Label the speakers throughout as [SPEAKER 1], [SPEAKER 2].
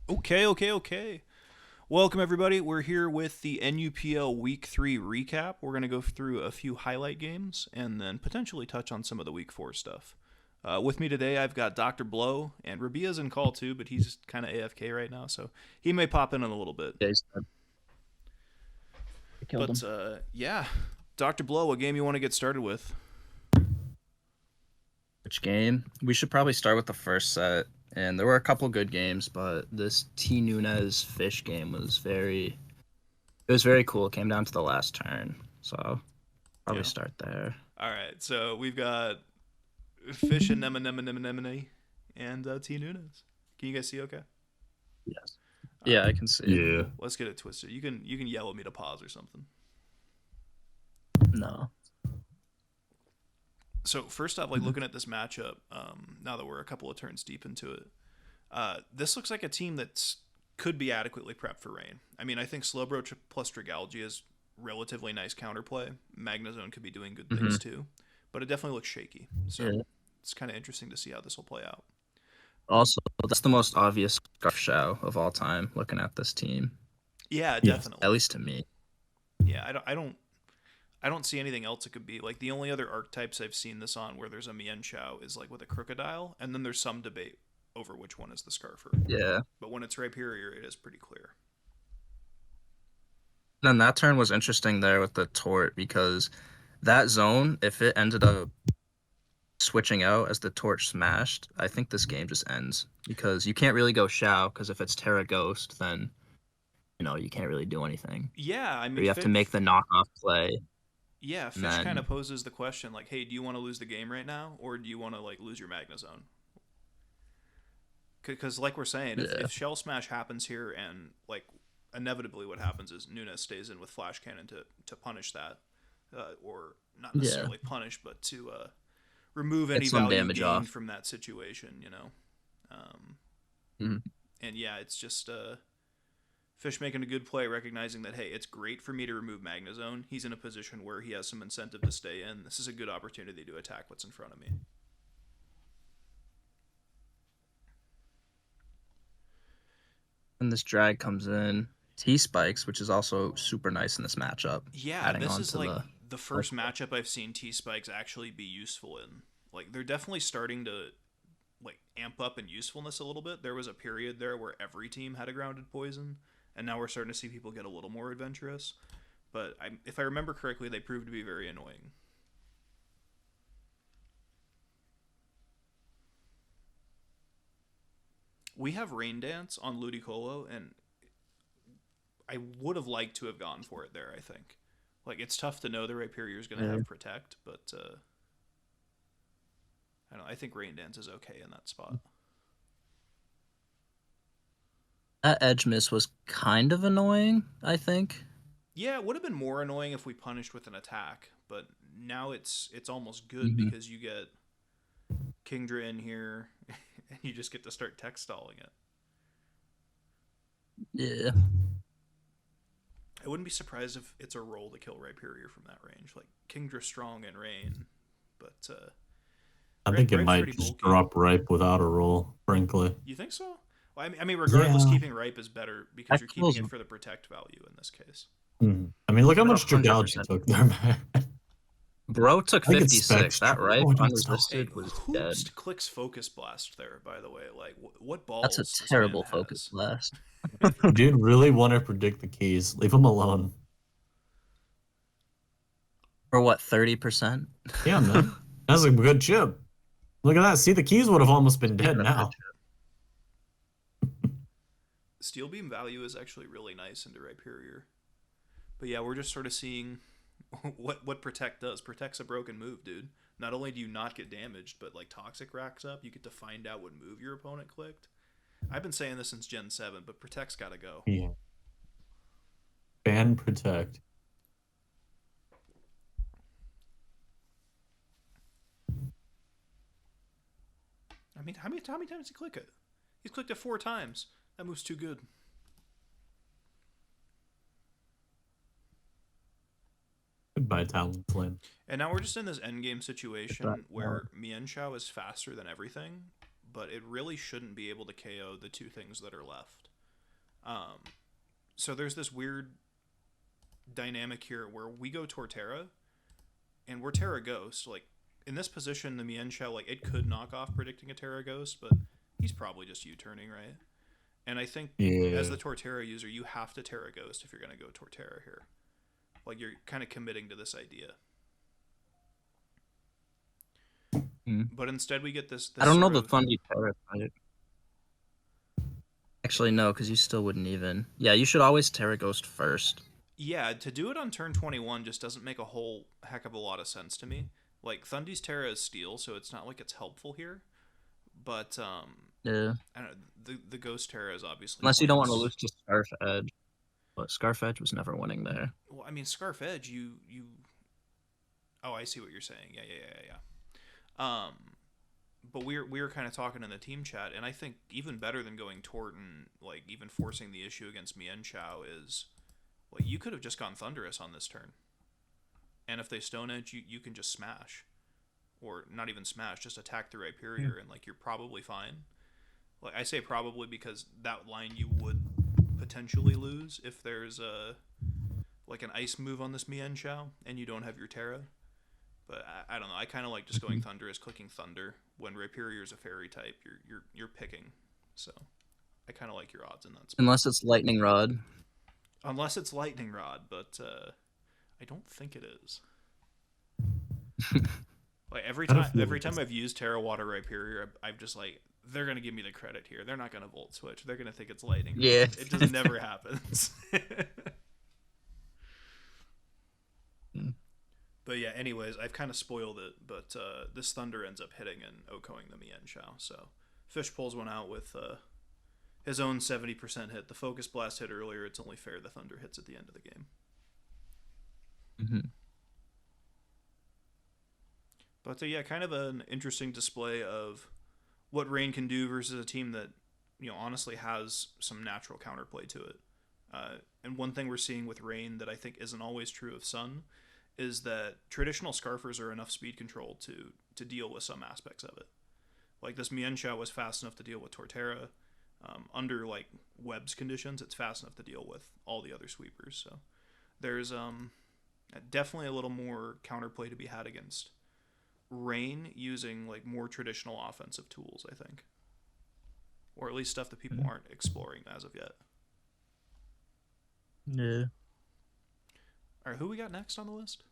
[SPEAKER 1] Okay. Welcome, everybody. We're here with the NUPL Week 3 recap. We're going to go through a few highlight games and then potentially touch on some of the Week 4 stuff. With me today, I've got Dr. Blow, and Rabia's in call too, but he's kind of AFK right now, so he may pop in a little bit.
[SPEAKER 2] Yeah, I killed
[SPEAKER 1] But
[SPEAKER 2] him.
[SPEAKER 1] yeah, Dr. Blow, what game you want to get started with?
[SPEAKER 2] Which game? We should probably start with the first set. And there were a couple good games, but this T Nunez Fish game was very cool. It came down to the last turn. So probably
[SPEAKER 1] Yeah.
[SPEAKER 2] start there.
[SPEAKER 1] All right, so we've got Fish and Nemone and T. Nunez. Can you guys see okay?
[SPEAKER 2] Yes.
[SPEAKER 1] All
[SPEAKER 2] Yeah,
[SPEAKER 1] right.
[SPEAKER 2] I can see.
[SPEAKER 3] Yeah.
[SPEAKER 1] Let's get it twisted. You can yell at me to pause or something.
[SPEAKER 2] No.
[SPEAKER 1] So first off, like looking at this matchup, now that we're a couple of turns deep into it, this looks like a team that could be adequately prepped for rain. I mean, I think Slowbro plus Dragalgia is relatively nice counterplay. Magnazone could be doing good things too, but it definitely looks shaky. So
[SPEAKER 2] Yeah.
[SPEAKER 1] it's kind of interesting to see how this will play out.
[SPEAKER 2] Also, that's the most obvious Scarf Show of all time. Looking at this team,
[SPEAKER 1] Yeah,
[SPEAKER 3] Yes.
[SPEAKER 1] definitely.
[SPEAKER 2] at least to me.
[SPEAKER 1] Yeah, I don't see anything else it could be. Like the only other archetypes I've seen this on where there's a Mien Chao is like with a crocodile, and then there's some debate over which one is the Scarfer.
[SPEAKER 2] Yeah.
[SPEAKER 1] But when it's Rhyperior, it is pretty clear.
[SPEAKER 2] Then that turn was interesting there with the Tort because that zone, if it ended up switching out as the torch smashed, I think this game just ends because you can't really go Shao because if it's Terra Ghost, then you can't really do anything.
[SPEAKER 1] Yeah, I
[SPEAKER 2] Or
[SPEAKER 1] mean,
[SPEAKER 2] you have to make the knockoff play.
[SPEAKER 1] yeah,
[SPEAKER 2] And
[SPEAKER 1] Fish
[SPEAKER 2] then
[SPEAKER 1] kind of poses the question like, hey, do you want to lose the game right now, or do you want to like lose your Magnazone? Because like we're saying,
[SPEAKER 2] yeah,
[SPEAKER 1] if Shell Smash happens here, and like inevitably what happens is Nunez stays in with Flash Cannon to punish that, or not
[SPEAKER 2] yeah,
[SPEAKER 1] necessarily punish, but to remove
[SPEAKER 2] get
[SPEAKER 1] any
[SPEAKER 2] some
[SPEAKER 1] value
[SPEAKER 2] damage
[SPEAKER 1] gained
[SPEAKER 2] off.
[SPEAKER 1] from that situation, you know. Um,
[SPEAKER 2] Mhm.
[SPEAKER 1] and yeah, it's just Fish making a good play, recognizing that hey, it's great for me to remove Magnazone. He's in a position where he has some incentive to stay in. This is a good opportunity to attack what's in front of me.
[SPEAKER 2] And this drag comes in. T spikes, which is also super nice in this matchup.
[SPEAKER 1] Yeah,
[SPEAKER 2] Adding
[SPEAKER 1] this
[SPEAKER 2] on
[SPEAKER 1] is
[SPEAKER 2] to
[SPEAKER 1] like
[SPEAKER 2] the
[SPEAKER 1] the first matchup I've seen T Spikes actually be useful in. Like they're definitely starting to like amp up in usefulness a little bit. There was a period there where every team had a grounded poison, and now we're starting to see people get a little more adventurous. But if I remember correctly, they proved to be very annoying. We have Rain Dance on Ludicolo, and I would have liked to have gone for it there, I think. Like, it's tough to know the Rhyperior is going to have Protect, but I don't know, I think Rain Dance is okay in that spot.
[SPEAKER 2] that edge miss was kind of annoying, I think.
[SPEAKER 1] Yeah, it would have been more annoying if we punished with an attack, but now it's almost good
[SPEAKER 2] Mhm.
[SPEAKER 1] because you get Kingdra in here, and you just get to start tech stalling it.
[SPEAKER 2] Yeah.
[SPEAKER 1] I wouldn't be surprised if it's a roll to kill Rhyperior from that range. Like, Kingdra strong in rain, but
[SPEAKER 3] I think it
[SPEAKER 1] Ripe's
[SPEAKER 3] might
[SPEAKER 1] pretty
[SPEAKER 3] just
[SPEAKER 1] bulky.
[SPEAKER 3] drop Ripe without a roll, frankly.
[SPEAKER 1] You think so? Well, I mean, regardless,
[SPEAKER 3] Yeah.
[SPEAKER 1] keeping Ripe is better because
[SPEAKER 2] That
[SPEAKER 1] you're keeping
[SPEAKER 2] kills
[SPEAKER 1] it
[SPEAKER 2] him.
[SPEAKER 1] for the protect value in this case.
[SPEAKER 3] I mean, look how
[SPEAKER 2] But
[SPEAKER 3] much Dragalge
[SPEAKER 2] 100%.
[SPEAKER 3] took there, man.
[SPEAKER 2] Bro took
[SPEAKER 3] I think it's
[SPEAKER 2] 56.
[SPEAKER 3] Spectre.
[SPEAKER 2] That right
[SPEAKER 3] Oh, it's so
[SPEAKER 1] Hey,
[SPEAKER 2] unresisted was
[SPEAKER 1] Hoops
[SPEAKER 2] dead.
[SPEAKER 1] clicks Focus Blast there, by the way. Like, what
[SPEAKER 2] That's a
[SPEAKER 1] balls this man
[SPEAKER 2] terrible focus
[SPEAKER 1] has.
[SPEAKER 2] blast.
[SPEAKER 3] Dude really want to predict the keys. Leave him alone.
[SPEAKER 2] For what, 30%?
[SPEAKER 3] Yeah, man. That's a good chip. Look at that. See, the keys would have almost been dead
[SPEAKER 2] That's a
[SPEAKER 3] now.
[SPEAKER 1] Steel Beam value is actually really nice into Rhyperior. But yeah, we're just sort of seeing what Protect does. Protect's a broken move, dude. Not only do you not get damaged, but like Toxic racks up. You get to find out what move your opponent clicked. I've been saying this since Gen 7, but Protect's got to go.
[SPEAKER 3] Yeah. Ban Protect.
[SPEAKER 1] I mean, how many times did he click it? He's clicked it 4 times. That move's too good.
[SPEAKER 3] Goodbye, Talon Flame.
[SPEAKER 1] And now we're just in this endgame situation where Mien is faster than everything, but it really shouldn't be able to KO the two things that are left. Um, so there's this weird dynamic here where we go Torterra and we're Terra Ghost. Like in this position, the Mien Shao, like it could knock off predicting a Terra Ghost, but he's probably just U-turning, right? And I think as
[SPEAKER 3] Yeah.
[SPEAKER 1] the Torterra user, you have to Terra Ghost if you're going to go Torterra here. Like you're kind of committing to this idea.
[SPEAKER 2] Mm.
[SPEAKER 1] But instead, we get this
[SPEAKER 2] I don't know
[SPEAKER 1] sort
[SPEAKER 2] the
[SPEAKER 1] of
[SPEAKER 2] Thundy Terra fight. Actually, no, because you still wouldn't even. Yeah, you should always Terra Ghost first.
[SPEAKER 1] yeah, to do it on turn 21 just doesn't make a whole heck of a lot of sense to me. Like Thundy's Terra is steel, so it's not like it's helpful here. But
[SPEAKER 2] Yeah.
[SPEAKER 1] I don't know, the Ghost Terra is obviously
[SPEAKER 2] Unless you don't want to
[SPEAKER 1] pointless.
[SPEAKER 2] lose to Scarf Edge. But Scarf Edge was never winning there.
[SPEAKER 1] Well, I mean Scarf Edge, you. Oh, I see what you're saying. Yeah. But we were kind of talking in the team chat, and I think even better than going Tort and like even forcing the issue against Mien Chao is like you could have just gone Thunderous on this turn, and if they Stone Edge, you can just smash, or not even smash, just attack the Rhyperior, and like you're probably fine. Like I say probably because that line you would potentially lose if there's a like an ice move on this Mien Chao and you don't have your Terra. But I don't know. I kind of like just going Thunderous, clicking Thunder. When Rhyperior is a fairy type, you're picking. So I kind of like your odds in that spot.
[SPEAKER 2] Unless it's Lightning Rod.
[SPEAKER 1] Unless it's Lightning Rod, but I don't think it is. Like every
[SPEAKER 3] I don't
[SPEAKER 1] time,
[SPEAKER 3] feel
[SPEAKER 1] every
[SPEAKER 3] like
[SPEAKER 1] time
[SPEAKER 3] it's-
[SPEAKER 1] I've used Terra Water Rhyperior, I'm just like they're gonna give me the credit here. They're not gonna Volt Switch. They're gonna think it's Lightning
[SPEAKER 2] Yeah.
[SPEAKER 1] Rod. It just never happens. But yeah, anyways, I've kind of spoiled it, but this Thunder ends up hitting and OHKOing the Mien Chao. So Fish pulls one out with his own 70% hit. The Focus Blast hit earlier. It's only fair the Thunder hits at the end of the game.
[SPEAKER 2] Mm-hmm.
[SPEAKER 1] But yeah, kind of an interesting display of what Rain can do versus a team that, honestly has some natural counterplay to it. And one thing we're seeing with Rain that I think isn't always true of Sun is that traditional Scarfers are enough speed control to deal with some aspects of it. Like this Mien Chao was fast enough to deal with Torterra. Under like Webb's conditions, it's fast enough to deal with all the other sweepers. So there's definitely a little more counterplay to be had against Rain using like more traditional offensive tools, I think. Or at least stuff that people aren't exploring as of yet.
[SPEAKER 2] Yeah.
[SPEAKER 1] All right, who we got next on the list?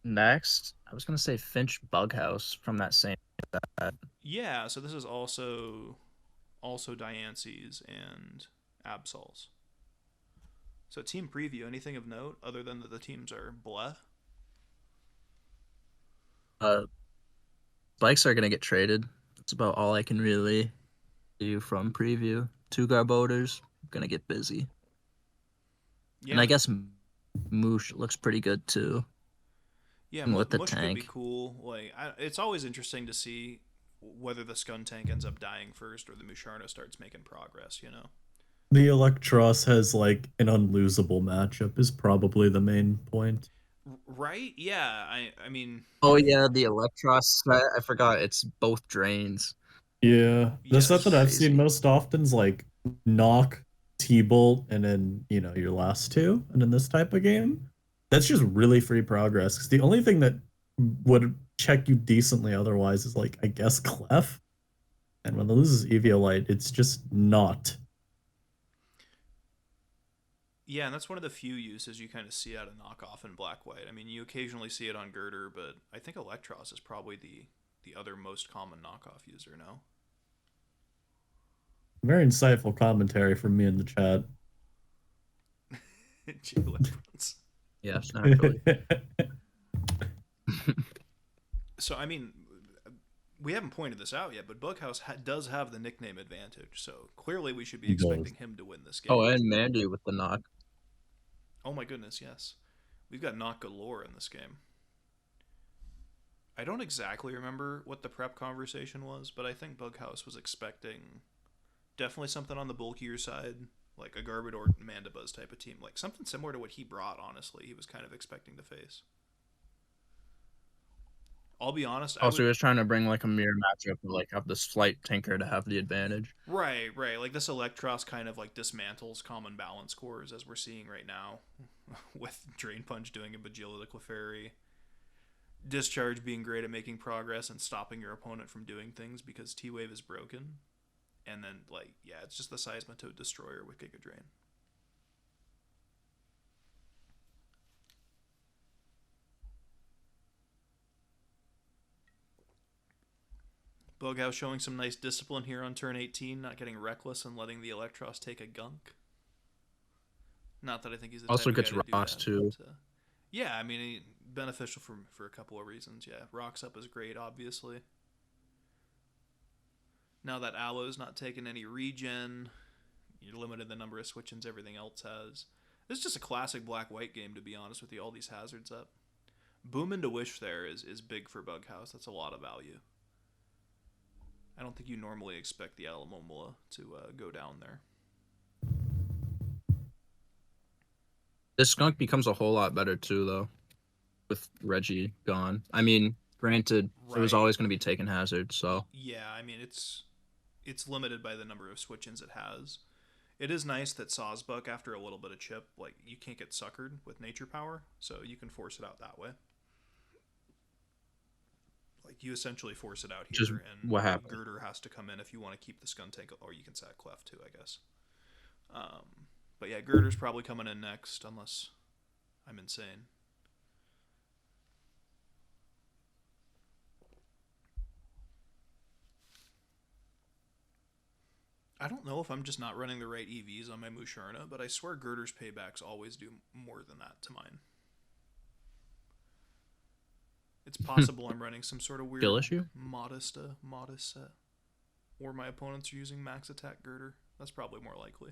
[SPEAKER 2] Next, I was gonna say Finch Bughouse from that same.
[SPEAKER 1] Yeah, so this is also Diance's and Absol's. So team preview, anything of note other than that the teams are bleh?
[SPEAKER 2] Spikes are gonna get traded. That's about all I can really do from preview. Two Garboders gonna get busy,
[SPEAKER 1] Yeah,
[SPEAKER 2] and I guess Moosh looks pretty good too.
[SPEAKER 1] yeah,
[SPEAKER 2] with the
[SPEAKER 1] Mush could be
[SPEAKER 2] tank.
[SPEAKER 1] cool. Like, it's always interesting to see whether the Skuntank ends up dying first or the Musharna starts making progress.
[SPEAKER 3] The Electros has like an unlosable matchup is probably the main point.
[SPEAKER 1] Right? Yeah. I mean,
[SPEAKER 2] Oh yeah, the Electros set. I forgot it's both drains.
[SPEAKER 3] Yeah. The
[SPEAKER 1] Yes.
[SPEAKER 3] set that I've seen
[SPEAKER 2] Crazy.
[SPEAKER 3] most often is like knock, T-bolt, and then, your last two. And in this type of game, that's just really free progress. 'Cause the only thing that would check you decently otherwise is like, I guess, Clef. And when it loses Eviolite, it's just not.
[SPEAKER 1] yeah, and that's one of the few uses you kind of see out of knockoff in Black White. I mean, you occasionally see it on Girder, but I think Electros is probably the other most common knockoff user now.
[SPEAKER 3] Very insightful commentary from me in the chat.
[SPEAKER 1] Electrons.
[SPEAKER 2] Yes, actually.
[SPEAKER 1] So, I mean, we haven't pointed this out yet, but Bughouse does have the nickname advantage, so clearly we should be
[SPEAKER 3] He does.
[SPEAKER 1] expecting him to win this game.
[SPEAKER 2] Oh, and Mandy with the knock.
[SPEAKER 1] Oh my goodness, yes. We've got knock galore in this game. I don't exactly remember what the prep conversation was, but I think Bughouse was expecting definitely something on the bulkier side, like a Garbodor Mandibuzz type of team, like something similar to what he brought, honestly. He was kind of expecting to face. I'll be honest. I
[SPEAKER 2] Also,
[SPEAKER 1] would
[SPEAKER 2] he was trying to bring like a mirror matchup to like have this slight tinker to have the advantage.
[SPEAKER 1] right. Like this Electros kind of like dismantles common balance cores as we're seeing right now, with Drain Punch doing a Bajilla Clefairy, Discharge being great at making progress and stopping your opponent from doing things because T Wave is broken, and then like yeah, it's just the Seismitoad Destroyer with Giga Drain. Bughouse showing some nice discipline here on turn 18, not getting reckless and letting the Electros take a gunk. Not that I think he's the
[SPEAKER 2] Also
[SPEAKER 1] type of
[SPEAKER 2] gets
[SPEAKER 1] guy to do
[SPEAKER 2] rocks
[SPEAKER 1] that,
[SPEAKER 2] too.
[SPEAKER 1] but yeah, I mean, beneficial for a couple of reasons. Yeah, rocks up is great, obviously. Now that Aloe's not taking any regen, you're limited the number of switch-ins everything else has. This is just a classic black-white game, to be honest with you. All these hazards up. Boom into Wish there is big for Bughouse. That's a lot of value. I don't think you normally expect the Alamomola to go down there.
[SPEAKER 2] This skunk becomes a whole lot better too, though, with Reggie gone. I mean, granted, it was
[SPEAKER 1] Right.
[SPEAKER 2] always going to be taking hazard, so
[SPEAKER 1] Yeah, I mean it's limited by the number of switch-ins it has. It is nice that Sawsbuck, after a little bit of chip, like you can't get suckered with nature power, so you can force it out that way. Like you essentially force it out
[SPEAKER 2] just
[SPEAKER 1] here, and
[SPEAKER 2] what happened.
[SPEAKER 1] Girder has to come in if you want to keep the Skuntank, or you can sack Clef too, I guess. But yeah, Girder's probably coming in next, unless I'm insane. I don't know if I'm just not running the right EVs on my Musharna, but I swear Girder's paybacks always do more than that to mine. It's possible I'm running some sort of weird
[SPEAKER 2] skill issue.
[SPEAKER 1] modest set. Or my opponents are using max attack Girder. That's probably more likely.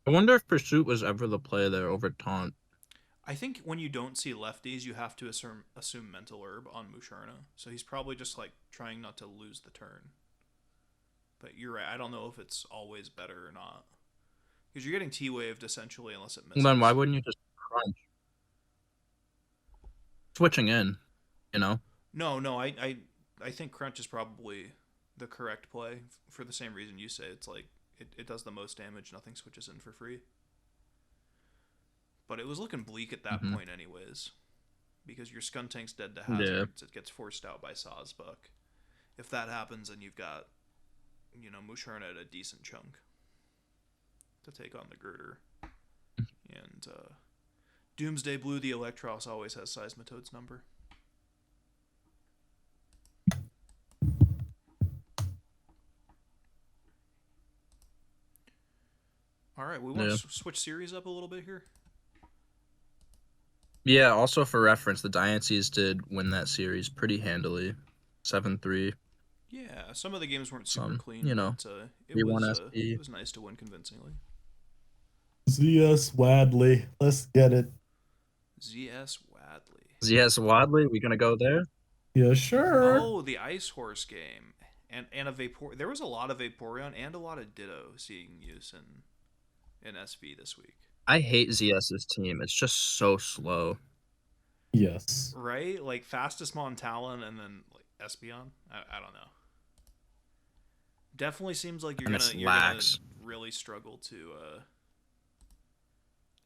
[SPEAKER 2] I wonder if Pursuit was ever the play there over Taunt.
[SPEAKER 1] I think when you don't see lefties, you have to assume Mental Herb on Musharna. So he's probably just like trying not to lose the turn. But you're right. I don't know if it's always better or not. Because you're getting T-Waved essentially unless it misses.
[SPEAKER 2] Well, then why wouldn't you just crunch? Switching in, you know?
[SPEAKER 1] No. I think Crunch is probably the correct play for the same reason you say. It's like it does the most damage. Nothing switches in for free. But it was looking bleak at that point anyways. Because your Skuntank's dead to hazards. It gets forced out by Sawsbuck. If that happens, then you've got, Musharna at a decent chunk to take on the Girder. And Doomsday Blue, the Electros, always has Seismitoad's number. All right, we want to switch series up a little bit here.
[SPEAKER 2] Yeah, also for reference, the Diancies did win that series pretty handily. 7-3.
[SPEAKER 1] Yeah, some of the games weren't super clean, but
[SPEAKER 2] it
[SPEAKER 1] was nice to win convincingly.
[SPEAKER 3] ZS Wadley. Let's get it.
[SPEAKER 1] ZS Wadley.
[SPEAKER 2] ZS Wadley, we gonna go there?
[SPEAKER 3] Yeah, sure.
[SPEAKER 1] Oh, the Ice Horse game. And a Vapor. There was a lot of Vaporeon and a lot of Ditto seeing use in SV this week.
[SPEAKER 2] I hate ZS's team. It's just so slow.
[SPEAKER 3] Yes.
[SPEAKER 1] Right? Like fastest Montalon and then like Espeon? I don't know. Definitely seems like you're gonna really struggle to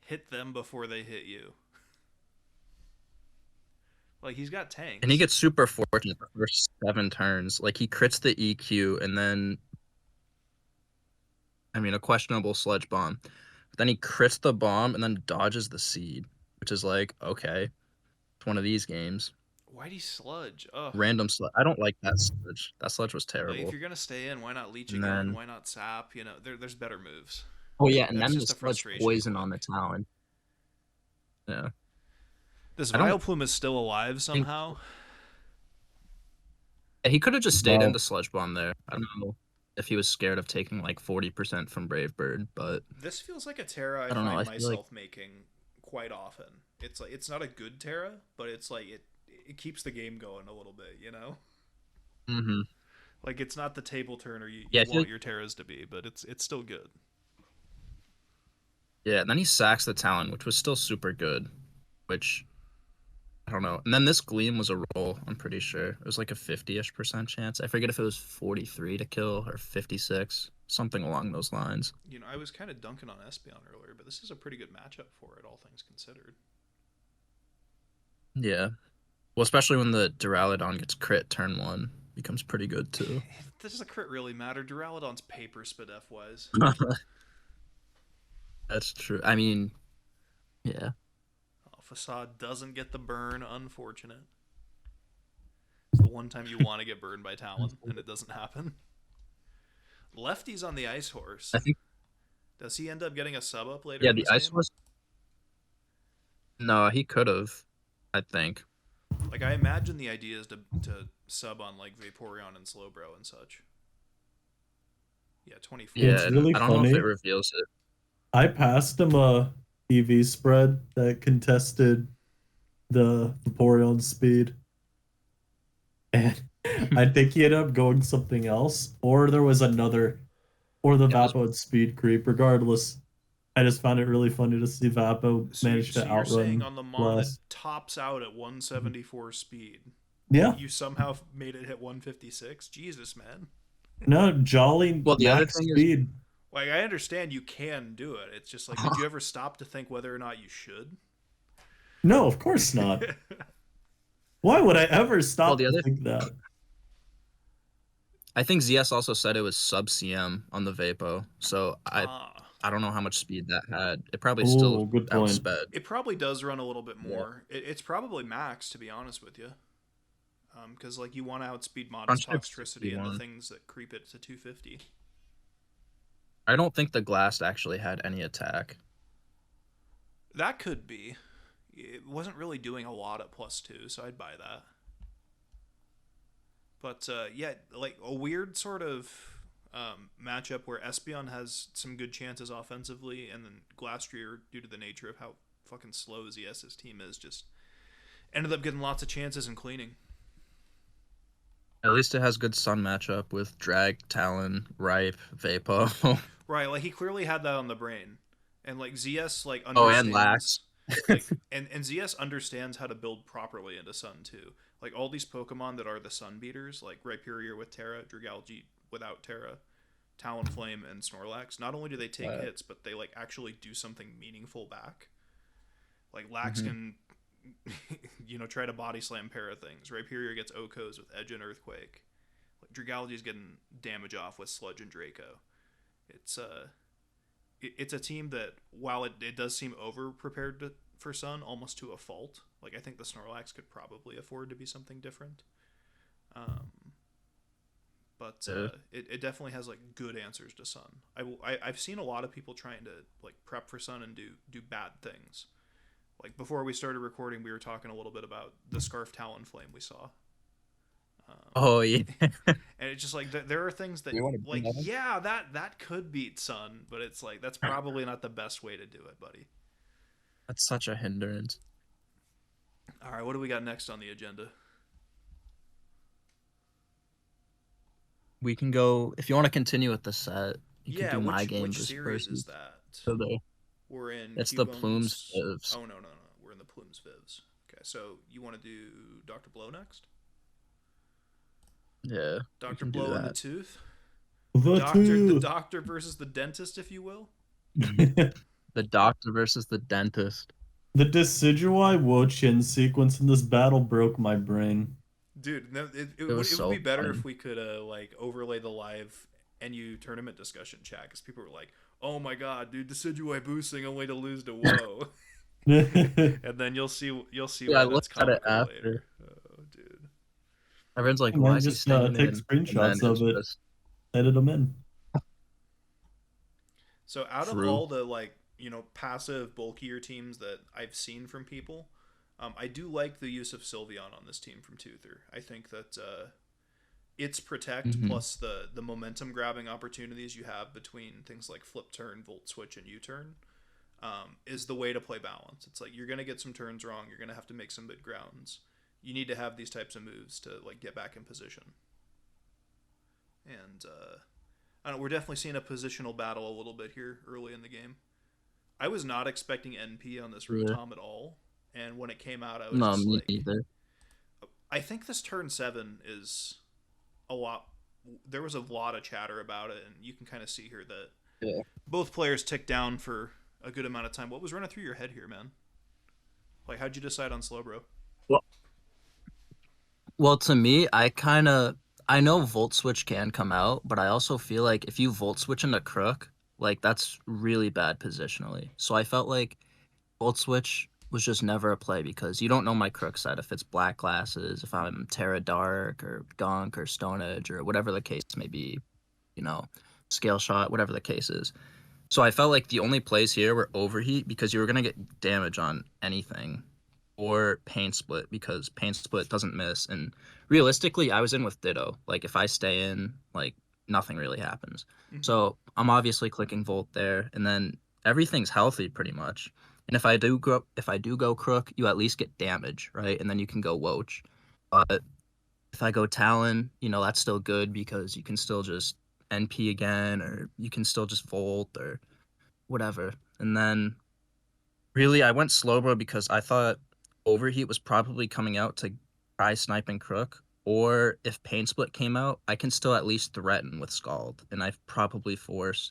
[SPEAKER 1] hit them before they hit you. Like he's got tanks.
[SPEAKER 2] And he gets super fortunate the first 7 turns. Like he crits the EQ and then a questionable Sludge Bomb. But then he crits the bomb and then dodges the seed, which is like, okay, it's one of these games.
[SPEAKER 1] Why'd he sludge? Ugh.
[SPEAKER 2] Random sludge. I don't like that sludge. That sludge was terrible.
[SPEAKER 1] Like, if you're gonna stay in, why not leech again? Why not sap? There's better moves.
[SPEAKER 2] Oh yeah, and then the sludge poison on the Talon. Yeah.
[SPEAKER 1] This Vileplume is still alive somehow.
[SPEAKER 2] He could have just stayed in the Sludge Bomb there. I don't know if he was scared of taking like 40% from Brave Bird, but
[SPEAKER 1] this feels like a Terra I find myself making quite often. It's like it's not a good Terra, but it's like it keeps the game going a little bit,
[SPEAKER 2] Mm-hmm.
[SPEAKER 1] Like it's not the table turner you want your Terras to be, but it's still good.
[SPEAKER 2] Yeah, and then he sacks the Talon, which was still super good, which I don't know. And then this Gleam was a roll, I'm pretty sure. It was like a 50-ish% chance. I forget if it was 43 to kill or 56, something along those lines.
[SPEAKER 1] You know, I was kind of dunking on Espeon earlier, but this is a pretty good matchup for it, all things considered.
[SPEAKER 2] Yeah. Well, especially when the Duraludon gets crit turn 1, becomes pretty good too.
[SPEAKER 1] Does the crit really matter? Duraludon's paper spit F-wise.
[SPEAKER 2] That's true. I mean, yeah.
[SPEAKER 1] Facade doesn't get the burn, unfortunate. It's the one time you want to get burned by Talon, and it doesn't happen. Lefty's on the Ice Horse.
[SPEAKER 2] I think,
[SPEAKER 1] Does he end up getting a sub up later
[SPEAKER 2] yeah,
[SPEAKER 1] in
[SPEAKER 2] the
[SPEAKER 1] this
[SPEAKER 2] Ice
[SPEAKER 1] game?
[SPEAKER 2] Horse. No, he could have, I think.
[SPEAKER 1] Like, I imagine the idea is to sub on, like, Vaporeon and Slowbro and such. Yeah, 24.
[SPEAKER 2] Yeah,
[SPEAKER 3] It's
[SPEAKER 2] and
[SPEAKER 3] really
[SPEAKER 2] I don't know if it
[SPEAKER 3] funny.
[SPEAKER 2] reveals it.
[SPEAKER 3] I passed him a EV spread that contested the Vaporeon speed, and I think he ended up going something else, or there was another, or the
[SPEAKER 2] Yeah, it was,
[SPEAKER 3] Vapo had speed creep. Regardless, I just found it really funny to see Vapo manage
[SPEAKER 1] So
[SPEAKER 3] to
[SPEAKER 1] you're saying
[SPEAKER 3] outrun
[SPEAKER 1] on the Mon that
[SPEAKER 3] less.
[SPEAKER 1] tops out at 174 speed,
[SPEAKER 3] Yeah,
[SPEAKER 1] you somehow made it hit 156? Jesus, man.
[SPEAKER 3] no, Jolly
[SPEAKER 2] well, the other
[SPEAKER 3] max
[SPEAKER 2] thing is,
[SPEAKER 3] speed.
[SPEAKER 1] Like, I understand you can do it. It's just like, did you ever stop to think whether or not you should?
[SPEAKER 3] No, of course not. Why would I ever
[SPEAKER 2] well,
[SPEAKER 3] stop
[SPEAKER 2] the
[SPEAKER 3] to
[SPEAKER 2] other,
[SPEAKER 3] think that?
[SPEAKER 2] I think ZS also said it was sub CM on the Vapo, so
[SPEAKER 1] Ah.
[SPEAKER 2] I don't know how much speed that had. It probably still
[SPEAKER 3] Oh, good point.
[SPEAKER 2] outsped.
[SPEAKER 1] It probably does run a little bit
[SPEAKER 2] Yeah.
[SPEAKER 1] more. It's probably max, to be honest with you. Because, like, you want to outspeed Modest
[SPEAKER 2] Friendship
[SPEAKER 1] Toxtricity and the
[SPEAKER 2] 61.
[SPEAKER 1] things that creep it to 250.
[SPEAKER 2] I don't think the Glass actually had any attack.
[SPEAKER 1] That could be. It wasn't really doing a lot at +2, so I'd buy that. But yeah, like a weird sort of matchup where Espeon has some good chances offensively, and then Glastrier, due to the nature of how fucking slow ZS's team is, just ended up getting lots of chances and cleaning.
[SPEAKER 2] At least it has good Sun matchup with Drag, Talon, Ripe, Vapo.
[SPEAKER 1] Right, like he clearly had that on the brain, and like ZS like
[SPEAKER 2] Oh, and Lax.
[SPEAKER 1] understands, like and ZS understands how to build properly into Sun too. Like all these Pokemon that are the Sun beaters, like Rhyperior with Terra, Dragalge without Terra, Talonflame, and Snorlax. Not only do they take hits, but they like actually do something meaningful back. Like Lax
[SPEAKER 2] Mhm.
[SPEAKER 1] can, try to body slam Para things. Rhyperior gets Okos with Edge and Earthquake. Like Dragalge's getting damage off with Sludge and Draco. It's it's a team that, while it does seem over prepared for Sun, almost to a fault. Like I think the Snorlax could probably afford to be something different. Um, but
[SPEAKER 2] Yeah.
[SPEAKER 1] it definitely has like good answers to Sun. I've seen a lot of people trying to like prep for Sun and do bad things. Like before we started recording, we were talking a little bit about the Scarf Talonflame we saw.
[SPEAKER 2] Oh yeah.
[SPEAKER 1] And it's just like there are things that
[SPEAKER 2] You want to
[SPEAKER 1] like,
[SPEAKER 2] bring that up?
[SPEAKER 1] yeah, that could beat Sun, but it's like that's probably not the best way to do it, buddy.
[SPEAKER 2] That's such a hindrance.
[SPEAKER 1] All right, what do we got next on the agenda?
[SPEAKER 2] We can go if you want to continue with the set. You can
[SPEAKER 1] Yeah,
[SPEAKER 2] do my
[SPEAKER 1] which
[SPEAKER 2] game
[SPEAKER 1] series is
[SPEAKER 2] versus.
[SPEAKER 1] that?
[SPEAKER 2] So there.
[SPEAKER 1] We're in
[SPEAKER 2] It's the Plumes
[SPEAKER 1] Cubone's.
[SPEAKER 2] Vivs.
[SPEAKER 1] Oh no, we're in the Plumes Vivs. Okay, so you want to do Dr. Blow next?
[SPEAKER 2] Yeah, we
[SPEAKER 1] Dr.
[SPEAKER 2] can do
[SPEAKER 1] Blow in the
[SPEAKER 2] that.
[SPEAKER 1] Tooth.
[SPEAKER 3] The
[SPEAKER 1] The
[SPEAKER 3] two.
[SPEAKER 1] doctor versus the dentist, if you will.
[SPEAKER 2] The doctor versus the dentist.
[SPEAKER 3] The Decidueye Wo-Chin sequence in this battle broke my brain.
[SPEAKER 1] Dude, no,
[SPEAKER 2] It
[SPEAKER 1] would
[SPEAKER 2] was
[SPEAKER 1] it would
[SPEAKER 2] so
[SPEAKER 1] be better
[SPEAKER 2] funny.
[SPEAKER 1] if we could like overlay the live NU tournament discussion chat, because people were like, "Oh my god, dude, Decidueye boosting only to lose to Woe," and then you'll see
[SPEAKER 2] Yeah, I
[SPEAKER 1] why that's
[SPEAKER 2] looked at it
[SPEAKER 1] comical
[SPEAKER 2] after.
[SPEAKER 1] later. Oh, dude.
[SPEAKER 2] Everyone's like,
[SPEAKER 3] And
[SPEAKER 2] "Why
[SPEAKER 3] then
[SPEAKER 2] is he
[SPEAKER 3] just
[SPEAKER 2] staying
[SPEAKER 3] take
[SPEAKER 2] in?" And then
[SPEAKER 3] screenshots
[SPEAKER 2] it's
[SPEAKER 3] of it,
[SPEAKER 2] just
[SPEAKER 3] edit them in.
[SPEAKER 1] So out of
[SPEAKER 2] true.
[SPEAKER 1] all the like passive bulkier teams that I've seen from people, I do like the use of Sylveon on this team from Toother. I think that its protect
[SPEAKER 2] Mhm.
[SPEAKER 1] plus the momentum grabbing opportunities you have between things like flip turn, volt switch, and U turn is the way to play balance. It's like you're gonna get some turns wrong. You're gonna have to make some mid grounds. You need to have these types of moves to like get back in position. And I don't know, we're definitely seeing a positional battle a little bit here early in the game. I was not expecting NP on this
[SPEAKER 2] Yeah.
[SPEAKER 1] Rotom at all, and when it came out, I was
[SPEAKER 2] No,
[SPEAKER 1] just
[SPEAKER 2] me
[SPEAKER 1] like,
[SPEAKER 2] neither.
[SPEAKER 1] I think this turn 7 is a lot. There was a lot of chatter about it, and you can kind of see here that
[SPEAKER 2] Yeah.
[SPEAKER 1] both players ticked down for a good amount of time. What was running through your head here, man? Like, how'd you decide on Slowbro?
[SPEAKER 2] Well, well, to me, I know Volt Switch can come out, but I also feel like if you Volt Switch into Crook, like that's really bad positionally. So I felt like Volt Switch was just never a play because you don't know my Crook side if it's Black Glasses, if I'm Terra Dark or Gunk or Stone Edge or whatever the case may be, you know, Scale Shot, whatever the case is. So I felt like the only plays here were Overheat because you were gonna get damage on anything, or Pain Split because Pain Split doesn't miss. And realistically, I was in with Ditto. Like if I stay in, like nothing really happens.
[SPEAKER 1] Mm-hmm.
[SPEAKER 2] So I'm obviously clicking Volt there, and then everything's healthy pretty much. And if I do go Crook, you at least get damage, right? And then you can go Woach. But if I go Talon, that's still good because you can still just NP again, or you can still just Volt or whatever. And then really, I went Slowbro because I thought Overheat was probably coming out to try sniping Crook. Or if Pain Split came out, I can still at least threaten with Scald. And I probably force,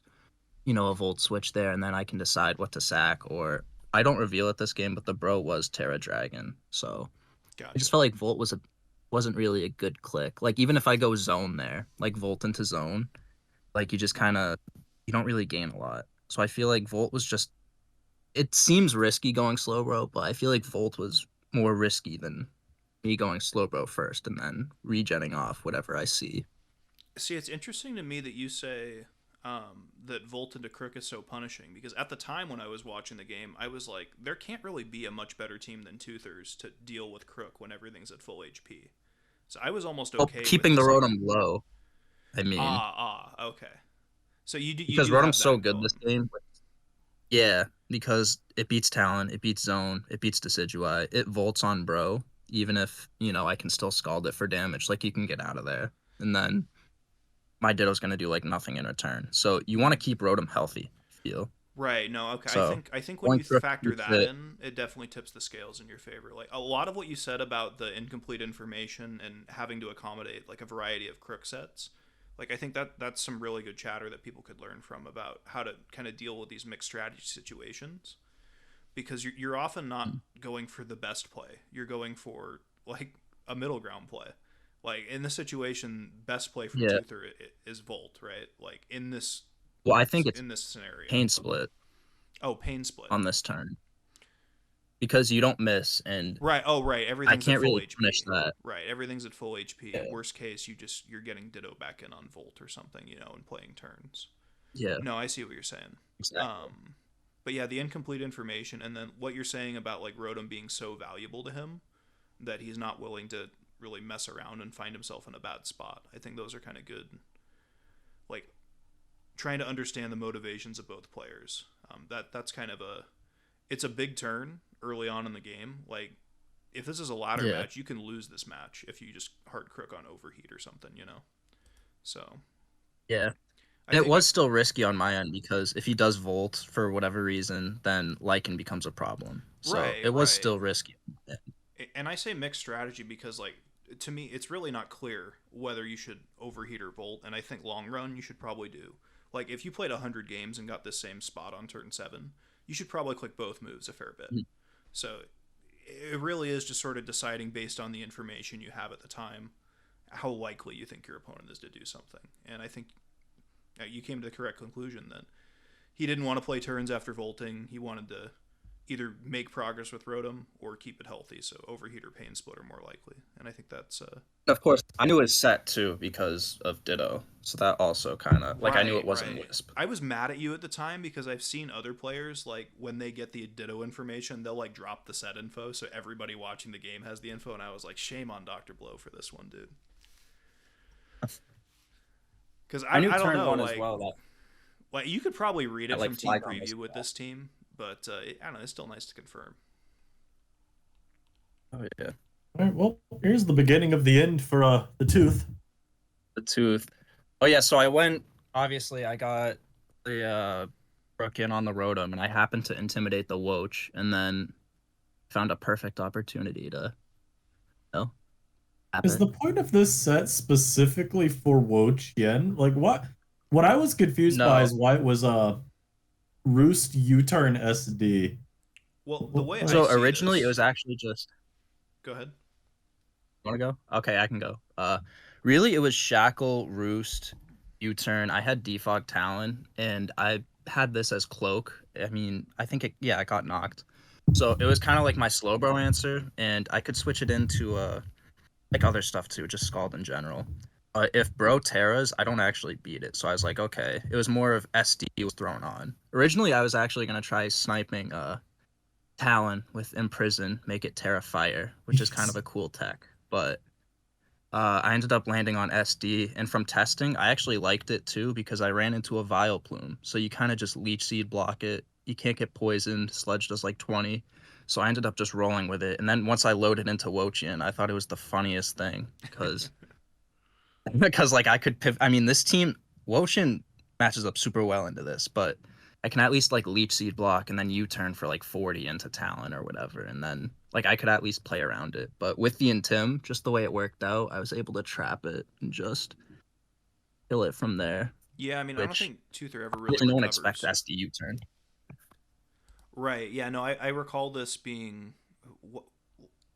[SPEAKER 2] a Volt switch there, and then I can decide what to sack. Or I don't reveal it this game, but the bro was Terra Dragon. So I
[SPEAKER 1] Gotcha.
[SPEAKER 2] just felt like Volt wasn't really a good click. Like even if I go zone there, like Volt into zone, like you don't really gain a lot. So I feel like Volt was just it seems risky going slow bro, but I feel like Volt was more risky than me going slow bro first and then regenning off whatever I see.
[SPEAKER 1] See, it's interesting to me that you say that Volt into Crook is so punishing because at the time when I was watching the game, I was like, there can't really be a much better team than Toothers to deal with Crook when everything's at full HP. So I was almost
[SPEAKER 2] Oh,
[SPEAKER 1] okay with
[SPEAKER 2] keeping the
[SPEAKER 1] saying,
[SPEAKER 2] Rotom low, I mean,
[SPEAKER 1] okay. So you
[SPEAKER 2] because
[SPEAKER 1] do have
[SPEAKER 2] Rotom's so
[SPEAKER 1] that
[SPEAKER 2] good this
[SPEAKER 1] going.
[SPEAKER 2] game. Yeah, because it beats Talon, it beats Zone, it beats Decidueye, it Volts on Bro, even if, I can still scald it for damage, like you can get out of there. And then my Ditto's gonna do like nothing in return. So you want to keep Rotom healthy, I feel.
[SPEAKER 1] Right. No. Okay. I
[SPEAKER 2] So
[SPEAKER 1] think I think when
[SPEAKER 2] going
[SPEAKER 1] you
[SPEAKER 2] through
[SPEAKER 1] factor
[SPEAKER 2] keeps
[SPEAKER 1] that
[SPEAKER 2] it.
[SPEAKER 1] in, it definitely tips the scales in your favor. Like a lot of what you said about the incomplete information and having to accommodate like a variety of crook sets. Like I think that's some really good chatter that people could learn from about how to kind of deal with these mixed strategy situations because you're often not going for the best play. You're going for like a middle ground play. Like in this situation, best play from
[SPEAKER 2] Yeah.
[SPEAKER 1] Toother is Volt, right? Like
[SPEAKER 2] Well, I think it's
[SPEAKER 1] in this scenario.
[SPEAKER 2] Pain Split
[SPEAKER 1] Oh, Pain Split.
[SPEAKER 2] on this turn because you don't miss, and
[SPEAKER 1] Right. Oh, right.
[SPEAKER 2] I
[SPEAKER 1] Everything's at
[SPEAKER 2] can't
[SPEAKER 1] full
[SPEAKER 2] really punish
[SPEAKER 1] HP.
[SPEAKER 2] that.
[SPEAKER 1] Right. Everything's at full HP.
[SPEAKER 2] Yeah.
[SPEAKER 1] Worst case, you're getting Ditto back in on Volt or something, and playing turns.
[SPEAKER 2] Yeah.
[SPEAKER 1] No, I see what you're saying.
[SPEAKER 2] Exactly.
[SPEAKER 1] But yeah, the incomplete information, and then what you're saying about like Rotom being so valuable to him that he's not willing to really mess around and find himself in a bad spot. I think those are kind of good. Like trying to understand the motivations of both players. That's kind of it's a big turn early on in the game. Like if this is a ladder
[SPEAKER 2] Yeah.
[SPEAKER 1] match, you can lose this match if you just hard crook on overheat or something. So
[SPEAKER 2] Yeah.
[SPEAKER 1] I
[SPEAKER 2] And it
[SPEAKER 1] think
[SPEAKER 2] was still risky on my end because if he does Volt for whatever reason, then Lycan becomes a problem. So
[SPEAKER 1] right,
[SPEAKER 2] it was
[SPEAKER 1] right.
[SPEAKER 2] still risky.
[SPEAKER 1] And I say mixed strategy because like to me it's really not clear whether you should overheat or Volt, and I think long run you should probably do. Like if you played 100 games and got the same spot on turn 7, you should probably click both moves a fair bit.
[SPEAKER 2] Mm.
[SPEAKER 1] So it really is just sort of deciding based on the information you have at the time how likely you think your opponent is to do something. And I think you came to the correct conclusion that he didn't want to play turns after Volting. He wanted to either make progress with Rotom or keep it healthy. So overheat or Pain Split are more likely. And I think that's
[SPEAKER 2] Of course, I knew it was set too because of Ditto. So that also kind of like I knew
[SPEAKER 1] right,
[SPEAKER 2] it wasn't
[SPEAKER 1] right.
[SPEAKER 2] Wisp.
[SPEAKER 1] I was mad at you at the time because I've seen other players like when they get the Ditto information, they'll like drop the set info so everybody watching the game has the info, and I was like, shame on Dr. Blow for this one, dude. Because
[SPEAKER 2] I knew
[SPEAKER 1] I don't
[SPEAKER 2] turn
[SPEAKER 1] know,
[SPEAKER 2] one as well.
[SPEAKER 1] like you could probably read it
[SPEAKER 2] Like
[SPEAKER 1] from team
[SPEAKER 2] flag on this
[SPEAKER 1] preview with
[SPEAKER 2] ball.
[SPEAKER 1] this team, but I don't know. It's still nice to confirm.
[SPEAKER 2] Oh yeah,
[SPEAKER 3] All right, well, here's the beginning of the end for the tooth.
[SPEAKER 2] the tooth. Oh yeah, so I went. Obviously, I got the broke in on the Rotom, and I happened to intimidate the Woach, and then found a perfect opportunity to, tap
[SPEAKER 3] Is
[SPEAKER 2] it.
[SPEAKER 3] the point of this set specifically for Wo Chien? Like what? What I was confused by
[SPEAKER 2] No.
[SPEAKER 3] is why it was Roost U-turn SD.
[SPEAKER 1] Well, the way I
[SPEAKER 2] So
[SPEAKER 1] see
[SPEAKER 2] originally
[SPEAKER 1] this,
[SPEAKER 2] it was actually just.
[SPEAKER 1] go ahead.
[SPEAKER 2] Want to go? Okay, I can go. Really, it was Shackle, Roost, U-turn. I had Defog Talon, and I had this as Cloak. I mean, I think I got knocked. So it was kind of like my Slowbro answer, and I could switch it into like other stuff too, just Scald in general. If Bro Terras, I don't actually beat it. So I was like, okay. It was more of SD was thrown on. Originally, I was actually gonna try sniping Talon with Imprison, make it Terra Fire, which is kind of a cool tech. But I ended up landing on SD, and from testing, I actually liked it too because I ran into a Vileplume. So you kind of just Leech Seed block it. You can't get poisoned. Sludge does like 20. So I ended up just rolling with it. And then once I loaded into Wochian, I thought it was the funniest thing because like I could I mean, this team Wochian matches up super well into this, but I can at least like Leech Seed block and then U-turn for like 40 into Talon or whatever, and then like I could at least play around it. But with the Intim, just the way it worked out, I was able to trap it and just kill it from there.
[SPEAKER 1] Yeah, I mean, I don't
[SPEAKER 2] Which
[SPEAKER 1] think Toother ever really
[SPEAKER 2] no one
[SPEAKER 1] recovers.
[SPEAKER 2] expects SD U-turn.
[SPEAKER 1] Right. Yeah. No, I recall this being, what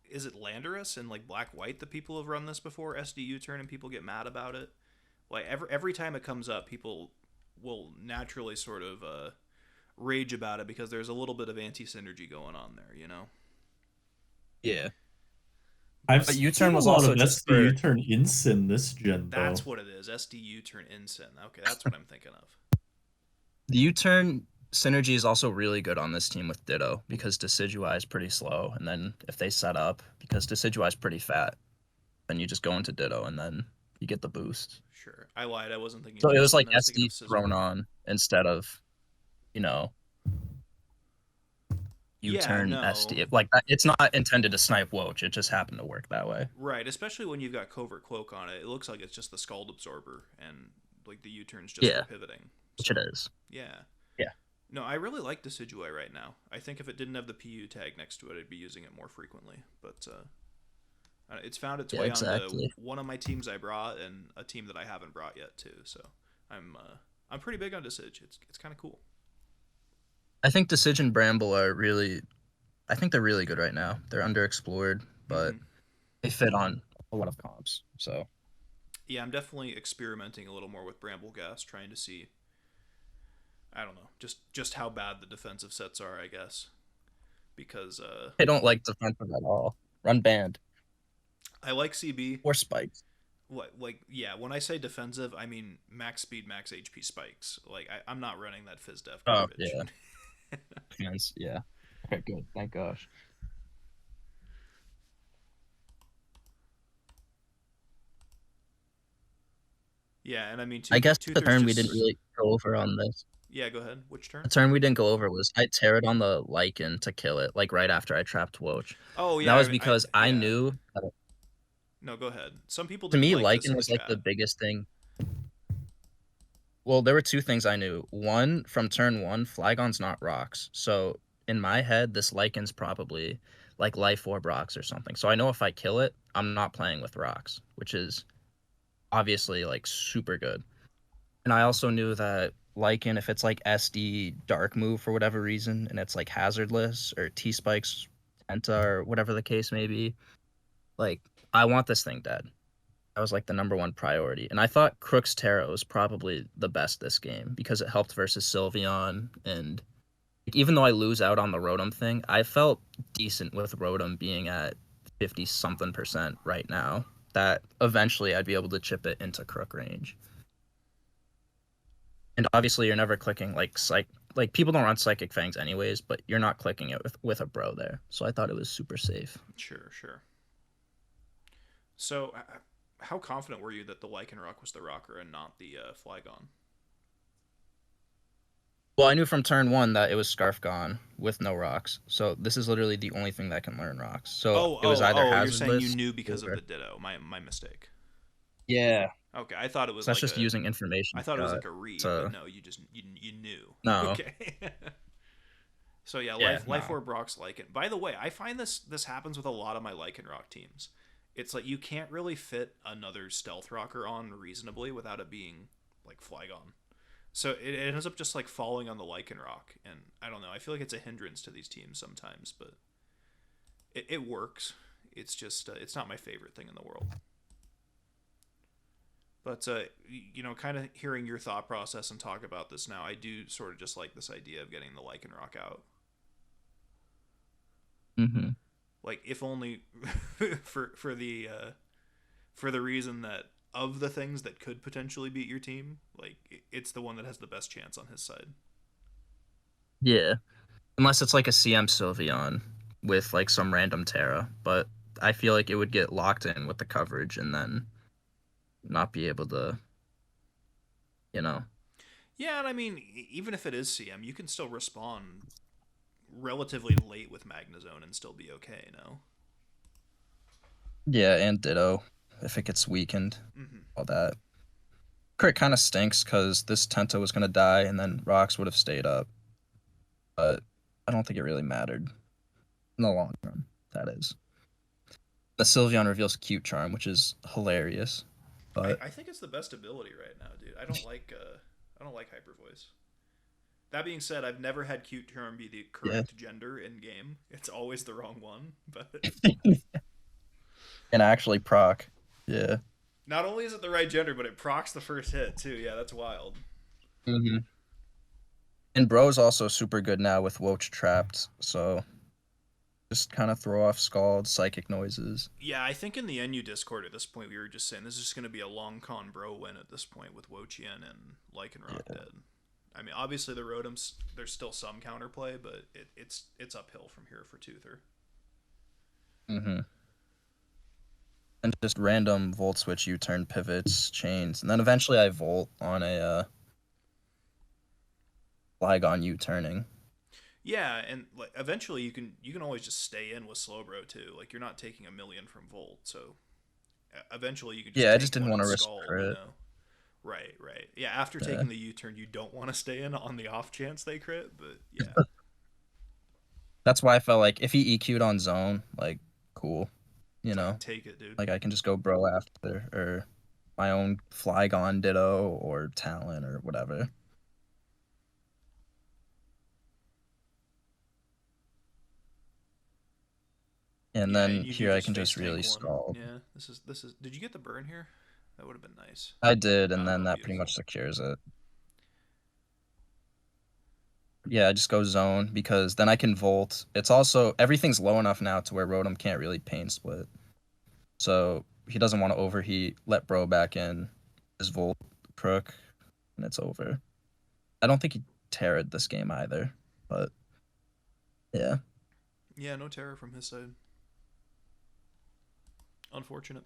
[SPEAKER 1] is it, Landorus and like Black White? The people have run this before, SDU turn, and people get mad about it. Like every time it comes up, people will naturally sort of rage about it because there's a little bit of anti synergy going on there. You know.
[SPEAKER 2] Yeah.
[SPEAKER 3] I've
[SPEAKER 2] But
[SPEAKER 3] seen
[SPEAKER 2] U-turn
[SPEAKER 3] a
[SPEAKER 2] was
[SPEAKER 3] lot
[SPEAKER 2] also
[SPEAKER 3] of
[SPEAKER 2] just
[SPEAKER 3] SD
[SPEAKER 2] for
[SPEAKER 3] U-turn Incin this gen though.
[SPEAKER 1] That's what it is. SDU turn Ensign. Okay, that's what I'm thinking of.
[SPEAKER 2] the U-turn synergy is also really good on this team with Ditto because Decidueye is pretty slow, and then if they set up, because Decidueye is pretty fat, then you just go into Ditto and then you get the boost.
[SPEAKER 1] Sure, I lied. I wasn't thinking
[SPEAKER 2] So
[SPEAKER 1] of
[SPEAKER 2] it was
[SPEAKER 1] Ensign.
[SPEAKER 2] like
[SPEAKER 1] I was thinking of
[SPEAKER 2] SD thrown
[SPEAKER 1] Scizor.
[SPEAKER 2] on instead of, you know,
[SPEAKER 1] Yeah.
[SPEAKER 2] U-turn
[SPEAKER 1] No.
[SPEAKER 2] SD. Like that, it's not intended to snipe Woach. It just happened to work that way.
[SPEAKER 1] Right. Especially when you've got Covert Cloak on it. It looks like it's just the Scald Absorber, and like the U-turn's just for
[SPEAKER 2] Yeah,
[SPEAKER 1] pivoting.
[SPEAKER 2] which
[SPEAKER 1] So
[SPEAKER 2] it is.
[SPEAKER 1] yeah.
[SPEAKER 2] Yeah.
[SPEAKER 1] No, I really like Decidueye right now. I think if it didn't have the PU tag next to it, I'd be using it more frequently. But it's found its
[SPEAKER 2] Yeah,
[SPEAKER 1] way onto
[SPEAKER 2] exactly.
[SPEAKER 1] one of my teams I brought and a team that I haven't brought yet too. So I'm pretty big on Decige. It's kind of cool.
[SPEAKER 2] I think Decision Bramble are really, I think they're really good right now. They're underexplored, but
[SPEAKER 1] Hmm.
[SPEAKER 2] they fit on a lot of comps. So
[SPEAKER 1] Yeah, I'm definitely experimenting a little more with Bramble Gas, trying to see. I don't know, just how bad the defensive sets are, I guess, because
[SPEAKER 2] I don't like defensive at all. Run band
[SPEAKER 1] I like CB.
[SPEAKER 2] or spikes.
[SPEAKER 1] What, like, yeah, when I say defensive, I mean max speed, max HP spikes. Like I'm not running that Fizz Def
[SPEAKER 2] Oh
[SPEAKER 1] garbage.
[SPEAKER 2] yeah, fans. Yeah. Okay, good. Thank gosh.
[SPEAKER 1] Yeah, and I mean
[SPEAKER 2] I guess the
[SPEAKER 1] Toother's
[SPEAKER 2] turn we didn't
[SPEAKER 1] just.
[SPEAKER 2] really go over on this.
[SPEAKER 1] Yeah, go ahead. Which turn?
[SPEAKER 2] The turn we didn't go over was I teared on the Lycan to kill it, like right after I trapped Woach.
[SPEAKER 1] Oh
[SPEAKER 2] And that
[SPEAKER 1] yeah,
[SPEAKER 2] was
[SPEAKER 1] I
[SPEAKER 2] because I
[SPEAKER 1] yeah.
[SPEAKER 2] knew that,
[SPEAKER 1] No, go ahead. Some people
[SPEAKER 2] to
[SPEAKER 1] didn't
[SPEAKER 2] me
[SPEAKER 1] like this
[SPEAKER 2] Lycan
[SPEAKER 1] in the
[SPEAKER 2] was like the
[SPEAKER 1] chat.
[SPEAKER 2] biggest thing. Well, there were two things I knew. One, from turn one, Flygon's not rocks. So in my head, this Lycan's probably like Life Orb rocks or something. So I know if I kill it, I'm not playing with rocks, which is obviously like super good. And I also knew that Lycan, if it's like SD dark move for whatever reason, and it's like hazardless or T spikes, Penta or whatever the case may be, like I want this thing dead. That was like the number one priority. And I thought Crook's Tarot was probably the best this game because it helped versus Sylveon. And like, even though I lose out on the Rotom thing, I felt decent with Rotom being at 50 something percent right now. That eventually I'd be able to chip it into Crook range. And obviously you're never clicking like people don't run Psychic Fangs anyways, but you're not clicking it with a bro there. So I thought it was super safe.
[SPEAKER 1] Sure, sure. So, how confident were you that the Lycan Rock was the rocker and not the Flygon?
[SPEAKER 2] Well, I knew from turn one that it was Scarf Gone with no rocks. So this is literally the only thing that can learn rocks. So
[SPEAKER 1] Oh,
[SPEAKER 2] it was
[SPEAKER 1] oh,
[SPEAKER 2] either
[SPEAKER 1] oh! You're saying you
[SPEAKER 2] hazardless
[SPEAKER 1] knew because of
[SPEAKER 2] or
[SPEAKER 1] the Ditto. My mistake.
[SPEAKER 2] Yeah.
[SPEAKER 1] Okay, I thought it was
[SPEAKER 2] So that's
[SPEAKER 1] like
[SPEAKER 2] just
[SPEAKER 1] a.
[SPEAKER 2] using information
[SPEAKER 1] I
[SPEAKER 2] you
[SPEAKER 1] thought it was
[SPEAKER 2] got
[SPEAKER 1] like a read, but
[SPEAKER 2] to
[SPEAKER 1] no, you knew.
[SPEAKER 2] no.
[SPEAKER 1] Okay. So yeah,
[SPEAKER 2] Yeah,
[SPEAKER 1] Life
[SPEAKER 2] no.
[SPEAKER 1] Orb Brock's Lycan. By the way, I find this happens with a lot of my Lycanroc teams. It's like you can't really fit another Stealth Rocker on reasonably without it being like Flygon. So it ends up just like falling on the Lycanroc, and I don't know. I feel like it's a hindrance to these teams sometimes, but it works. It's just it's not my favorite thing in the world. But kind of hearing your thought process and talk about this now, I do sort of just like this idea of getting the Lycanroc out.
[SPEAKER 2] Mhm.
[SPEAKER 1] Like if only for the reason that of the things that could potentially beat your team, like it's the one that has the best chance on his side.
[SPEAKER 2] Yeah. Unless it's like a CM Sylveon with like some random Terra, but I feel like it would get locked in with the coverage and then not be able to, you know.
[SPEAKER 1] Yeah, and I mean, even if it is CM, you can still respond relatively late with Magnezone and still be okay. No.
[SPEAKER 2] Yeah, and Ditto if it gets weakened,
[SPEAKER 1] Mm-hmm.
[SPEAKER 2] all that. Crit kind of stinks because this Tenta was gonna die and then Rocks would have stayed up, but I don't think it really mattered in the long run. That is. The Sylveon reveals Cute Charm, which is hilarious, but
[SPEAKER 1] I think it's the best ability right now, dude. I don't like Hyper Voice. That being said, I've never had cute term be the
[SPEAKER 2] yeah,
[SPEAKER 1] correct gender in game. It's always the wrong one. But
[SPEAKER 2] and actually proc. Yeah.
[SPEAKER 1] not only is it the right gender, but it procs the first hit too. Yeah, that's wild.
[SPEAKER 2] hmm And Bro's also super good now with Woach trapped, so just kind of throw off Scald, psychic noises.
[SPEAKER 1] Yeah, I think in the NU Discord at this point we were just saying this is just going to be a long con bro win at this point with Wochien and Lycanroc
[SPEAKER 2] Yeah.
[SPEAKER 1] dead. I mean, obviously the Rotoms, there's still some counterplay, but it's uphill from here for Toother.
[SPEAKER 2] hmm And just random Volt Switch U-turn pivots, chains, and then eventually I Volt on a Flygon U-turning.
[SPEAKER 1] Yeah, and like eventually you can always just stay in with Slowbro too. Like you're not taking a million from Volt, so eventually you could just
[SPEAKER 2] Yeah, I
[SPEAKER 1] take
[SPEAKER 2] just didn't
[SPEAKER 1] one
[SPEAKER 2] want
[SPEAKER 1] and
[SPEAKER 2] to risk
[SPEAKER 1] scald. You
[SPEAKER 2] crit.
[SPEAKER 1] know. Right, right. Yeah, after
[SPEAKER 2] Yeah.
[SPEAKER 1] taking the U-turn, you don't want to stay in on the off chance they crit, but yeah.
[SPEAKER 2] That's why I felt like if he EQ'd on zone, like, cool. You
[SPEAKER 1] It's
[SPEAKER 2] know?
[SPEAKER 1] like take it, dude.
[SPEAKER 2] Like I can just go bro after or my own Flygon Ditto or Talon or whatever. And
[SPEAKER 1] Yeah, and
[SPEAKER 2] then
[SPEAKER 1] you do
[SPEAKER 2] here I
[SPEAKER 1] just
[SPEAKER 2] can
[SPEAKER 1] face
[SPEAKER 2] just really
[SPEAKER 1] tank one.
[SPEAKER 2] scald.
[SPEAKER 1] Yeah, this is. Did you get the burn here? That would have been nice.
[SPEAKER 2] I did, and then
[SPEAKER 1] Oh,
[SPEAKER 2] that pretty
[SPEAKER 1] beautiful.
[SPEAKER 2] much secures it. Yeah, I just go zone because then I can Volt. It's also everything's low enough now to where Rotom can't really pain split. So he doesn't want to overheat, let Bro back in, his Volt Crook, and it's over. I don't think he Terra'd this game either, but yeah.
[SPEAKER 1] Yeah, no terror from his side. Unfortunate.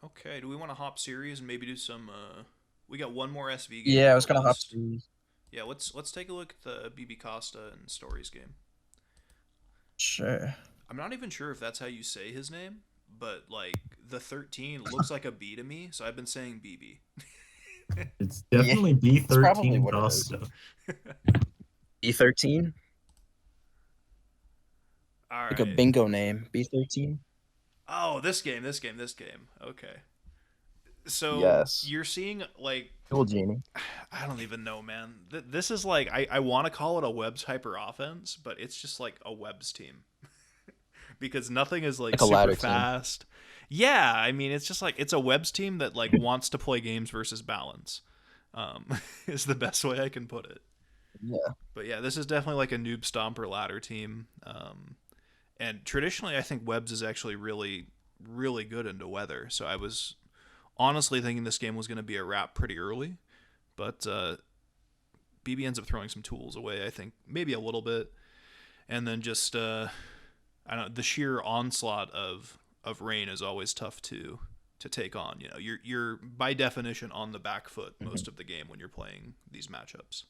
[SPEAKER 1] Okay, do we want to hop series and maybe do some? We got one more SV game
[SPEAKER 2] Yeah,
[SPEAKER 1] on
[SPEAKER 2] I
[SPEAKER 1] the
[SPEAKER 2] was gonna hop
[SPEAKER 1] list.
[SPEAKER 2] series.
[SPEAKER 1] Yeah, let's take a look at the BB Costa and Stories game.
[SPEAKER 2] Sure.
[SPEAKER 1] I'm not even sure if that's how you say his name, but like the 13 looks like a B to me, so I've been saying BB.
[SPEAKER 3] It's
[SPEAKER 2] Yeah,
[SPEAKER 3] definitely
[SPEAKER 2] that's probably
[SPEAKER 3] B13
[SPEAKER 2] what it is.
[SPEAKER 3] Costa.
[SPEAKER 2] B13?
[SPEAKER 1] All
[SPEAKER 2] Like a
[SPEAKER 1] right.
[SPEAKER 2] bingo name. B13?
[SPEAKER 1] Oh, this game. Okay. So
[SPEAKER 2] Yes.
[SPEAKER 1] you're seeing like
[SPEAKER 2] Cool Genie.
[SPEAKER 1] I don't even know, man. This is like I want to call it a Webb's hyper offense, but it's just like a Webb's team because nothing is like
[SPEAKER 2] Like a
[SPEAKER 1] super
[SPEAKER 2] ladder team.
[SPEAKER 1] fast. Yeah, I mean it's just like it's a Webb's team that like wants to play games versus balance. Um, is the best way I can put it.
[SPEAKER 2] Yeah.
[SPEAKER 1] But yeah, this is definitely like a noob stomper ladder team. And traditionally, I think Webb's is actually really good into weather. So I was honestly thinking this game was going to be a wrap pretty early, but BB ends up throwing some tools away. I think maybe a little bit, and then just I don't know, the sheer onslaught of rain is always tough to take on. You know, you're by definition on the back foot
[SPEAKER 2] Mhm.
[SPEAKER 1] most of the game when you're playing these matchups.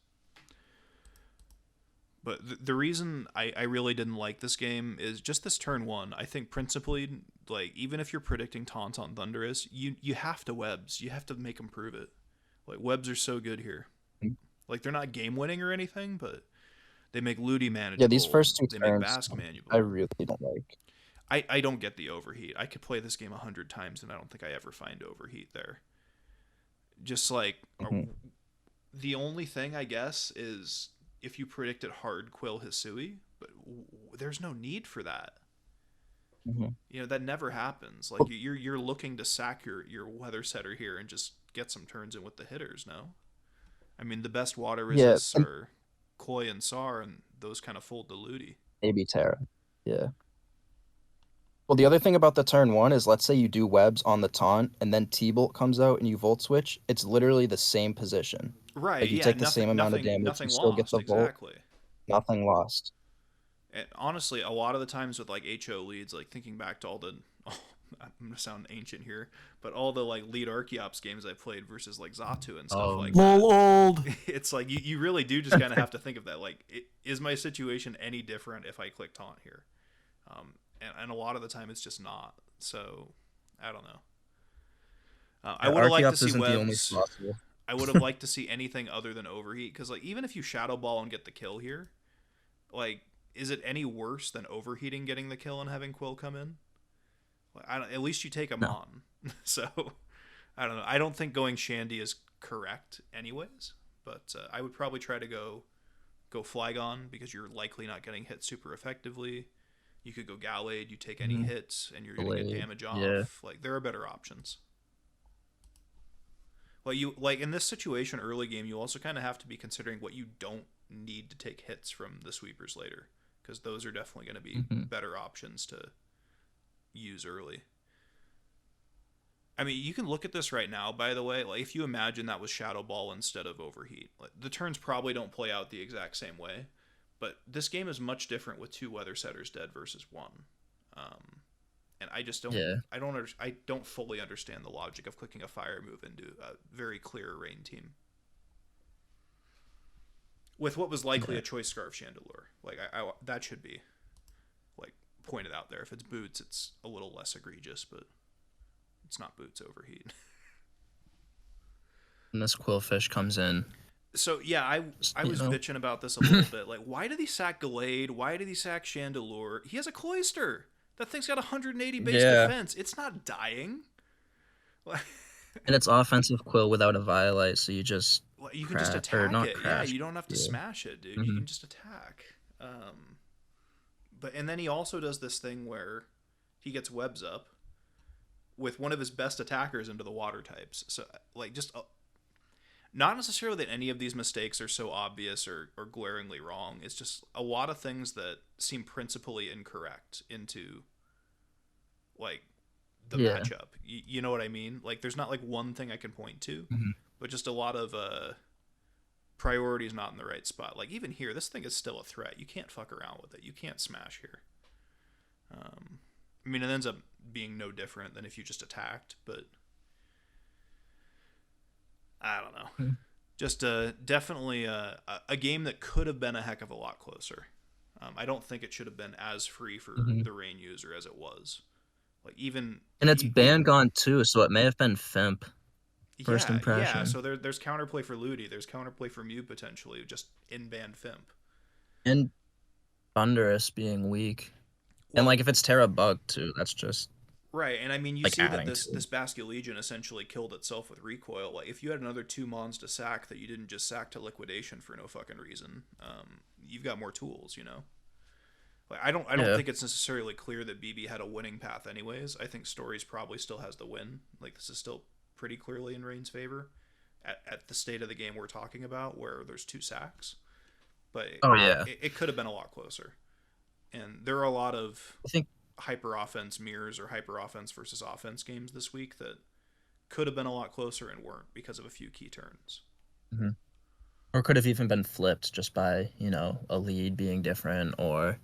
[SPEAKER 1] But the reason I really didn't like this game is just this turn one. I think principally, like, even if you're predicting taunt on Thunderous, you have to webs. You have to make them prove it. Like, webs are so good here. Like, they're not game winning or anything, but they make Ludi manageable.
[SPEAKER 2] Yeah, these first two
[SPEAKER 1] they make
[SPEAKER 2] turns,
[SPEAKER 1] Bask manageable.
[SPEAKER 2] I really don't like.
[SPEAKER 1] I don't get the overheat. I could play this game 100 times, and I don't think I ever find overheat there. Just like, the only thing, I guess, is if you predicted hard Quill Hisui, but there's no need for that. You know, that never happens. Like, you're looking to sack your weather setter here and just get some turns in with the hitters, no? I mean, the best water resists are Koi and Sar, and those kind of fold to Ludi.
[SPEAKER 2] Maybe Terra. Yeah. Well, the other thing about the turn one is, let's say you do webs on the taunt, and then T-Bolt comes out and you volt switch. It's literally the same position.
[SPEAKER 1] Right.
[SPEAKER 2] Like, you take the same amount of damage, you still get the volt.
[SPEAKER 1] Exactly.
[SPEAKER 2] Nothing lost.
[SPEAKER 1] And honestly, a lot of the times with like HO leads, like thinking back to all the, I'm gonna sound ancient here, but all the like lead Archeops games I played versus like Zatu and stuff like that.
[SPEAKER 3] Old.
[SPEAKER 1] It's like you really do just kind of have to think of that. Like, is my situation any different if I click taunt here? And a lot of the time it's just not. So I don't know. I would have liked to see webs. I would have liked to see anything other than overheat, because like, even if you shadow ball and get the kill here, like, is it any worse than overheating, getting the kill, and having Quill come in? Like, at least you take him on. So I don't know. I don't think going Shandy is correct anyways, but I would probably try to go Flygon, because you're likely not getting hit super effectively. You could go Gallade, you take any hits, and you're going to get damage off.
[SPEAKER 2] Yeah.
[SPEAKER 1] Like, there are better options. Well, you, like, in this situation, early game, you also kind of have to be considering what you don't need to take hits from the sweepers later, because those are definitely going to be better options to use early. I mean, you can look at this right now, by the way. Like, if you imagine that was Shadow Ball instead of Overheat, like, the turns probably don't play out the exact same way, but this game is much different with 2 weather setters dead versus 1. And I just don't. Yeah. I don't fully understand the logic of clicking a fire move into a very clear rain team with what was likely a choice Scarf Chandelure. Like, I that should be like pointed out there. If it's boots, it's a little less egregious, but it's not boots overheat.
[SPEAKER 2] And this Quillfish comes in.
[SPEAKER 1] So yeah, I was bitching about this a little bit. Like, why did he sack Gallade? Why did he sack Chandelure? He has a Cloyster. That thing's got 180 base defense. It's not dying.
[SPEAKER 2] And it's offensive Quill without a Violite, so you just
[SPEAKER 1] you can just attack it. Yeah, you don't have to smash it, dude. You can just attack. And then he also does this thing where he gets webs up with one of his best attackers into the water types. So, like, just not necessarily that any of these mistakes are so obvious or glaringly wrong. It's just a lot of things that seem principally incorrect into, like, the matchup. You know what I mean? Like, there's not like one thing I can point to, but just a lot of priorities not in the right spot. Like, even here, this thing is still a threat. You can't fuck around with it. You can't smash here. I mean, it ends up being no different than if you just attacked, but I don't know. Just definitely a game that could have been a heck of a lot closer. I don't think it should have been as free for the rain user as it was. Like, even,
[SPEAKER 2] and it's ban gone too, so it may have been Fimp. First impression.
[SPEAKER 1] Yeah, so there's counterplay for Ludi, there's counterplay for Mew potentially, just in ban Fimp.
[SPEAKER 2] And Thunderous being weak. Well, and like, if it's Terra Bug too, that's just
[SPEAKER 1] right. And I mean, you see that this Basculegion essentially killed itself with recoil. Like, if you had another 2 mons to sack that you didn't just sack to liquidation for no fucking reason, you've got more tools, you know. Like, I don't think it's necessarily clear that BB had a winning path anyways. I think Stories probably still has the win. Like, this is still pretty clearly in Rain's favor at the state of the game we're talking about, where there's 2 sacks. But it could have been a lot closer. And there are a lot of hyper offense mirrors or hyper offense versus offense games this week that could have been a lot closer and weren't because of a few key turns.
[SPEAKER 2] Or could have even been flipped just by, you know, a lead being different or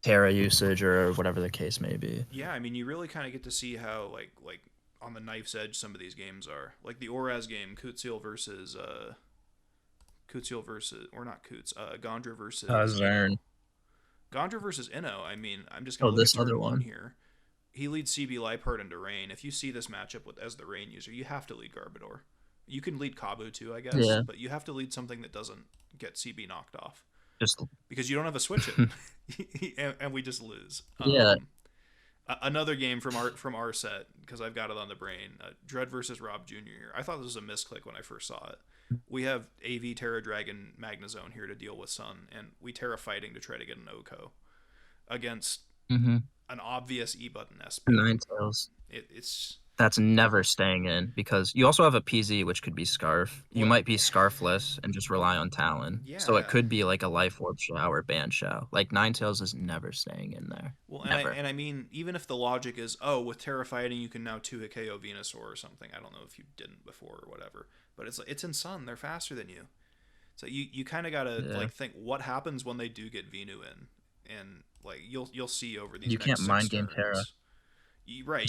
[SPEAKER 2] Terra usage or whatever the case may be.
[SPEAKER 1] Yeah, I mean, you really kind of get to see how like on the knife's edge some of these games are. Like the Oraz game, Kutsil versus Kutzil versus, or not Kutz, Gondra versus
[SPEAKER 2] Zern.
[SPEAKER 1] Inno. Gondra versus Inno, I mean, I'm just going
[SPEAKER 2] Oh,
[SPEAKER 1] to look at
[SPEAKER 2] this other
[SPEAKER 1] turn one
[SPEAKER 2] one.
[SPEAKER 1] here. He leads CB Leipart into Rain. If you see this matchup with as the Rain user, you have to lead Garbodor. You can lead Kabu too, I guess,
[SPEAKER 2] Yeah.
[SPEAKER 1] but you have to lead something that doesn't get CB knocked off
[SPEAKER 2] Just
[SPEAKER 1] because you don't have a switch in, and we just lose.
[SPEAKER 2] yeah.
[SPEAKER 1] Another game from our set because I've got it on the brain. Dread versus Rob Jr. here. I thought this was a misclick when I first saw it. We have AV Terra Dragon Magnezone here to deal with Sun, and we Terra fighting to try to get an OHKO against
[SPEAKER 2] Mm-hmm.
[SPEAKER 1] an obvious E button SP.
[SPEAKER 2] Ninetales.
[SPEAKER 1] It's
[SPEAKER 2] That's never staying in because you also have a PZ, which could be Scarf. You
[SPEAKER 1] Well,
[SPEAKER 2] might be Scarfless and just rely on Talon. So
[SPEAKER 1] yeah.
[SPEAKER 2] it could be like a Life Orb Shao or Ban Shao. Like Ninetales is never staying in there.
[SPEAKER 1] Well,
[SPEAKER 2] Never.
[SPEAKER 1] and I mean, even if the logic is, oh, with Terra fighting, you can now 2-hit KO Venusaur or something. I don't know if you didn't before or whatever, but it's in Sun. They're faster than you, so you kind of gotta like think what happens when they do get Venu in, and like you'll see over these
[SPEAKER 2] You
[SPEAKER 1] next
[SPEAKER 2] can't
[SPEAKER 1] 6
[SPEAKER 2] mind game
[SPEAKER 1] turns.
[SPEAKER 2] Terra.
[SPEAKER 1] Right,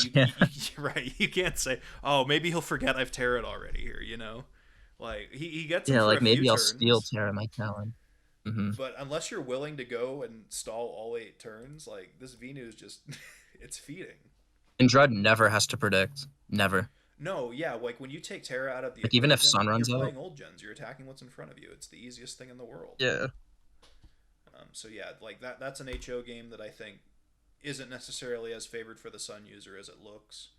[SPEAKER 1] right. You can't say, oh, maybe he'll forget I've Terra'd already here. You know, like he gets him
[SPEAKER 2] Yeah,
[SPEAKER 1] for
[SPEAKER 2] like
[SPEAKER 1] a few
[SPEAKER 2] maybe I'll
[SPEAKER 1] turns.
[SPEAKER 2] steal Terra my Talon. Mm-hmm.
[SPEAKER 1] But unless you're willing to go and stall all 8 turns, like this Venu is just it's feeding.
[SPEAKER 2] And Dread never has to predict. Never.
[SPEAKER 1] No, yeah, like when you take Terra out of the
[SPEAKER 2] Like
[SPEAKER 1] equation,
[SPEAKER 2] even if Sun runs
[SPEAKER 1] you're
[SPEAKER 2] out.
[SPEAKER 1] playing old gens. You're attacking what's in front of you. It's the easiest thing in the world.
[SPEAKER 2] Yeah.
[SPEAKER 1] So yeah, like that's an HO game that I think isn't necessarily as favored for the Sun user as it looks.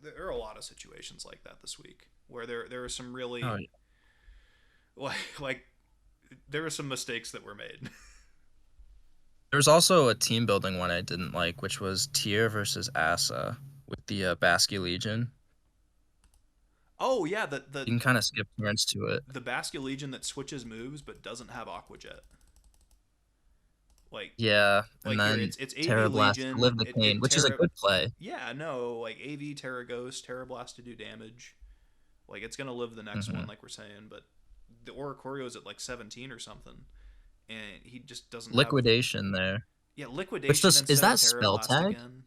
[SPEAKER 1] There are a lot of situations like that this week where there are some really like there were some mistakes that were made.
[SPEAKER 2] There's also a team building one I didn't like, which was Tyr versus Asa with the Basque Legion.
[SPEAKER 1] Oh yeah,
[SPEAKER 2] You can kind of skip turns to it.
[SPEAKER 1] the Basque Legion that switches moves but doesn't have Aqua Jet. Like
[SPEAKER 2] Yeah, and
[SPEAKER 1] like here,
[SPEAKER 2] then
[SPEAKER 1] it's AV
[SPEAKER 2] Terra Blast to
[SPEAKER 1] Legion,
[SPEAKER 2] live the cane, which is a good play.
[SPEAKER 1] Yeah, no, like AV Terra Ghost, Terra Blast to do damage. Like it's gonna live the next one, like we're saying, but the Oricorio's at like 17 or something, and he just doesn't
[SPEAKER 2] Liquidation
[SPEAKER 1] have...
[SPEAKER 2] there.
[SPEAKER 1] Yeah, liquidation.
[SPEAKER 2] Which does,
[SPEAKER 1] instead
[SPEAKER 2] is that
[SPEAKER 1] of Terra
[SPEAKER 2] spell
[SPEAKER 1] Blast
[SPEAKER 2] tag?
[SPEAKER 1] again.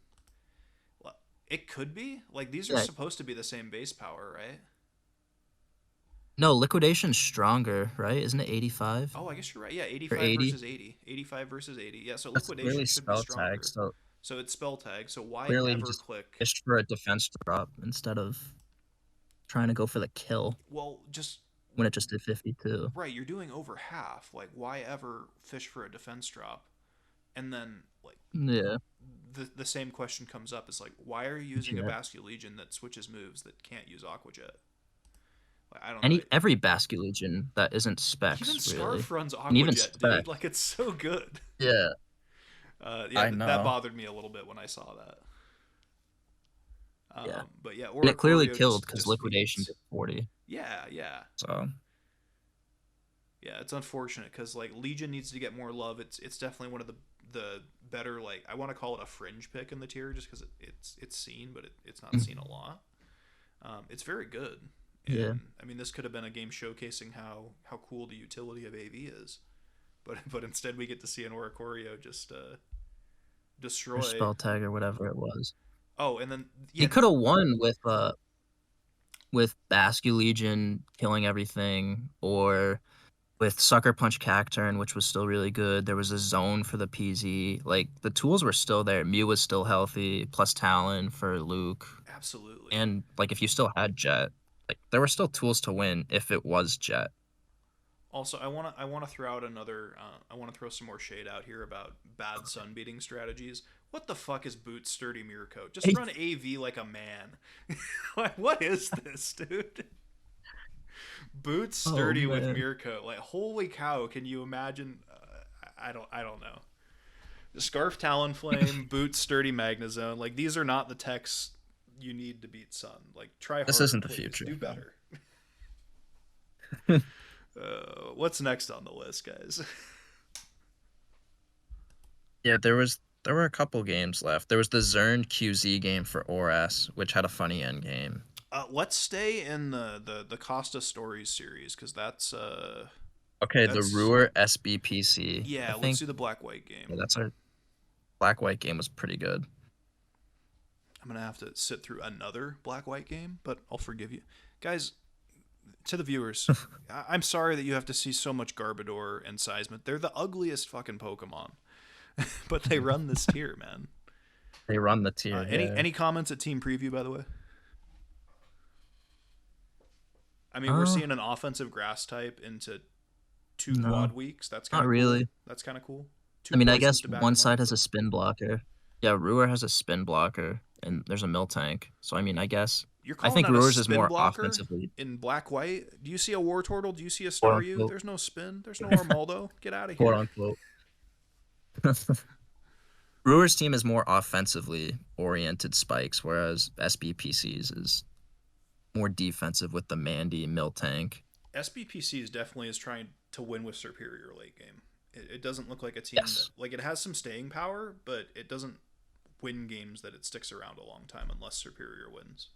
[SPEAKER 1] Well, it could be. Like these are supposed to be the same base power, right?
[SPEAKER 2] No, liquidation's stronger, right? Isn't it 85?
[SPEAKER 1] Oh, I guess you're right. Yeah, 85 versus 80. 85 versus 80. Yeah, so
[SPEAKER 2] That's
[SPEAKER 1] liquidation
[SPEAKER 2] clearly
[SPEAKER 1] should be
[SPEAKER 2] spell
[SPEAKER 1] stronger.
[SPEAKER 2] tag, so
[SPEAKER 1] So it's spell tag. So why
[SPEAKER 2] clearly
[SPEAKER 1] ever
[SPEAKER 2] just
[SPEAKER 1] click?
[SPEAKER 2] fished for a defense drop instead of trying to go for the kill
[SPEAKER 1] Well, just
[SPEAKER 2] when it just did 52.
[SPEAKER 1] right. You're doing over half. Like, why ever fish for a defense drop? And then like
[SPEAKER 2] Yeah.
[SPEAKER 1] the same question comes up. Is like, why are you using a Basque Legion that switches moves that can't use Aqua Jet? Like, I don't know.
[SPEAKER 2] Every Basque Legion that isn't specs,
[SPEAKER 1] Even Scarf
[SPEAKER 2] really.
[SPEAKER 1] runs Aqua
[SPEAKER 2] And even
[SPEAKER 1] Jet,
[SPEAKER 2] spec.
[SPEAKER 1] dude. Like, it's so good.
[SPEAKER 2] Yeah.
[SPEAKER 1] Yeah,
[SPEAKER 2] I know.
[SPEAKER 1] that bothered me a little bit when I saw that.
[SPEAKER 2] Yeah.
[SPEAKER 1] But yeah,
[SPEAKER 2] And it clearly
[SPEAKER 1] Oricorio
[SPEAKER 2] killed because
[SPEAKER 1] just
[SPEAKER 2] liquidation
[SPEAKER 1] feeds.
[SPEAKER 2] did 40.
[SPEAKER 1] Yeah, yeah.
[SPEAKER 2] So
[SPEAKER 1] Yeah, it's unfortunate because like Legion needs to get more love. It's definitely one of the better, like, I want to call it a fringe pick in the tier just because it's seen, but it's not seen a lot. It's very good. And,
[SPEAKER 2] yeah.
[SPEAKER 1] I mean, this could have been a game showcasing how cool the utility of AV is, but instead we get to see an Oricorio just destroy
[SPEAKER 2] Or spell tag or whatever it was.
[SPEAKER 1] Oh, and then
[SPEAKER 2] He could have won with Basque Legion killing everything, or with Sucker Punch Cacturn, which was still really good. There was a zone for the PZ. Like, the tools were still there. Mew was still healthy, plus Talon for Luke.
[SPEAKER 1] Absolutely.
[SPEAKER 2] And, like, if you still had Jet, like, there were still tools to win if it was Jet.
[SPEAKER 1] Also, I want to throw out another. I want to throw some more shade out here about bad Sun beating strategies. What the fuck is Boots Sturdy Mirror Coat? Just run AV like a man. Like, what is this, dude? Boots Sturdy with Mirror Coat. Like, holy cow! Can you imagine? I don't know. Scarf Talonflame, Boots Sturdy Magnezone. Like, these are not the techs you need to beat Sun. Like, try harder.
[SPEAKER 2] This isn't the
[SPEAKER 1] please.
[SPEAKER 2] future.
[SPEAKER 1] Do better. What's next on the list, guys?
[SPEAKER 2] Yeah, there were a couple games left. There was the Zern QZ game for Oras, which had a funny end game.
[SPEAKER 1] Let's stay in the Costa Stories series because that's
[SPEAKER 2] okay. The Ruhr SBPC.
[SPEAKER 1] Yeah, let's do the black white game.
[SPEAKER 2] Yeah, that's our black white game was pretty good.
[SPEAKER 1] I'm gonna have to sit through another black white game, but I'll forgive you, guys. to the viewers, I'm sorry that you have to see so much Garbodor and Seismith. They're the ugliest fucking Pokemon, but they run this tier, man.
[SPEAKER 2] They run the tier.
[SPEAKER 1] Any comments at team preview, by the way? I mean, we're
[SPEAKER 2] Uh,
[SPEAKER 1] seeing an offensive grass type into two
[SPEAKER 2] no,
[SPEAKER 1] quad weeks. That's kind
[SPEAKER 2] not
[SPEAKER 1] of cool.
[SPEAKER 2] really.
[SPEAKER 1] That's kind of cool.
[SPEAKER 2] I mean, I
[SPEAKER 1] Poisons
[SPEAKER 2] guess
[SPEAKER 1] to back
[SPEAKER 2] one
[SPEAKER 1] 'em
[SPEAKER 2] side
[SPEAKER 1] up,
[SPEAKER 2] has a
[SPEAKER 1] but-
[SPEAKER 2] spin blocker. Yeah, Ruhr has a spin blocker, and there's a Miltank. So I mean, I guess
[SPEAKER 1] You're
[SPEAKER 2] I
[SPEAKER 1] calling
[SPEAKER 2] think
[SPEAKER 1] that a
[SPEAKER 2] Ruhr's is
[SPEAKER 1] spin
[SPEAKER 2] more
[SPEAKER 1] blocker
[SPEAKER 2] offensively.
[SPEAKER 1] in black white? Do you see a Wartortle? Do you see a
[SPEAKER 2] Quote
[SPEAKER 1] Staryu?
[SPEAKER 2] unquote.
[SPEAKER 1] There's no spin. There's no Armaldo. Get out of
[SPEAKER 2] Quote
[SPEAKER 1] here.
[SPEAKER 2] unquote. Ruhr's team is more offensively oriented spikes, whereas SBPC's is more defensive with the Mandy Miltank.
[SPEAKER 1] SBPC definitely is trying to win with superior late game. It doesn't look like a team
[SPEAKER 2] Yes.
[SPEAKER 1] that, like, it has some staying power, but it doesn't win games that it sticks around a long time unless superior wins.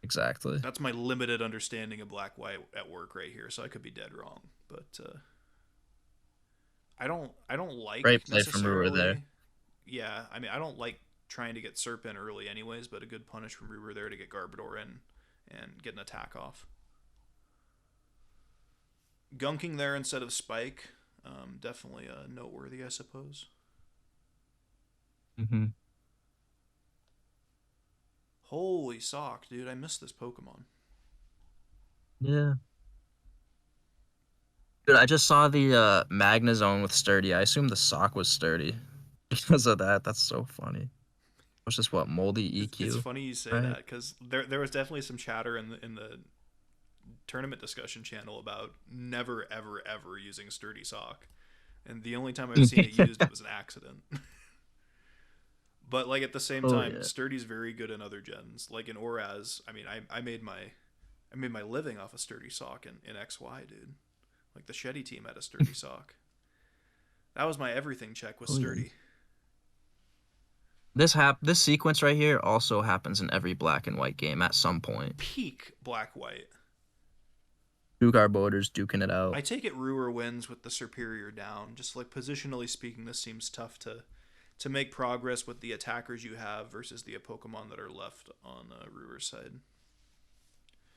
[SPEAKER 2] Exactly.
[SPEAKER 1] That's my limited understanding of black white at work right here, so I could be dead wrong, but I don't like
[SPEAKER 2] Great play from
[SPEAKER 1] necessarily.
[SPEAKER 2] Ruhr there.
[SPEAKER 1] Yeah, I mean, I don't like trying to get Serp in early anyways, but a good punish from Ruhr there to get Garbodor in and get an attack off. Gunking there instead of Spike, definitely noteworthy, I suppose.
[SPEAKER 2] Mm-hmm.
[SPEAKER 1] Holy sock, dude! I missed this Pokemon.
[SPEAKER 2] Yeah. Dude, I just saw the Magnezone with Sturdy. I assume the sock was Sturdy because of that. That's so funny. It was just what, moldy EQ?
[SPEAKER 1] It's funny you say
[SPEAKER 2] right?
[SPEAKER 1] that because there was definitely some chatter in the tournament discussion channel about never ever ever using Sturdy sock, and the only time I've seen it used it was an accident. But like at the same time,
[SPEAKER 2] yeah.
[SPEAKER 1] Sturdy's very good in other gens. Like in Oraz, I mean, I made my living off a Sturdy sock in XY, dude. Like the Shetty team had a Sturdy sock. That was my everything check with Sturdy.
[SPEAKER 2] This sequence right here also happens in every black and white game at some point.
[SPEAKER 1] Peak black white.
[SPEAKER 2] Two Garbodors duking it out.
[SPEAKER 1] I take it Ruhr wins with the superior down. Just like positionally speaking, this seems tough to make progress with the attackers you have versus the Pokemon that are left on Ruhr's side.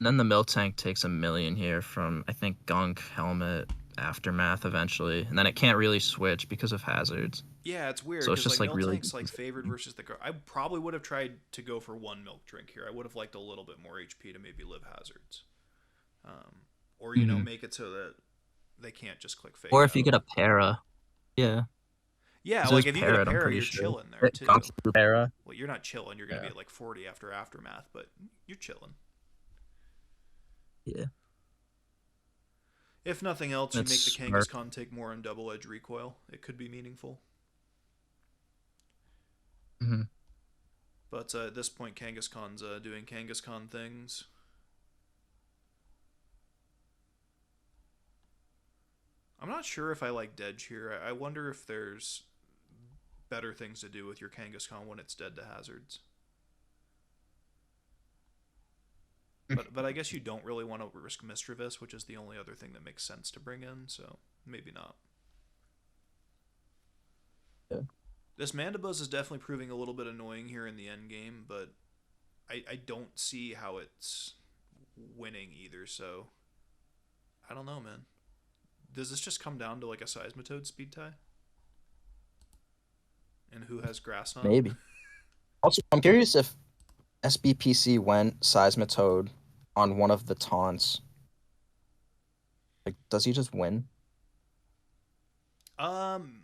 [SPEAKER 2] And then the Miltank takes 1,000,000 here from, I think, Gunk, Helmet, Aftermath eventually. And then it can't really switch because of hazards.
[SPEAKER 1] Yeah, it's weird.
[SPEAKER 2] So it's just
[SPEAKER 1] like
[SPEAKER 2] like really
[SPEAKER 1] Miltank's like favored versus the. I probably would have tried to go for one milk drink here. I would have liked a little bit more HP to maybe live hazards, or you know, make it so that they can't just click fade.
[SPEAKER 2] Or if you get a para, yeah.
[SPEAKER 1] Yeah,
[SPEAKER 2] So
[SPEAKER 1] like
[SPEAKER 2] there's
[SPEAKER 1] if you get a
[SPEAKER 2] Parrot, I'm
[SPEAKER 1] para,
[SPEAKER 2] pretty
[SPEAKER 1] you're
[SPEAKER 2] sure.
[SPEAKER 1] chilling there too.
[SPEAKER 2] Gunk through para.
[SPEAKER 1] Well, you're not chilling. You're gonna
[SPEAKER 2] Yeah.
[SPEAKER 1] be at like 40 after Aftermath, but you're chilling.
[SPEAKER 2] Yeah.
[SPEAKER 1] If nothing else, you make
[SPEAKER 2] That's
[SPEAKER 1] the
[SPEAKER 2] smart.
[SPEAKER 1] Kangaskhan take more on double edge recoil. It could be meaningful.
[SPEAKER 2] Mm-hmm.
[SPEAKER 1] But at this point, Kangaskhan's doing Kangaskhan things. I'm not sure if I like Dedge here. I wonder if there's better things to do with your Kangaskhan when it's dead to hazards. But I guess you don't really want to risk Mischievous, which is the only other thing that makes sense to bring in, so maybe not.
[SPEAKER 2] Yeah.
[SPEAKER 1] This Mandibuzz is definitely proving a little bit annoying here in the end game, but I don't see how it's winning either, so I don't know, man. Does this just come down to like a Seismitoad speed tie? And who has Grass Knot?
[SPEAKER 2] Maybe. Also, I'm curious if SBPC went Seismitoad on one of the taunts. Like, does he just win?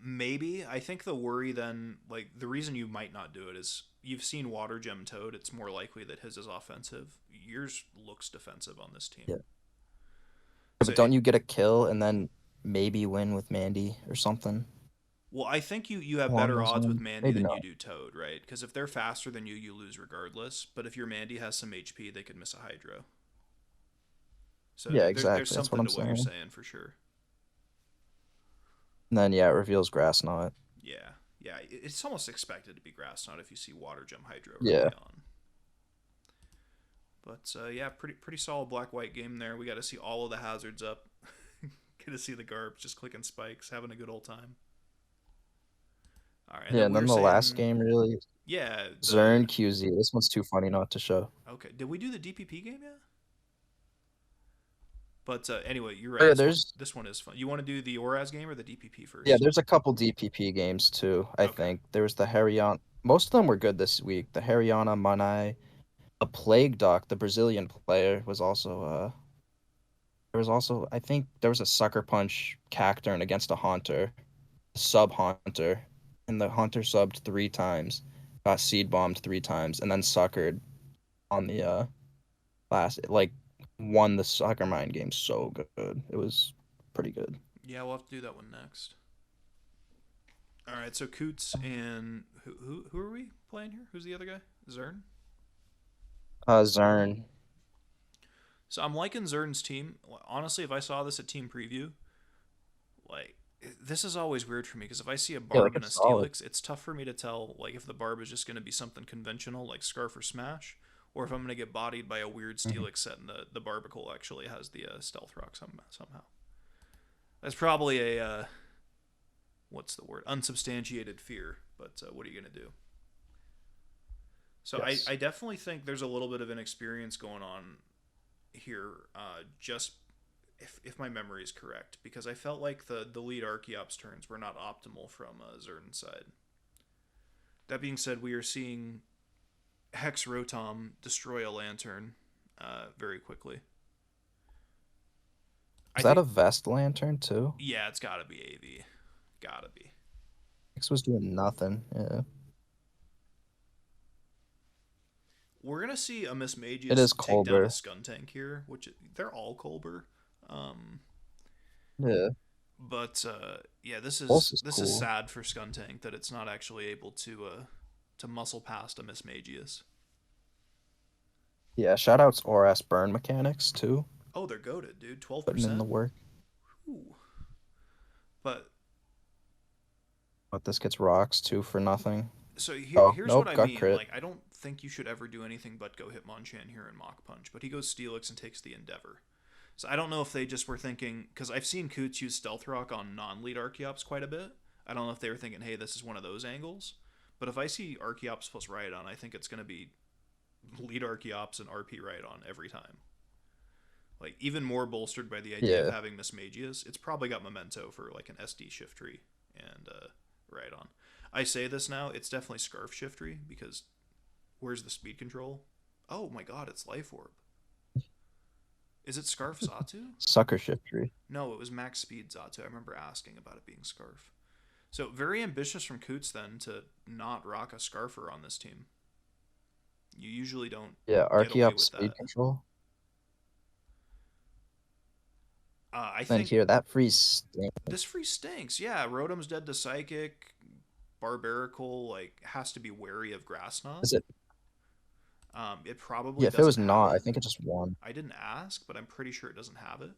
[SPEAKER 1] Maybe. I think the worry then, like, the reason you might not do it is you've seen Water Gem Toad. It's more likely that his is offensive. Yours looks defensive on this team.
[SPEAKER 2] Yeah.
[SPEAKER 1] So
[SPEAKER 2] But don't you get a kill and then maybe win with Mandy or something?
[SPEAKER 1] Well, I think you have
[SPEAKER 2] Along
[SPEAKER 1] better
[SPEAKER 2] those
[SPEAKER 1] odds with
[SPEAKER 2] lines?
[SPEAKER 1] Mandy
[SPEAKER 2] Maybe
[SPEAKER 1] than
[SPEAKER 2] not.
[SPEAKER 1] you do Toad, right? Because if they're faster than you lose regardless. But if your Mandy has some HP, they could miss a Hydro. So
[SPEAKER 2] Yeah,
[SPEAKER 1] there's
[SPEAKER 2] exactly. That's
[SPEAKER 1] something
[SPEAKER 2] what
[SPEAKER 1] to
[SPEAKER 2] I'm
[SPEAKER 1] what you're
[SPEAKER 2] saying.
[SPEAKER 1] saying for sure.
[SPEAKER 2] And then, yeah, it reveals Grass Knot.
[SPEAKER 1] Yeah. Yeah, it's almost expected to be Grass Knot if you see Water Gem Hydro
[SPEAKER 2] Yeah.
[SPEAKER 1] early on. But yeah, pretty solid black-white game there. We got to see all of the hazards up. Get to see the Garbs just clicking spikes, having a good old time. All right.
[SPEAKER 2] Yeah, and then the last game, really.
[SPEAKER 1] Yeah.
[SPEAKER 2] Zern QZ. This one's too funny not to show.
[SPEAKER 1] Okay. Did we do the DPP game yet? But anyway, you're right.
[SPEAKER 2] Oh, yeah,
[SPEAKER 1] This one is fun. You want to do the Oraz game or the DPP first?
[SPEAKER 2] yeah, there's a couple DPP games too. I
[SPEAKER 1] Okay.
[SPEAKER 2] think there was the Harion. Most of them were good this week. The Hariana Manai, a Plague Doc, the Brazilian player, was also There was also, I think, there was a Sucker Punch Cacturn against a Haunter, sub Haunter, and the Haunter subbed 3 times, got seed bombed 3 times, and then suckered on the last, like, won the Sucker Mine game so good. It was pretty good.
[SPEAKER 1] Yeah, we'll have to do that one next. All right, so Coots and who are we playing here? Who's the other guy? Zern.
[SPEAKER 2] Zern.
[SPEAKER 1] So I'm liking Zern's team. Honestly, if I saw this at team preview, like this is always weird for me because if I see a
[SPEAKER 2] Yeah,
[SPEAKER 1] Barb
[SPEAKER 2] like
[SPEAKER 1] and a
[SPEAKER 2] it's solid.
[SPEAKER 1] Steelix, it's tough for me to tell like if the Barb is just going to be something conventional like Scarf or Smash, or if I'm going to get bodied by a weird
[SPEAKER 2] Mhm.
[SPEAKER 1] Steelix set and the Barbicle actually has the Stealth Rock somehow. That's probably a what's the word? Unsubstantiated fear, but what are you going to do? So
[SPEAKER 2] Yes.
[SPEAKER 1] I definitely think there's a little bit of inexperience going on here, just if my memory is correct, because I felt like the lead Archeops turns were not optimal from Zern's side. That being said, we are seeing Hex Rotom destroy a Lantern very quickly.
[SPEAKER 2] Is that a Vest Lantern too?
[SPEAKER 1] Yeah, it's gotta be AV. Gotta be.
[SPEAKER 2] X was doing nothing. Yeah.
[SPEAKER 1] We're gonna see a Miss
[SPEAKER 2] It
[SPEAKER 1] Magius
[SPEAKER 2] is
[SPEAKER 1] take down a
[SPEAKER 2] Colbur.
[SPEAKER 1] Skuntank here, which they're all Colbur.
[SPEAKER 2] Yeah.
[SPEAKER 1] But yeah, this
[SPEAKER 2] Pulse is
[SPEAKER 1] is
[SPEAKER 2] cool.
[SPEAKER 1] sad for Skuntank that it's not actually able to muscle past a Miss Magius.
[SPEAKER 2] Yeah, shoutouts ORS burn mechanics too.
[SPEAKER 1] Oh, they're goated, dude.
[SPEAKER 2] Putting in the
[SPEAKER 1] 12%.
[SPEAKER 2] work.
[SPEAKER 1] Ooh. But
[SPEAKER 2] This gets rocks too for nothing.
[SPEAKER 1] so
[SPEAKER 2] Oh,
[SPEAKER 1] here's
[SPEAKER 2] nope,
[SPEAKER 1] what I
[SPEAKER 2] got
[SPEAKER 1] mean.
[SPEAKER 2] crit.
[SPEAKER 1] Like, I don't think you should ever do anything but go Hitmonchan here in Mach Punch. But he goes Steelix and takes the Endeavor. So I don't know if they just were thinking, because I've seen Coots use Stealth Rock on non-lead Archeops quite a bit. I don't know if they were thinking, hey, this is one of those angles. But if I see Archeops plus Rhydon, I think it's going to be lead Archeops and RP Rhydon every time. Like, even more bolstered by the idea of having Miss Magius. It's probably got Memento for, like, an SD Shiftry and Rhydon. I say this now, it's definitely Scarf Shiftry, because where's the speed control? Oh my god, it's Life Orb. Is it Scarf Zatu?
[SPEAKER 2] Sucker Shiftry.
[SPEAKER 1] No, it was Max Speed Zatu. I remember asking about it being Scarf. So, very ambitious from Coots, then, to not rock a Scarfer on this team. You usually don't
[SPEAKER 2] Yeah,
[SPEAKER 1] get away
[SPEAKER 2] Archeops
[SPEAKER 1] with
[SPEAKER 2] speed
[SPEAKER 1] that.
[SPEAKER 2] control.
[SPEAKER 1] I
[SPEAKER 2] Then
[SPEAKER 1] think
[SPEAKER 2] here, that freeze stinks.
[SPEAKER 1] this free stinks. Yeah, Rotom's dead to Psychic. Barbarical, like, has to be wary of Grass Knot.
[SPEAKER 2] Is it?
[SPEAKER 1] It probably
[SPEAKER 2] Yeah, if it
[SPEAKER 1] doesn't
[SPEAKER 2] was
[SPEAKER 1] have
[SPEAKER 2] not,
[SPEAKER 1] it.
[SPEAKER 2] I think it just won.
[SPEAKER 1] I didn't ask, but I'm pretty sure it doesn't have it.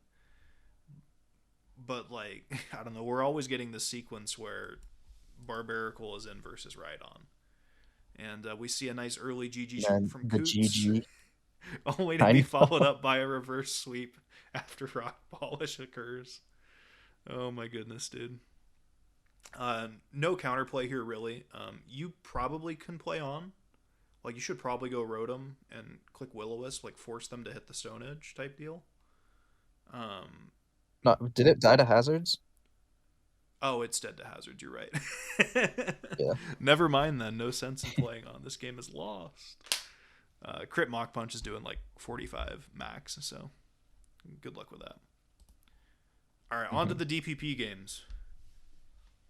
[SPEAKER 1] But, like, I don't know. We're always getting this sequence where Barbarical is in versus Rhydon. And we see a nice early GG
[SPEAKER 2] And
[SPEAKER 1] from
[SPEAKER 2] the
[SPEAKER 1] Coots.
[SPEAKER 2] GG.
[SPEAKER 1] Only to
[SPEAKER 2] I
[SPEAKER 1] be
[SPEAKER 2] know.
[SPEAKER 1] followed up by a reverse sweep after Rock Polish occurs. Oh my goodness, dude. No counterplay here, really. You probably can play on. Like, you should probably go Rotom and click Will-O-Wisp, like, force them to hit the Stone Edge type deal.
[SPEAKER 2] No, did it die to hazards?
[SPEAKER 1] Oh, it's dead to Hazard, you're right.
[SPEAKER 2] Yeah.
[SPEAKER 1] Never mind then, no sense in playing on. This game is lost. Crit Mach Punch is doing like 45 max, so good luck with that. Alright, on to the DPP games.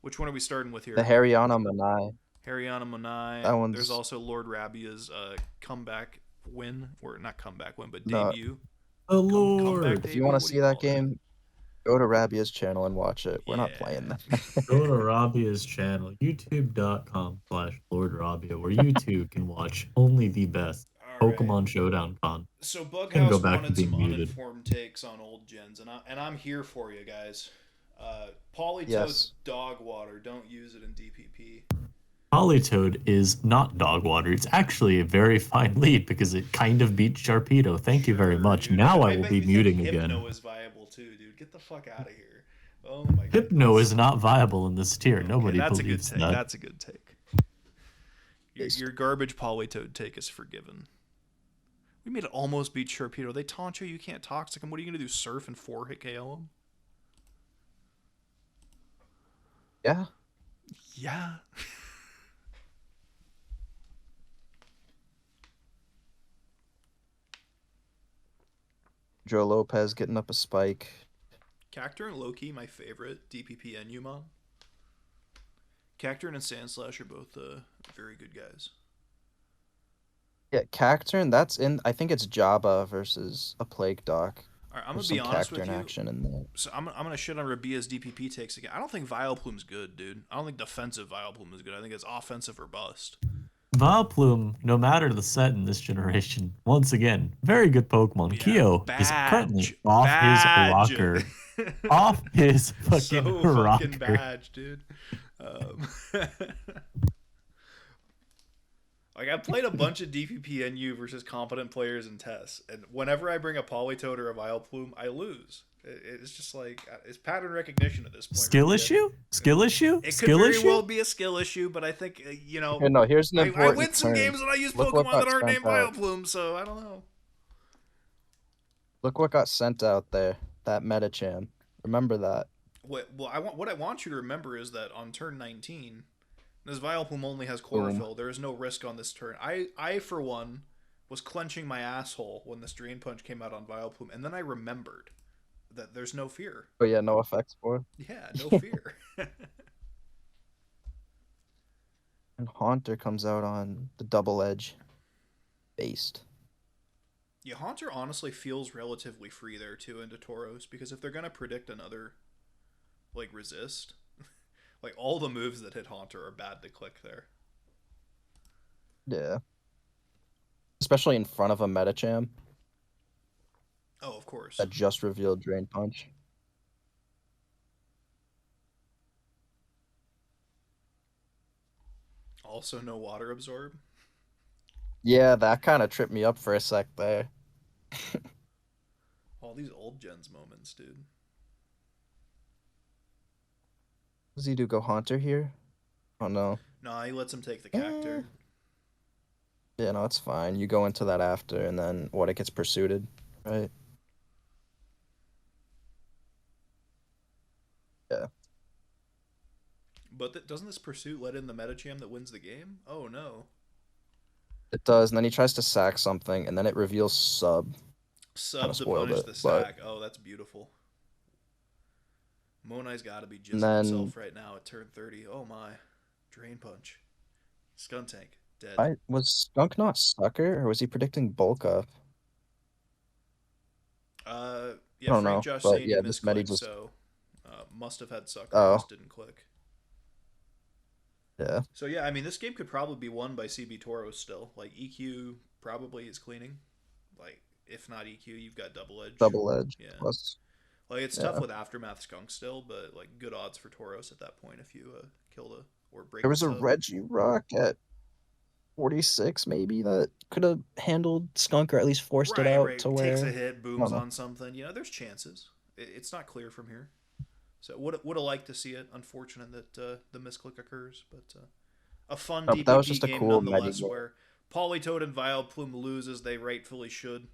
[SPEAKER 1] Which one are we starting with here?
[SPEAKER 2] The Hariana Manai.
[SPEAKER 1] Hariana Monai.
[SPEAKER 2] That one's-
[SPEAKER 1] There's also Lord Rabia's comeback win, or not comeback win, but
[SPEAKER 2] No.
[SPEAKER 1] debut.
[SPEAKER 3] Oh
[SPEAKER 1] comeback
[SPEAKER 3] lord!
[SPEAKER 2] If you want
[SPEAKER 1] What
[SPEAKER 2] to
[SPEAKER 1] do
[SPEAKER 2] see
[SPEAKER 1] you
[SPEAKER 2] that
[SPEAKER 1] call it?
[SPEAKER 2] game, go to Rabia's channel and watch it. We're not
[SPEAKER 1] Yeah.
[SPEAKER 2] playing that.
[SPEAKER 3] Go to Rabia's channel, youtube.com/Lord Rabia, where you too can watch only the best
[SPEAKER 1] Alright.
[SPEAKER 3] Pokemon Showdown con.
[SPEAKER 1] So
[SPEAKER 3] Can go
[SPEAKER 1] Bughouse
[SPEAKER 3] back to
[SPEAKER 1] wanted
[SPEAKER 3] being
[SPEAKER 1] some
[SPEAKER 3] muted.
[SPEAKER 1] uninformed takes on old gens, and I'm here for you guys. Polytoad's
[SPEAKER 2] Yes.
[SPEAKER 1] dog water. Don't use it in DPP.
[SPEAKER 3] Polytoad is not dog water. It's actually a very fine lead because it kind of beats Sharpedo. Thank you very
[SPEAKER 1] Sure,
[SPEAKER 3] much.
[SPEAKER 1] dude.
[SPEAKER 3] Now I
[SPEAKER 1] bet
[SPEAKER 3] will be
[SPEAKER 1] you think
[SPEAKER 3] muting
[SPEAKER 1] Hypno
[SPEAKER 3] again.
[SPEAKER 1] is viable too, dude. Get the fuck out of here. Oh my god.
[SPEAKER 3] Hypno is not viable in this tier. Nobody
[SPEAKER 1] That's a good
[SPEAKER 3] believes
[SPEAKER 1] take.
[SPEAKER 3] that.
[SPEAKER 1] That's a good take. Your garbage Polytoad take is forgiven. We made it almost beat Sharpedo. They taunt you. You can't toxic him. What are you gonna do? Surf and 4-hit KO him?
[SPEAKER 2] Yeah.
[SPEAKER 1] Yeah.
[SPEAKER 2] Joe Lopez getting up a spike.
[SPEAKER 1] Cacturne and Loki, my favorite DPP and Umon. Cacturne and Sandslash are both very good guys.
[SPEAKER 2] Yeah, Cacturne, that's in. I think it's Jabba versus a Plague Doc.
[SPEAKER 1] All right, I'm
[SPEAKER 2] There's
[SPEAKER 1] gonna be
[SPEAKER 2] some
[SPEAKER 1] honest with
[SPEAKER 2] Cacturne
[SPEAKER 1] you.
[SPEAKER 2] action in there.
[SPEAKER 1] So I'm gonna shit on Rabia's DPP takes again. I don't think Vileplume's good, dude. I don't think defensive Vileplume is good. I think it's offensive or bust.
[SPEAKER 3] Vileplume, no matter the set in this generation, once again, very good Pokemon.
[SPEAKER 1] Yeah,
[SPEAKER 3] Kiyo is currently off his
[SPEAKER 1] badge.
[SPEAKER 3] rocker. Off his fucking
[SPEAKER 1] So
[SPEAKER 3] rocker.
[SPEAKER 1] fucking badge, dude. Like, I played a bunch of DPP NU versus competent players in tests, and whenever I bring a Politoed or a Vileplume, I lose. It's just like, it's pattern recognition at this point.
[SPEAKER 3] Skill issue? Skill issue?
[SPEAKER 1] It
[SPEAKER 3] Skill
[SPEAKER 1] could very
[SPEAKER 3] issue?
[SPEAKER 1] well be a skill issue, but I think, you know,
[SPEAKER 2] Here, no, here's an
[SPEAKER 1] I
[SPEAKER 2] important
[SPEAKER 1] win some
[SPEAKER 2] turn.
[SPEAKER 1] games and I use
[SPEAKER 2] Look what
[SPEAKER 1] Pokemon
[SPEAKER 2] got
[SPEAKER 1] that aren't
[SPEAKER 2] sent
[SPEAKER 1] named
[SPEAKER 2] out.
[SPEAKER 1] Vileplume, so I don't know.
[SPEAKER 2] Look what got sent out there. That Medicham. Remember that.
[SPEAKER 1] What I want you to remember is that on turn 19, this Vileplume only has Chlorophyll. There is no risk on this turn. I for one was clenching my asshole when this Drain Punch came out on Vileplume, and then I remembered that there's no fear.
[SPEAKER 2] Oh yeah, no effects for it.
[SPEAKER 1] Yeah, no fear.
[SPEAKER 2] And Haunter comes out on the double edge. Based.
[SPEAKER 1] Yeah, Haunter honestly feels relatively free there too into Tauros, because if they're gonna predict another like resist, like all the moves that hit Haunter are bad to click there.
[SPEAKER 2] Yeah. Especially in front of a Medicham
[SPEAKER 1] Oh, of course.
[SPEAKER 2] that just revealed Drain Punch.
[SPEAKER 1] Also, no Water Absorb.
[SPEAKER 2] Yeah, that kind of tripped me up for a sec there.
[SPEAKER 1] All these old gens moments, dude.
[SPEAKER 2] Does he do go Haunter here? Oh no.
[SPEAKER 1] Nah, he lets him take the Cacturne.
[SPEAKER 2] Yeah, no, it's fine. You go into that after, and then what, it gets pursued, right? Yeah.
[SPEAKER 1] But doesn't this pursuit let in the Medicham that wins the game? Oh no.
[SPEAKER 2] It does, and then he tries to sack something, and then it reveals Sub.
[SPEAKER 1] Sub
[SPEAKER 2] Kinda
[SPEAKER 1] to
[SPEAKER 2] spoiled
[SPEAKER 1] punish
[SPEAKER 2] it,
[SPEAKER 1] the
[SPEAKER 2] but-
[SPEAKER 1] sack. Oh, that's beautiful. Monai's got to be just
[SPEAKER 2] And then-
[SPEAKER 1] himself right now at turn 30. Oh my. Drain Punch. Skuntank. Dead.
[SPEAKER 2] Was Skunk not Sucker, or was he predicting Bulk Up?
[SPEAKER 1] Yeah,
[SPEAKER 2] I don't
[SPEAKER 1] Frank
[SPEAKER 2] know,
[SPEAKER 1] Josh
[SPEAKER 2] but
[SPEAKER 1] saying
[SPEAKER 2] yeah,
[SPEAKER 1] he
[SPEAKER 2] this Medi
[SPEAKER 1] misclicked,
[SPEAKER 2] just-
[SPEAKER 1] so must have had Sucker,
[SPEAKER 2] Oh.
[SPEAKER 1] just didn't click.
[SPEAKER 2] Yeah.
[SPEAKER 1] So yeah, I mean, this game could probably be won by CB Tauros still. Like, EQ probably is cleaning. Like, if not EQ, you've got Double Edge.
[SPEAKER 2] Double Edge.
[SPEAKER 1] Yeah.
[SPEAKER 2] Plus,
[SPEAKER 1] Like, it's
[SPEAKER 2] Yeah.
[SPEAKER 1] tough with Aftermath Skunk still, but like good odds for Tauros at that point if you kill the or break.
[SPEAKER 2] there was
[SPEAKER 1] the
[SPEAKER 2] a
[SPEAKER 1] sub.
[SPEAKER 2] Reggie Rock at 46, maybe, that could have handled Skunk, or at least forced it out to where.
[SPEAKER 1] Takes a hit, booms
[SPEAKER 2] know.
[SPEAKER 1] on something. You know, there's chances. It's not clear from here. So would have liked to see it. Unfortunate that the misclick occurs, but a fun
[SPEAKER 2] No, but
[SPEAKER 1] DPP
[SPEAKER 2] that was just a
[SPEAKER 1] game
[SPEAKER 2] cool
[SPEAKER 1] nonetheless,
[SPEAKER 2] Medi game.
[SPEAKER 1] where Politoed and Vileplume lose as they rightfully should.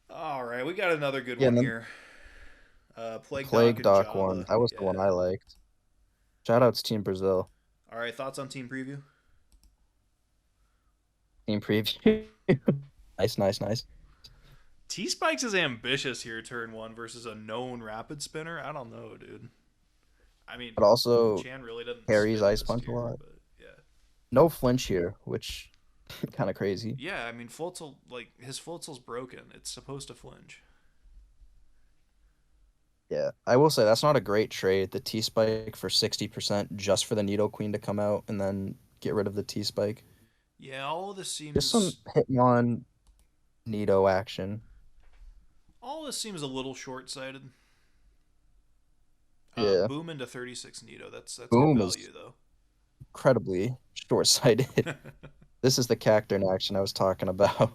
[SPEAKER 1] All right, we got another good
[SPEAKER 2] Yeah,
[SPEAKER 1] one
[SPEAKER 2] and then-
[SPEAKER 1] here. Plague
[SPEAKER 2] Plague
[SPEAKER 1] Doc,
[SPEAKER 2] Doc
[SPEAKER 1] and
[SPEAKER 2] one.
[SPEAKER 1] Java.
[SPEAKER 2] That was the one I liked. Shout out to Team Brazil.
[SPEAKER 1] All right, thoughts on team preview?
[SPEAKER 2] Team preview. Nice.
[SPEAKER 1] T-Spikes is ambitious here, turn one versus a known rapid spinner. I don't know, dude. I mean,
[SPEAKER 2] But also,
[SPEAKER 1] Chan really doesn't
[SPEAKER 2] carries
[SPEAKER 1] spin
[SPEAKER 2] Ice
[SPEAKER 1] this
[SPEAKER 2] Punch a
[SPEAKER 1] tier,
[SPEAKER 2] lot.
[SPEAKER 1] but yeah.
[SPEAKER 2] no flinch here, which kind of crazy.
[SPEAKER 1] Yeah, I mean, Floatzel, like, his Floatzel's broken. It's supposed to flinch.
[SPEAKER 2] Yeah, I will say that's not a great trade. The T Spike for 60% just for the Needle Queen to come out and then get rid of the T Spike.
[SPEAKER 1] Yeah, all of this seems...
[SPEAKER 2] Just some Hitmon Nido action.
[SPEAKER 1] All this seems a little short-sighted.
[SPEAKER 2] Yeah.
[SPEAKER 1] Boom into 36 Nido. That's
[SPEAKER 2] Boom
[SPEAKER 1] good
[SPEAKER 2] is-
[SPEAKER 1] value, though.
[SPEAKER 2] Incredibly short-sighted. This is the Cacturne action I was talking about.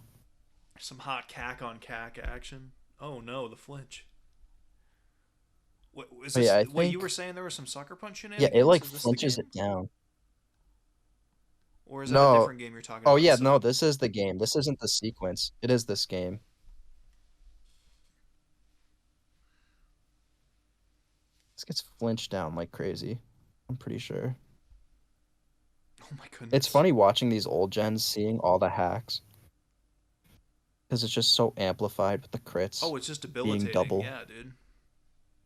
[SPEAKER 1] Some hot cack on cack action. Oh no, the flinch. What is
[SPEAKER 2] But
[SPEAKER 1] this?
[SPEAKER 2] yeah, I
[SPEAKER 1] Wait, you
[SPEAKER 2] think-
[SPEAKER 1] were saying there was some sucker punch
[SPEAKER 2] Yeah,
[SPEAKER 1] shenanigans?
[SPEAKER 2] it like
[SPEAKER 1] Is this the
[SPEAKER 2] flinches
[SPEAKER 1] game?
[SPEAKER 2] it down.
[SPEAKER 1] Or is that a
[SPEAKER 2] No.
[SPEAKER 1] different game you're talking
[SPEAKER 2] Oh
[SPEAKER 1] about?
[SPEAKER 2] yeah, no, this is the game. This isn't the sequence. It is this game. This gets flinched down like crazy. I'm pretty sure.
[SPEAKER 1] Oh my goodness.
[SPEAKER 2] It's funny watching these old gens, seeing all the hacks. Because it's just so amplified with the crits.
[SPEAKER 1] Oh, it's just debilitating.
[SPEAKER 2] double.
[SPEAKER 1] Yeah, dude.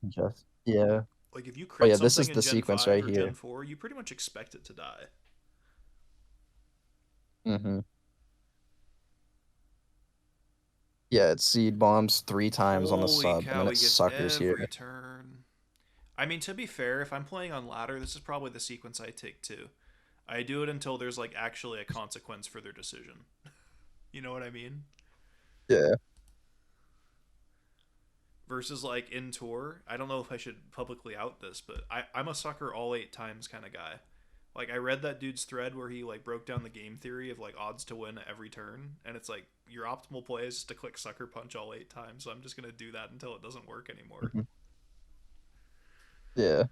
[SPEAKER 2] Just yeah.
[SPEAKER 1] Like if you
[SPEAKER 2] Oh
[SPEAKER 1] crit
[SPEAKER 2] yeah,
[SPEAKER 1] something
[SPEAKER 2] this is
[SPEAKER 1] in
[SPEAKER 2] the
[SPEAKER 1] Gen
[SPEAKER 2] sequence
[SPEAKER 1] 5
[SPEAKER 2] right
[SPEAKER 1] or
[SPEAKER 2] here.
[SPEAKER 1] Gen 4, you pretty much expect it to die.
[SPEAKER 2] Mm-hmm. Yeah, it seed bombs 3 times on the
[SPEAKER 1] Holy
[SPEAKER 2] sub,
[SPEAKER 1] cow,
[SPEAKER 2] and then
[SPEAKER 1] he
[SPEAKER 2] it
[SPEAKER 1] gets
[SPEAKER 2] suckers
[SPEAKER 1] every
[SPEAKER 2] here.
[SPEAKER 1] turn. I mean, to be fair, if I'm playing on ladder, this is probably the sequence I take too. I do it until there's like actually a consequence for their decision. You know what I mean?
[SPEAKER 2] Yeah.
[SPEAKER 1] Versus like in tour, I don't know if I should publicly out this, but I'm a sucker all 8 times kind of guy. Like I read that dude's thread where he like broke down the game theory of like odds to win every turn, and it's like your optimal play is just to click sucker punch all 8 times. So I'm just gonna do that until it doesn't work anymore.
[SPEAKER 2] Mhm. Yeah.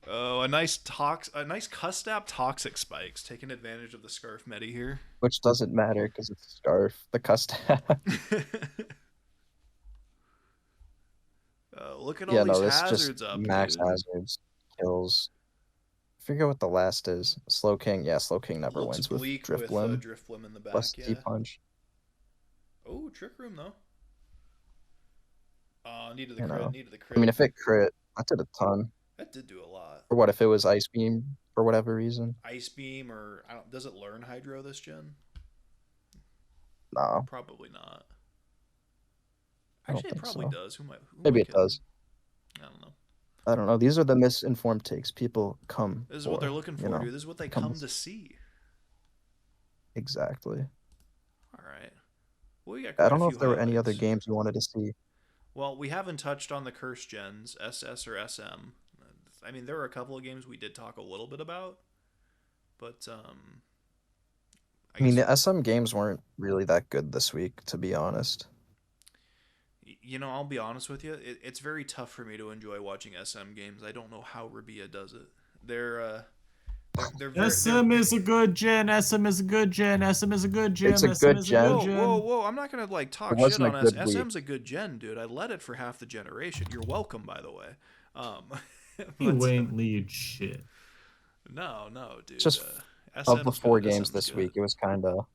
[SPEAKER 1] Oh, a nice custap toxic spikes, taking advantage of the scarf meta here.
[SPEAKER 2] Which doesn't matter because it's Scarf, the custom.
[SPEAKER 1] Look at
[SPEAKER 2] Yeah,
[SPEAKER 1] all
[SPEAKER 2] no,
[SPEAKER 1] these
[SPEAKER 2] this just
[SPEAKER 1] hazards up,
[SPEAKER 2] max
[SPEAKER 1] dude.
[SPEAKER 2] hazards, kills. I forget what the last is. Slow King. Yeah, Slow King never
[SPEAKER 1] Looks
[SPEAKER 2] wins with
[SPEAKER 1] bleak
[SPEAKER 2] Drift
[SPEAKER 1] with
[SPEAKER 2] Limb
[SPEAKER 1] Drift Limb in the
[SPEAKER 2] plus
[SPEAKER 1] back,
[SPEAKER 2] T
[SPEAKER 1] yeah.
[SPEAKER 2] Punch.
[SPEAKER 1] Oh, Trick Room though. Needed the
[SPEAKER 2] You
[SPEAKER 1] crit,
[SPEAKER 2] know.
[SPEAKER 1] needed the crit.
[SPEAKER 2] I mean, if it crit, that did a ton.
[SPEAKER 1] That did do a lot.
[SPEAKER 2] Or what if it was Ice Beam for whatever reason?
[SPEAKER 1] Ice Beam or does it learn Hydro this gen?
[SPEAKER 2] No,
[SPEAKER 1] Probably not.
[SPEAKER 2] I don't
[SPEAKER 1] Actually, it
[SPEAKER 2] think
[SPEAKER 1] probably
[SPEAKER 2] so.
[SPEAKER 1] does. Who
[SPEAKER 2] Maybe
[SPEAKER 1] am I
[SPEAKER 2] it does.
[SPEAKER 1] kidding? I don't know.
[SPEAKER 2] I don't know. These are the misinformed takes people come
[SPEAKER 1] This is
[SPEAKER 2] for.
[SPEAKER 1] what they're looking for, dude. This is what they come to see.
[SPEAKER 2] Exactly.
[SPEAKER 1] All right. Well, we got
[SPEAKER 2] I
[SPEAKER 1] quite
[SPEAKER 2] don't
[SPEAKER 1] a
[SPEAKER 2] know
[SPEAKER 1] few
[SPEAKER 2] if there were any other
[SPEAKER 1] highlights.
[SPEAKER 2] games you wanted to see.
[SPEAKER 1] Well, we haven't touched on the curse gens, SS or SM. I mean, there were a couple of games we did talk a little bit about, but
[SPEAKER 2] I mean, the SM games weren't really that good this week, to be honest.
[SPEAKER 1] You know, I'll be honest with you. It's very tough for me to enjoy watching SM games. I don't know how Rabia does it. They're
[SPEAKER 3] SM is a good gen. SM is a good gen. SM is a good gen.
[SPEAKER 2] It's a
[SPEAKER 3] SM
[SPEAKER 2] good
[SPEAKER 3] is a
[SPEAKER 2] gen.
[SPEAKER 3] good
[SPEAKER 1] Whoa,
[SPEAKER 3] gen.
[SPEAKER 1] whoa, whoa! I'm not gonna like talk
[SPEAKER 2] It
[SPEAKER 1] shit
[SPEAKER 2] wasn't a
[SPEAKER 1] on S.
[SPEAKER 2] good week.
[SPEAKER 1] SM's a good gen, dude. I led it for half the generation. You're welcome, by the way.
[SPEAKER 3] You ain't lead shit.
[SPEAKER 1] No, dude.
[SPEAKER 2] Just
[SPEAKER 1] SM's
[SPEAKER 2] of the 4
[SPEAKER 1] good.
[SPEAKER 2] games
[SPEAKER 1] SM's
[SPEAKER 2] this
[SPEAKER 1] good.
[SPEAKER 2] week, it was kind of.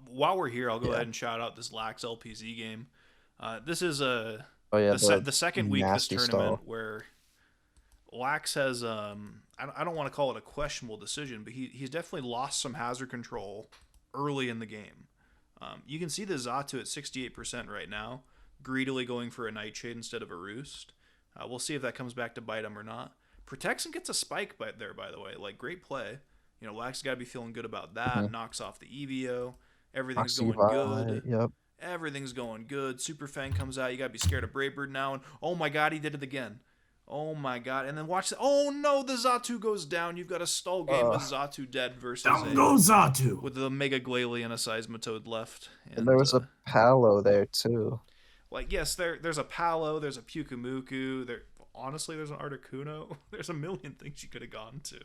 [SPEAKER 1] While we're here, I'll go
[SPEAKER 2] Yeah.
[SPEAKER 1] ahead and shout out this Lax LPZ game. This is
[SPEAKER 2] Oh yeah,
[SPEAKER 1] the second week this
[SPEAKER 2] nasty
[SPEAKER 1] tournament
[SPEAKER 2] stall.
[SPEAKER 1] where Lax has I don't want to call it a questionable decision, but he's definitely lost some hazard control early in the game. You can see the Zatu at 68% right now, greedily going for a Nightshade instead of a Roost. We'll see if that comes back to bite him or not. Protection gets a spike there, by the way. Like, great play. You know, Lax got to be feeling good about that.
[SPEAKER 2] Mhm.
[SPEAKER 1] Knocks off the EVO. Everything's
[SPEAKER 2] Oxy
[SPEAKER 1] going good.
[SPEAKER 2] Yep.
[SPEAKER 1] Everything's going good. Super Fang comes out. You gotta be scared of Braybird now. And oh my god, he did it again. Oh my god. And then watch the. Oh no, the Zatu goes down. You've got a stall game with Zatu dead versus
[SPEAKER 3] Down goes Zatu.
[SPEAKER 1] with the Mega Glalie and a Seismitoad left.
[SPEAKER 2] And there was a Palo there too.
[SPEAKER 1] like, yes, there's a Palo, there's a Pukumuku, honestly there's an Articuno. There's a million things you could have gone to.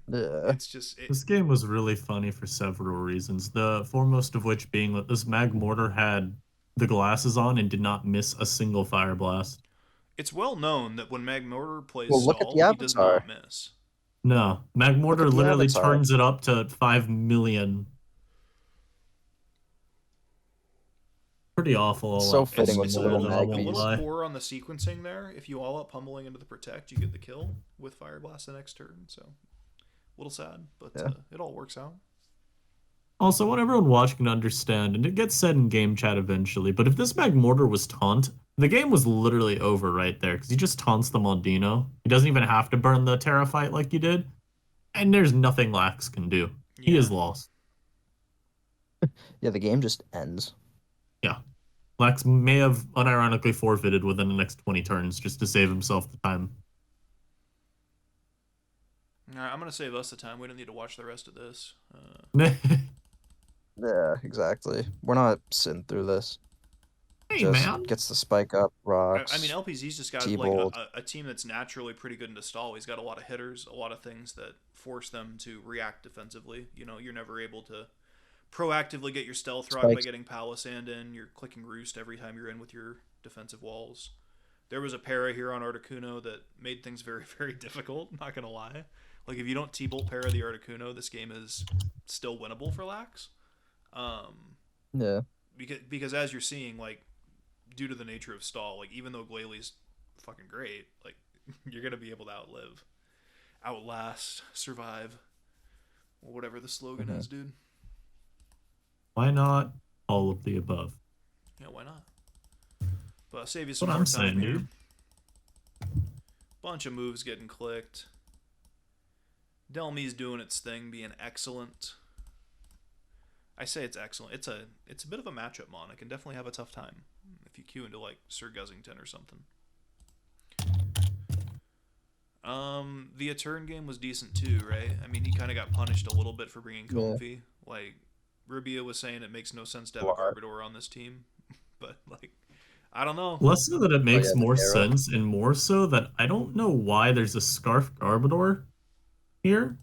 [SPEAKER 2] Yeah.
[SPEAKER 1] It's just
[SPEAKER 3] This game was really funny for several reasons. The foremost of which being that this Mag Mortar had the glasses on and did not miss a single fire blast.
[SPEAKER 1] It's well known that when Magmortar plays
[SPEAKER 2] Well, look at
[SPEAKER 1] Saul,
[SPEAKER 2] the
[SPEAKER 1] he does
[SPEAKER 2] avatar.
[SPEAKER 1] not miss.
[SPEAKER 3] No, Mag Mortar
[SPEAKER 2] at the
[SPEAKER 3] literally
[SPEAKER 2] avatar.
[SPEAKER 3] turns it up to 5 million. Pretty awful.
[SPEAKER 2] So
[SPEAKER 3] like,
[SPEAKER 2] fitting with
[SPEAKER 1] It's
[SPEAKER 2] the
[SPEAKER 1] a
[SPEAKER 2] little
[SPEAKER 1] little,
[SPEAKER 2] mag
[SPEAKER 1] a
[SPEAKER 2] beast.
[SPEAKER 1] little poor on the sequencing there. If you all up pummeling into the protect, you get the kill with Fire Blast the next turn. So, a little sad, but
[SPEAKER 2] Yeah.
[SPEAKER 1] it all works out.
[SPEAKER 3] Also, I want everyone watching to understand, and it gets said in game chat eventually, but if this Mag Mortar was taunt, the game was literally over right there, because he just taunts the Maldino. He doesn't even have to burn the Terra fight like you did, and there's nothing Lax can do. He
[SPEAKER 1] Yeah.
[SPEAKER 3] is lost.
[SPEAKER 2] Yeah, the game just ends.
[SPEAKER 3] Yeah. Lax may have unironically forfeited within the next 20 turns just to save himself the time.
[SPEAKER 1] All right, I'm gonna save us the time. We don't need to watch the rest of this.
[SPEAKER 2] Yeah, exactly. We're not sitting through this.
[SPEAKER 3] Hey,
[SPEAKER 4] just
[SPEAKER 3] man.
[SPEAKER 4] gets the spike up, rocks.
[SPEAKER 1] I mean, LPZ's just got
[SPEAKER 4] T-bolt.
[SPEAKER 1] like a team that's naturally pretty good into stall. He's got a lot of hitters, a lot of things that force them to react defensively. You know, you're never able to proactively get your stealth rock by
[SPEAKER 4] Spikes.
[SPEAKER 1] getting Palisand in. You're clicking Roost every time you're in with your defensive walls. There was a para here on Articuno that made things very, very difficult, not going to lie. Like, if you don't T-Bolt para the Articuno, this game is still winnable for Lax.
[SPEAKER 4] Yeah.
[SPEAKER 1] Because as you're seeing, like, due to the nature of stall, like, even though Glalie fucking great, like, you're going to be able to outlast, survive, or whatever the slogan is, dude.
[SPEAKER 3] Why not all of the above?
[SPEAKER 1] Yeah, why not? But I'll save you some
[SPEAKER 3] What
[SPEAKER 1] more
[SPEAKER 3] I'm
[SPEAKER 1] time
[SPEAKER 3] saying,
[SPEAKER 1] here.
[SPEAKER 3] dude.
[SPEAKER 1] Bunch of moves getting clicked. Delmi's doing its thing, being excellent. I say it's excellent. It's a bit of a matchup mon. It can definitely have a tough time if you queue into like Sir Guzzington or something. The Etern game was decent too, right? I mean, he kind of got punished a little bit for bringing Comfy. Like, Rabia was saying it makes no sense to have a Garbodor on this team. But, like, I don't know.
[SPEAKER 3] Less so that it makes
[SPEAKER 4] the
[SPEAKER 3] more
[SPEAKER 4] arrow.
[SPEAKER 3] sense, and more so that I don't know why there's a Scarf Garbodor here,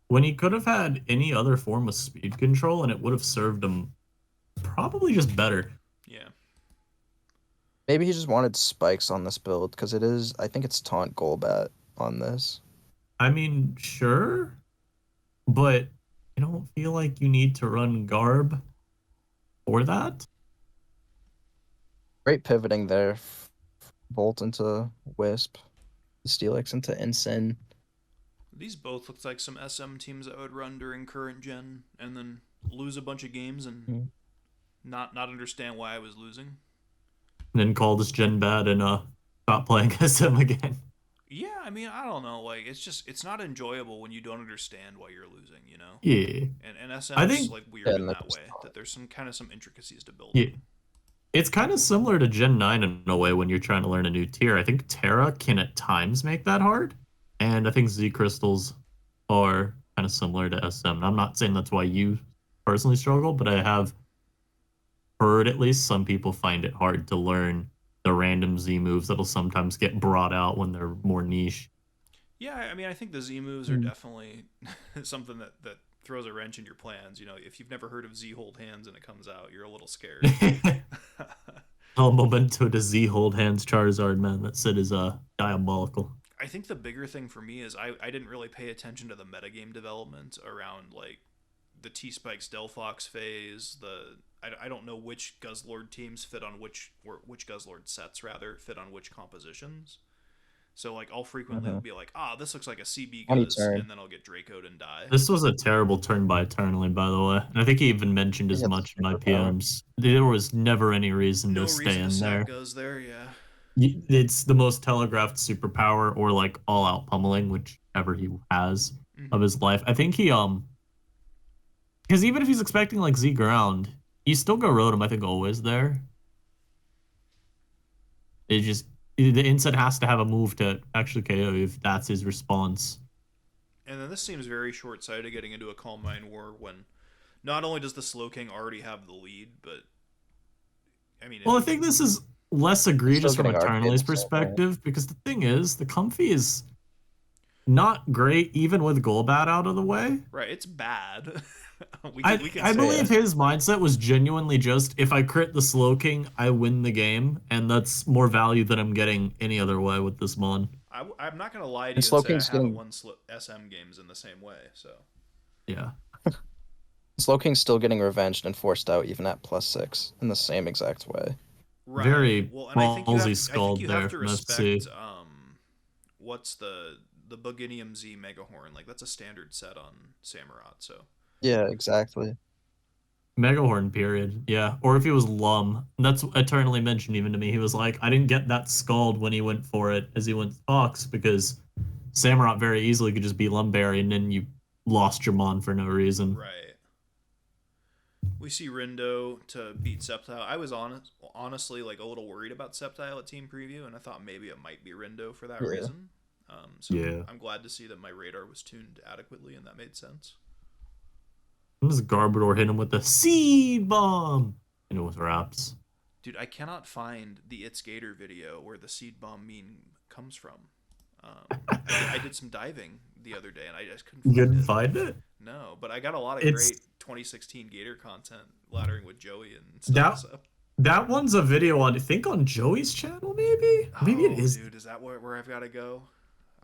[SPEAKER 3] when he could have had any other form of speed control, and it would have served him probably just better.
[SPEAKER 1] Yeah.
[SPEAKER 4] Maybe he just wanted spikes on this build, because it is, I think it's Taunt Golbat on this.
[SPEAKER 3] I mean, sure, but I don't feel like you need to run Garb for that.
[SPEAKER 4] Great pivoting there. Bolt into Wisp. Steelix into Ensign.
[SPEAKER 1] These both look like some SM teams that would run during current gen and then lose a bunch of games and not understand why I was losing.
[SPEAKER 3] And then call this gen bad and stop playing SM again.
[SPEAKER 1] Yeah, I mean, I don't know. Like, it's not enjoyable when you don't understand why you're losing, you know?
[SPEAKER 3] Yeah.
[SPEAKER 1] And SM
[SPEAKER 3] I
[SPEAKER 1] is
[SPEAKER 3] think-
[SPEAKER 1] like weird in that way, that there's some intricacies to build.
[SPEAKER 3] Yeah. It's kind of similar to Gen 9 in a way when you're trying to learn a new tier. I think Terra can at times make that hard. And I think Z Crystals are kind of similar to SM. And I'm not saying that's why you personally struggle, but I have heard at least some people find it hard to learn the random Z moves that'll sometimes get brought out when they're more niche.
[SPEAKER 1] Yeah, I mean, I think the Z moves are definitely something that throws a wrench in your plans. You know, if you've never heard of Z hold hands and it comes out, you're a little scared.
[SPEAKER 3] El Momento to Z hold hands Charizard, man. That set is diabolical.
[SPEAKER 1] I think the bigger thing for me is I didn't really pay attention to the metagame development around like the T-Spikes Delphox phase. I don't know which Guzzlord teams fit on which Guzzlord sets rather fit on which compositions. So like I'll frequently be like, this looks like a CB Guzz, and then I'll get Draco'd and die.
[SPEAKER 3] This was a terrible turn by Eternally, by the way. And I think he even mentioned as much in my PMs. There was never any reason to stay in there.
[SPEAKER 1] Goes there, yeah.
[SPEAKER 3] It's the most telegraphed superpower or like all out pummeling, whichever he has of his life. I think he because even if he's expecting like Z ground, you still go Rotom, I think always there. It just the inset has to have a move to actually KO if that's his response.
[SPEAKER 1] And then this seems very short-sighted getting into a Calm Mind War when not only does the Slowking already have the lead, but I mean...
[SPEAKER 3] Well, I think this is less egregious from Eternaly's perspective because the thing is, the Comfy is not great even with Golbat out of the way.
[SPEAKER 1] Right, it's bad.
[SPEAKER 3] I believe his mindset was genuinely just, if I crit the Slowking, I win the game, and that's more value than I'm getting any other way with this mon.
[SPEAKER 1] I'm not going to lie to you and say I haven't won SM games in the same way, so...
[SPEAKER 3] Yeah.
[SPEAKER 4] Slowking's still getting revenged and forced out even at +6 in the same exact way.
[SPEAKER 1] Right.
[SPEAKER 3] Very
[SPEAKER 1] well, and I think you have to
[SPEAKER 3] there.
[SPEAKER 1] respect what's the Buginium Z Megahorn. Like, that's a standard set on Samurott, so...
[SPEAKER 4] Yeah, exactly.
[SPEAKER 3] Megahorn, period. Yeah. Or if he was Lum. That's Eternally mentioned even to me. He was like, I didn't get that Scald when he went for it as he went Fox because Samurott very easily could just be Lumberry and then you lost your Mon for no reason.
[SPEAKER 1] Right. We see Rindo to beat Sceptile. I was honestly like a little worried about Sceptile at Team Preview, and I thought maybe it might be Rindo for that reason. So I'm glad to see that my radar was tuned adequately and that made sense.
[SPEAKER 3] This Garbodor hit him with the Seed Bomb. And it was wraps.
[SPEAKER 1] Dude, I cannot find the It's Gator video where the seed bomb meme comes from. I did some diving the other day and I just couldn't
[SPEAKER 3] You
[SPEAKER 1] find
[SPEAKER 3] couldn't
[SPEAKER 1] it.
[SPEAKER 3] find it?
[SPEAKER 1] No, but I got a lot of
[SPEAKER 3] It's
[SPEAKER 1] great 2016 Gator content laddering with Joey and stuff.
[SPEAKER 3] that
[SPEAKER 1] So.
[SPEAKER 3] that one's a video on, I think, on Joey's channel, maybe? Maybe it is.
[SPEAKER 1] Dude, is that where I've got to go?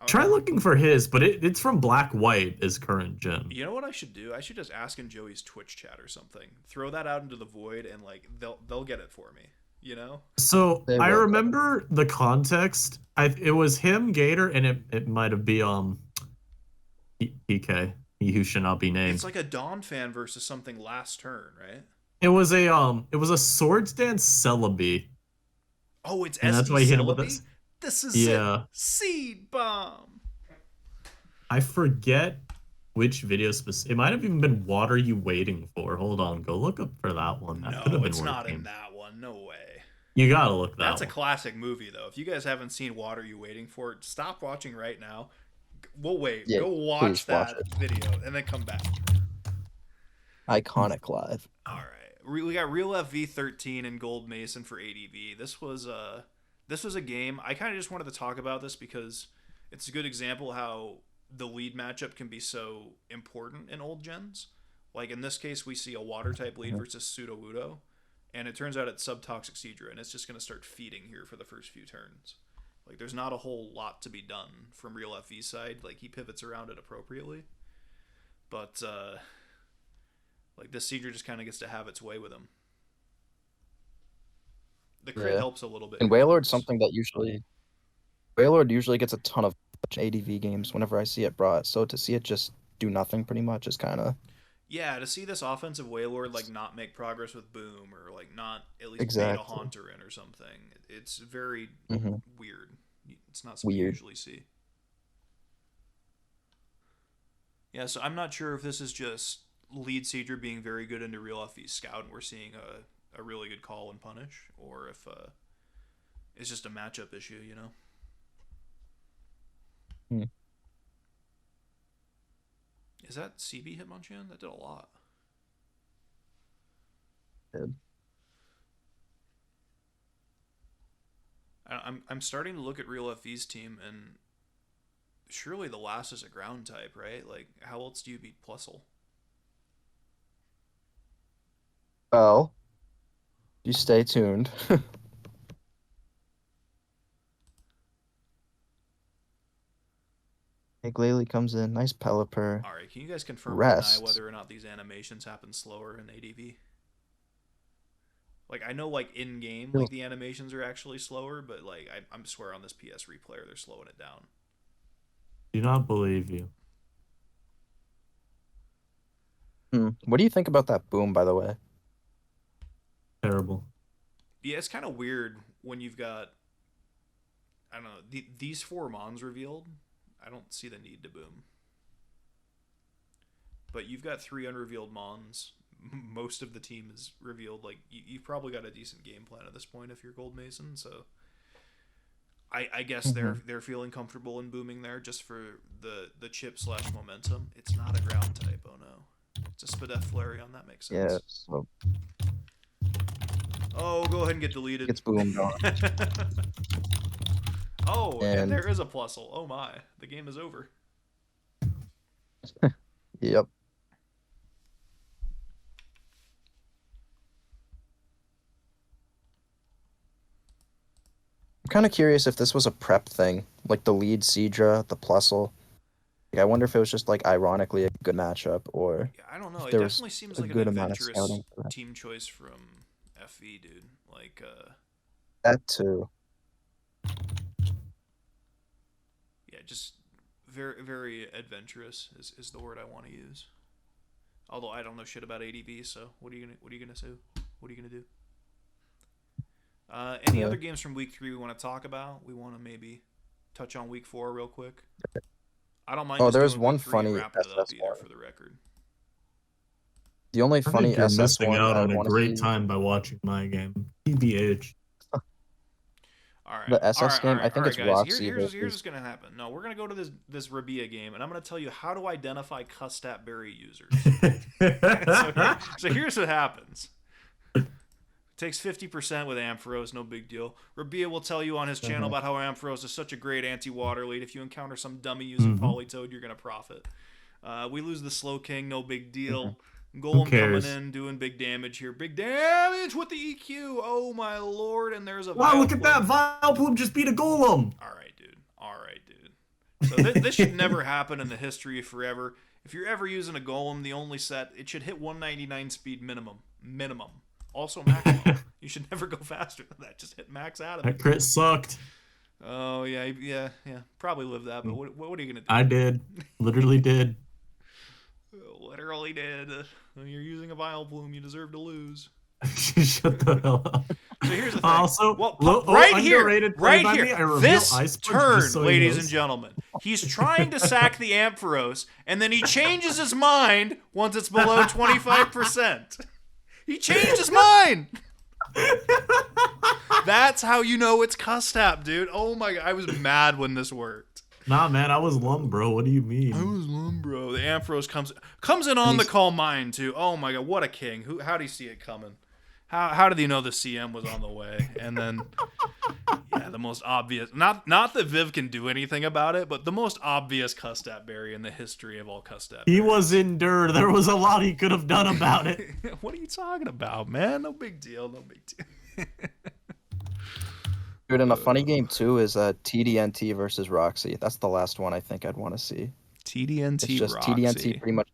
[SPEAKER 3] Try looking for his, but it's from Black White is current gen.
[SPEAKER 1] You know what I should do? I should just ask in Joey's Twitch chat or something. Throw that out into the void and like they'll get it for me. You know?
[SPEAKER 3] So
[SPEAKER 4] They
[SPEAKER 3] I
[SPEAKER 4] will.
[SPEAKER 3] remember the context. It was him, Gator, and it might have been PK, he who should not be named.
[SPEAKER 1] It's like a Dawn fan versus something last turn, right?
[SPEAKER 3] It was a Swords Dance Celebi.
[SPEAKER 1] Oh, it's
[SPEAKER 3] And
[SPEAKER 1] SD
[SPEAKER 3] that's why he hit him with
[SPEAKER 1] Celebi?
[SPEAKER 3] this.
[SPEAKER 1] This is
[SPEAKER 3] Yeah.
[SPEAKER 1] it. Seed bomb.
[SPEAKER 3] I forget which video it might have even been What Are You Waiting For? Hold on, go look up for that one. That could have
[SPEAKER 1] No,
[SPEAKER 3] been
[SPEAKER 1] it's not
[SPEAKER 3] working.
[SPEAKER 1] in that one. No way.
[SPEAKER 3] You gotta look that
[SPEAKER 1] That's a
[SPEAKER 3] one.
[SPEAKER 1] classic movie, though. If you guys haven't seen What Are You Waiting For, stop watching right now. We'll wait.
[SPEAKER 4] Yeah,
[SPEAKER 1] Go watch
[SPEAKER 4] please watch
[SPEAKER 1] that
[SPEAKER 4] it.
[SPEAKER 1] video and then come back.
[SPEAKER 4] Iconic live.
[SPEAKER 1] All right. We got Real FV13 and Gold Mason for ADV. This was a game. I kind of just wanted to talk about this because it's a good example how the lead matchup can be so important in old gens. Like in this case, we see a water type lead versus Pseudo Wudo, and it turns out it's Subtoxic Seadra, and it's just going to start feeding here for the first few turns. Like there's not a whole lot to be done from Real FV's side. Like he pivots around it appropriately, but like this Seadra just kind of gets to have its way with him. The crit helps a little bit.
[SPEAKER 4] And Wailord's something that Wailord usually gets a ton of ADV games whenever I see it brought. So to see it just do nothing pretty much is kind of...
[SPEAKER 1] Yeah, to see this offensive Wailord like not make progress with Boom or like not at least
[SPEAKER 4] Exactly.
[SPEAKER 1] bait a Haunter in or something, it's very
[SPEAKER 4] Mhm.
[SPEAKER 1] weird. It's not something you
[SPEAKER 4] Weird.
[SPEAKER 1] usually see. Yeah, so I'm not sure if this is just lead Seadra being very good into Real FV Scout and we're seeing a really good call and punish, or if it's just a matchup issue, you know?
[SPEAKER 4] Hmm.
[SPEAKER 1] Is that CB Hitmonchan? That did a lot.
[SPEAKER 4] Did.
[SPEAKER 1] I'm starting to look at Real FV's team, and surely the last is a ground type, right? Like, how else do you beat Plusle?
[SPEAKER 4] Well, you stay tuned. Hey, Glalie comes in. Nice Pelipper.
[SPEAKER 1] All right, can you guys confirm or
[SPEAKER 4] Rest.
[SPEAKER 1] deny whether or not these animations happen slower in ADV? Like, I know, like, in-game, like, the animations are actually slower, but, like, I swear on this PS replayer, they're slowing it down.
[SPEAKER 3] Do not believe you.
[SPEAKER 4] What do you think about that Boom, by the way?
[SPEAKER 3] Terrible.
[SPEAKER 1] Yeah, it's kind of weird when you've got, I don't know, these 4 Mons revealed. I don't see the need to Boom. But you've got 3 unrevealed Mons. Most of the team is revealed. Like, you've probably got a decent game plan at this point if you're Gold Mason, so I guess they're feeling comfortable in booming there just for the chip / momentum. It's not a ground type, oh no. It's a Spadef Flareon, that makes sense.
[SPEAKER 4] Yeah, so
[SPEAKER 1] Oh, go ahead and get deleted.
[SPEAKER 4] it's Boom on.
[SPEAKER 1] Oh, and
[SPEAKER 4] And-
[SPEAKER 1] there is a Plusle. Oh my, the game is over.
[SPEAKER 4] Yep. I'm kind of curious if this was a prep thing, like the lead Seadra, the Plusle. Like, I wonder if it was just like ironically a good matchup, or
[SPEAKER 1] Yeah, I don't know. It
[SPEAKER 4] there was
[SPEAKER 1] definitely seems
[SPEAKER 4] a
[SPEAKER 1] like an
[SPEAKER 4] good amount of
[SPEAKER 1] adventurous
[SPEAKER 4] scouting for that.
[SPEAKER 1] team choice from FV, dude. Like,
[SPEAKER 4] that too.
[SPEAKER 1] yeah, just very, very adventurous is the word I want to use. Although I don't know shit about ADV, so what are you gonna do? What are you gonna do? Any
[SPEAKER 4] Yeah.
[SPEAKER 1] other games from week 3 we want to talk about? We want to maybe touch on week 4 real quick. I don't mind.
[SPEAKER 4] Oh,
[SPEAKER 1] just
[SPEAKER 4] there's
[SPEAKER 1] doing
[SPEAKER 4] one
[SPEAKER 1] week 3 and
[SPEAKER 4] funny
[SPEAKER 1] wrapping it up
[SPEAKER 4] SS
[SPEAKER 1] either,
[SPEAKER 4] one.
[SPEAKER 1] for the record.
[SPEAKER 4] The only
[SPEAKER 3] I
[SPEAKER 4] funny
[SPEAKER 3] think you're
[SPEAKER 4] SS
[SPEAKER 3] missing
[SPEAKER 4] one
[SPEAKER 3] out
[SPEAKER 4] I
[SPEAKER 3] on a
[SPEAKER 4] wanna
[SPEAKER 3] great
[SPEAKER 4] see-
[SPEAKER 3] time by watching my game. TBH.
[SPEAKER 1] All right.
[SPEAKER 4] The SS
[SPEAKER 1] all right,
[SPEAKER 4] game,
[SPEAKER 1] all right,
[SPEAKER 4] I think
[SPEAKER 1] all right,
[SPEAKER 4] it's
[SPEAKER 1] guys.
[SPEAKER 4] Roxy
[SPEAKER 1] Here's
[SPEAKER 4] versus-
[SPEAKER 1] what's gonna happen. No, we're gonna go to this Rabia game, and I'm gonna tell you how to identify Custat Berry users. So here's what happens. Takes 50% with Ampharos, no big deal. Rabia will tell you on his channel about how Ampharos is such a great anti-water lead. If you encounter some dummy using Polytoad, you're going to profit. We lose the Slow King, no big deal. Golem coming in, doing big damage here. Big damage with the EQ. Oh, my lord. And there's a
[SPEAKER 3] Wow, look at that. Vileplume just beat a Golem.
[SPEAKER 1] All right, dude. All right, dude. So this should never happen in the history of forever. If you're ever using a Golem, the only set, it should hit 199 speed minimum. Minimum. Also maximum. You should never go faster than that. Just hit max out of it.
[SPEAKER 3] That crit sucked.
[SPEAKER 1] Oh, yeah. Probably lived that, but what are you going to do?
[SPEAKER 3] I did. Literally did.
[SPEAKER 1] Literally did. You're using a Vileplume. You deserve to lose.
[SPEAKER 3] Shut the hell up.
[SPEAKER 1] So here's the thing.
[SPEAKER 3] Also,
[SPEAKER 1] right here, this turn,
[SPEAKER 3] so
[SPEAKER 1] ladies and gentlemen. He's trying to sack the Ampharos, and then he changes his mind once it's below 25%. He changed his mind. That's how you know it's Custap, dude. Oh my god, I was mad when this worked.
[SPEAKER 3] Nah, man, I was lum, bro. What do you mean?
[SPEAKER 1] I was lum, bro. The Ampharos comes in on the call mine too. Oh my god, what a king! How do you see it coming? How did he know the CM was on the way? And then, yeah, the most obvious. Not that Viv can do anything about it, but the most obvious Custap berry in the history of all Custap.
[SPEAKER 3] He was in Dur. There was a lot he could have done about it.
[SPEAKER 1] What are you talking about, man? No big deal. No big deal.
[SPEAKER 4] Dude, and a funny game too is TDNT versus Roxy. That's the last one I think I'd want to see.
[SPEAKER 1] TDNT,
[SPEAKER 4] it's just
[SPEAKER 1] Roxy.
[SPEAKER 4] TDNT pretty much.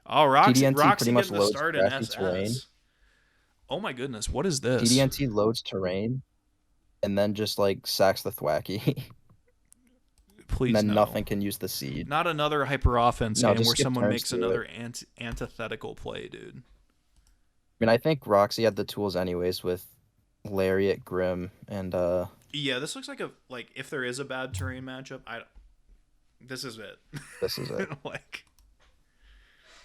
[SPEAKER 1] Oh, Roxy
[SPEAKER 4] pretty much
[SPEAKER 1] getting the
[SPEAKER 4] loads
[SPEAKER 1] start in
[SPEAKER 4] grassy
[SPEAKER 1] SS.
[SPEAKER 4] terrain.
[SPEAKER 1] Oh my goodness, what is this?
[SPEAKER 4] TDNT loads terrain, and then just like sacks the Thwacky.
[SPEAKER 1] Please,
[SPEAKER 4] and then
[SPEAKER 1] no.
[SPEAKER 4] nothing can use the seed.
[SPEAKER 1] Not another hyper offense
[SPEAKER 4] No,
[SPEAKER 1] game
[SPEAKER 4] just
[SPEAKER 1] where
[SPEAKER 4] skip
[SPEAKER 1] someone
[SPEAKER 4] turns
[SPEAKER 1] makes
[SPEAKER 4] through
[SPEAKER 1] another antithetical play, dude.
[SPEAKER 4] I mean, I think Roxy had the tools anyways with Lariat, Grim, and
[SPEAKER 1] Yeah, this looks like if there is a bad terrain matchup, this is it.
[SPEAKER 4] This is it.
[SPEAKER 1] Like,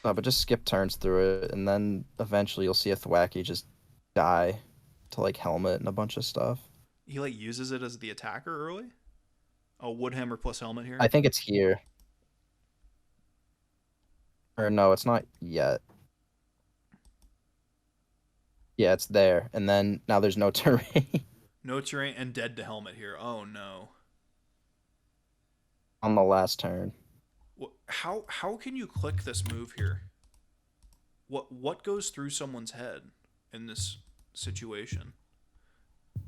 [SPEAKER 4] no, but just skip turns through it, and then eventually you'll see a Thwacky just die to like helmet and a bunch of stuff.
[SPEAKER 1] he like uses it as the attacker early. Oh, Woodhammer plus helmet here.
[SPEAKER 4] I think it's here. Or no, it's not yet. Yeah, it's there, and then now there's no terrain.
[SPEAKER 1] No terrain and dead to helmet here. Oh no.
[SPEAKER 4] On the last turn.
[SPEAKER 1] How can you click this move here? What goes through someone's head in this situation?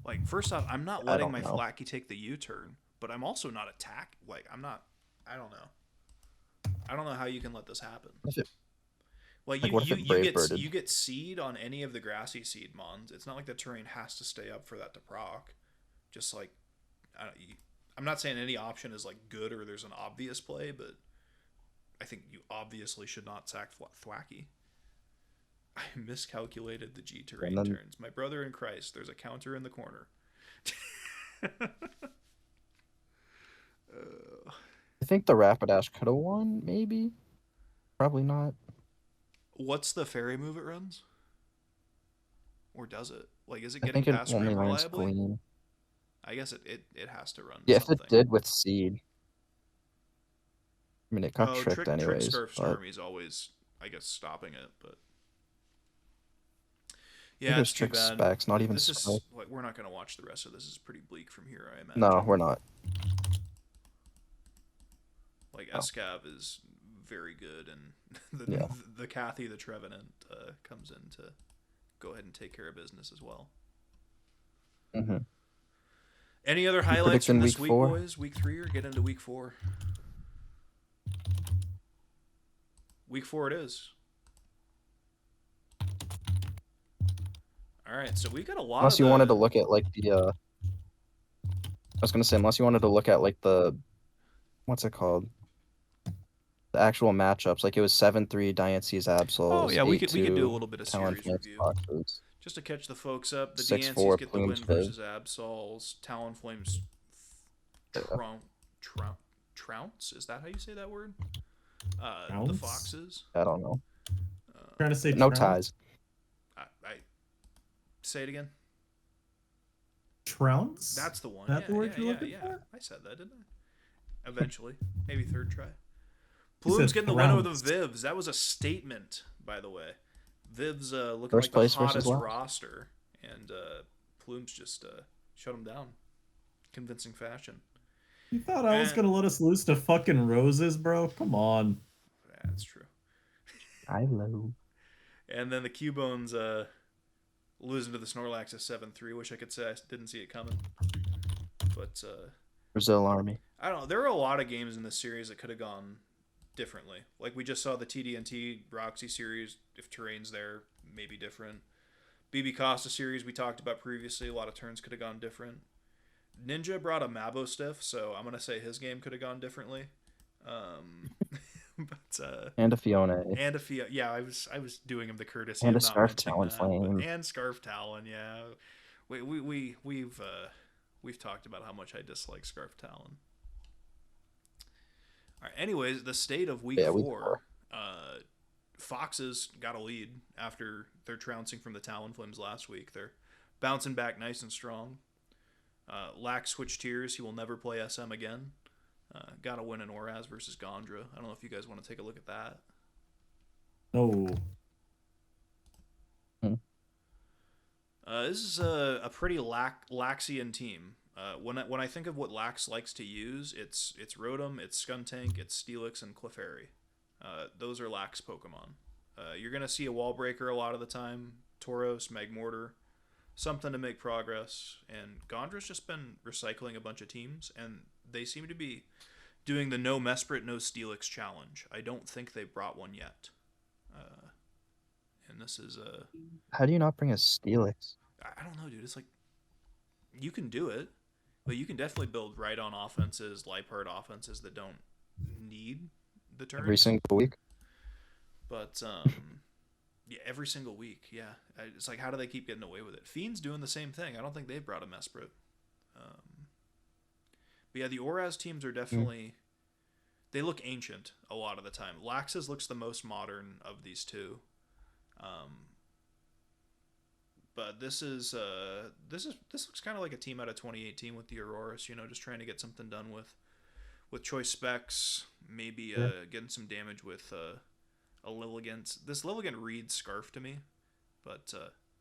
[SPEAKER 1] Like, first off, I'm not letting my Thwacky take the U-turn, but I'm also not I don't know. I don't know how you can let this happen. Like, you get seed on any of the grassy seed mons. It's not like the terrain has to stay up for that to proc. Just like, I'm not saying any option is like good or there's an obvious play, but I think you obviously should not sack Thwacky. I miscalculated the G terrain turns. My brother in Christ, there's a counter in the corner.
[SPEAKER 4] I think the Rapidash could have won, maybe. Probably not.
[SPEAKER 1] What's the fairy move it runs? Or does it? Like, is it getting past Rim reliably?
[SPEAKER 4] Gleam.
[SPEAKER 1] I guess it has to run.
[SPEAKER 4] Yeah,
[SPEAKER 1] something.
[SPEAKER 4] if it did with seed. I mean, it got tricked anyways.
[SPEAKER 1] Trick Scarf Stormy's always, I guess, stopping it, but yeah, it's too bad.
[SPEAKER 4] Specs, not even
[SPEAKER 1] this is, like, we're not going to watch the rest of this. It's pretty bleak from here, I imagine.
[SPEAKER 4] No, we're not.
[SPEAKER 1] Like, Escav is very good, and the Kathy the Trevenant comes in to go ahead and take care of business as well.
[SPEAKER 4] Mm-hmm.
[SPEAKER 1] Any other highlights from this week, boys? Week 3 or get into week 4? Week 4 it is. All right, so we got a lot.
[SPEAKER 4] Unless you wanted to look at like the, I was gonna say, unless you wanted to look at like the, what's it called? The actual matchups, like it was 7-3 Diance's Absols.
[SPEAKER 1] Oh yeah, we could do a little bit of series review.
[SPEAKER 4] Boxes.
[SPEAKER 1] Just to catch the folks up, the
[SPEAKER 4] 6-4
[SPEAKER 1] Diances get the win
[SPEAKER 4] Plumes
[SPEAKER 1] versus Absols. Talonflames trounce. Is that how you say that word? The Foxes.
[SPEAKER 4] I don't know.
[SPEAKER 3] Trying to say
[SPEAKER 4] no
[SPEAKER 3] trounce?
[SPEAKER 4] ties.
[SPEAKER 1] I say it again.
[SPEAKER 3] Trounce?
[SPEAKER 1] That's the one.
[SPEAKER 3] That the word you're looking for?
[SPEAKER 1] I said that, didn't I? Eventually, maybe third try. Plume's getting the win over the Vivs. That was a statement, by the way. Vivs looking
[SPEAKER 4] First
[SPEAKER 1] like
[SPEAKER 4] place
[SPEAKER 1] the hottest
[SPEAKER 4] versus
[SPEAKER 1] roster, and Plume's just shut him down, convincing fashion.
[SPEAKER 3] You thought I was
[SPEAKER 1] And
[SPEAKER 3] gonna let us lose to fucking roses, bro? Come on.
[SPEAKER 1] that's true.
[SPEAKER 4] I love.
[SPEAKER 1] And then the Cubones losing to the Snorlax at 7-3. Wish I could say I didn't see it coming. But
[SPEAKER 4] Brazil Army.
[SPEAKER 1] I don't know. There are a lot of games in this series that could have gone differently. Like we just saw the TD&T Roxy series. If terrain's there, maybe different. BB Costa series we talked about previously. A lot of turns could have gone different. Ninja brought a Mabo Stiff, so I'm gonna say his game could have gone differently. But
[SPEAKER 4] And a Fiona.
[SPEAKER 1] and a Fiona, yeah, I was doing him the courtesy
[SPEAKER 4] And
[SPEAKER 1] of
[SPEAKER 4] a
[SPEAKER 1] not
[SPEAKER 4] Scarf
[SPEAKER 1] mentioning
[SPEAKER 4] Talon
[SPEAKER 1] that,
[SPEAKER 4] Flame.
[SPEAKER 1] and Scarf Talon, yeah. We've talked about how much I dislike Scarf Talon. All right. Anyways, the state of week
[SPEAKER 4] Week
[SPEAKER 1] 4. Foxes got a lead after their trouncing from the Talonflames last week. They're bouncing back nice and strong. Lack switched tiers. He will never play SM again. Got a win in Oraz versus Gondra. I don't know if you guys want to take a look at that.
[SPEAKER 3] No.
[SPEAKER 1] This is a pretty Laxian team. When I think of what Lax likes to use, it's Rotom, it's Skuntank, it's Steelix, and Clefairy. Those are Lax Pokemon. You're going to see a Wall Breaker a lot of the time. Tauros, Magmortar. Something to make progress. And Gondra's just been recycling a bunch of teams, and they seem to be doing the no Mesprit, no Steelix challenge. I don't think they brought one yet. And this is a...
[SPEAKER 4] How do you not bring a Steelix?
[SPEAKER 1] I don't know, dude. It's like, you can do it, but you can definitely build right-on offenses, Liepard offenses that don't need the turns.
[SPEAKER 4] Every single week?
[SPEAKER 1] But, yeah, every single week, yeah. It's like, how do they keep getting away with it? Fiend's doing the same thing. I don't think they've brought a Mesprit. But yeah, the Oraz teams are definitely... They look ancient a lot of the time. Lax's looks the most modern of these two. But this looks kind of like a team out of 2018 with the Auroras, just trying to get something done with choice specs, maybe getting some damage with a Lilligant. This Lilligant reads Scarf to me, but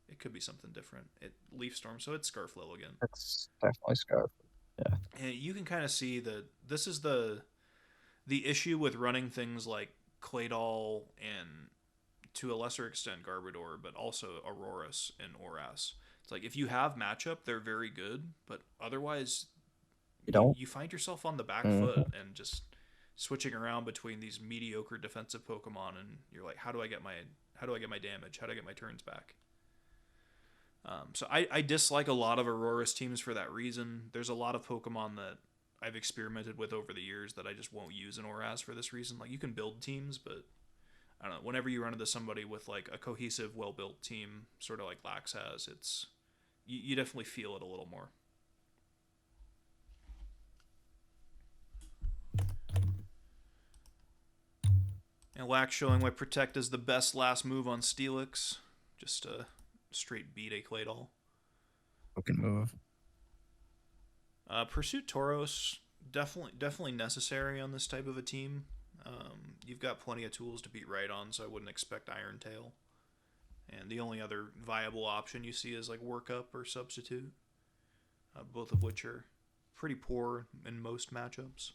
[SPEAKER 1] it could be something different. Leaf Storm, so it's Scarf Lilligant.
[SPEAKER 4] It's definitely Scarf. Yeah.
[SPEAKER 1] And you can kind of see that this is the issue with running things like Claydol and, to a lesser extent, Garbodor, but also Auroras and Oras. It's like, if you have matchup, they're very good, but otherwise you find yourself on the back foot and just switching around between these mediocre defensive Pokemon, and you're like, how do I get my damage? How do I get my turns back? So I dislike a lot of Aurora's teams for that reason. There's a lot of Pokemon that I've experimented with over the years that I just won't use in Oraz for this reason. Like, you can build teams, but I don't know, whenever you run into somebody with like a cohesive, well-built team, sort of like Lax has, you definitely feel it a little more. And Lax showing why Protect is the best last move on Steelix. Just a straight beat a Claydol.
[SPEAKER 2] Fucking move.
[SPEAKER 1] Pursuit Tauros, definitely necessary on this type of a team. You've got plenty of tools to beat right on, so I wouldn't expect Iron Tail. And the only other viable option you see is like Workup or Substitute, both of which are pretty poor in most matchups.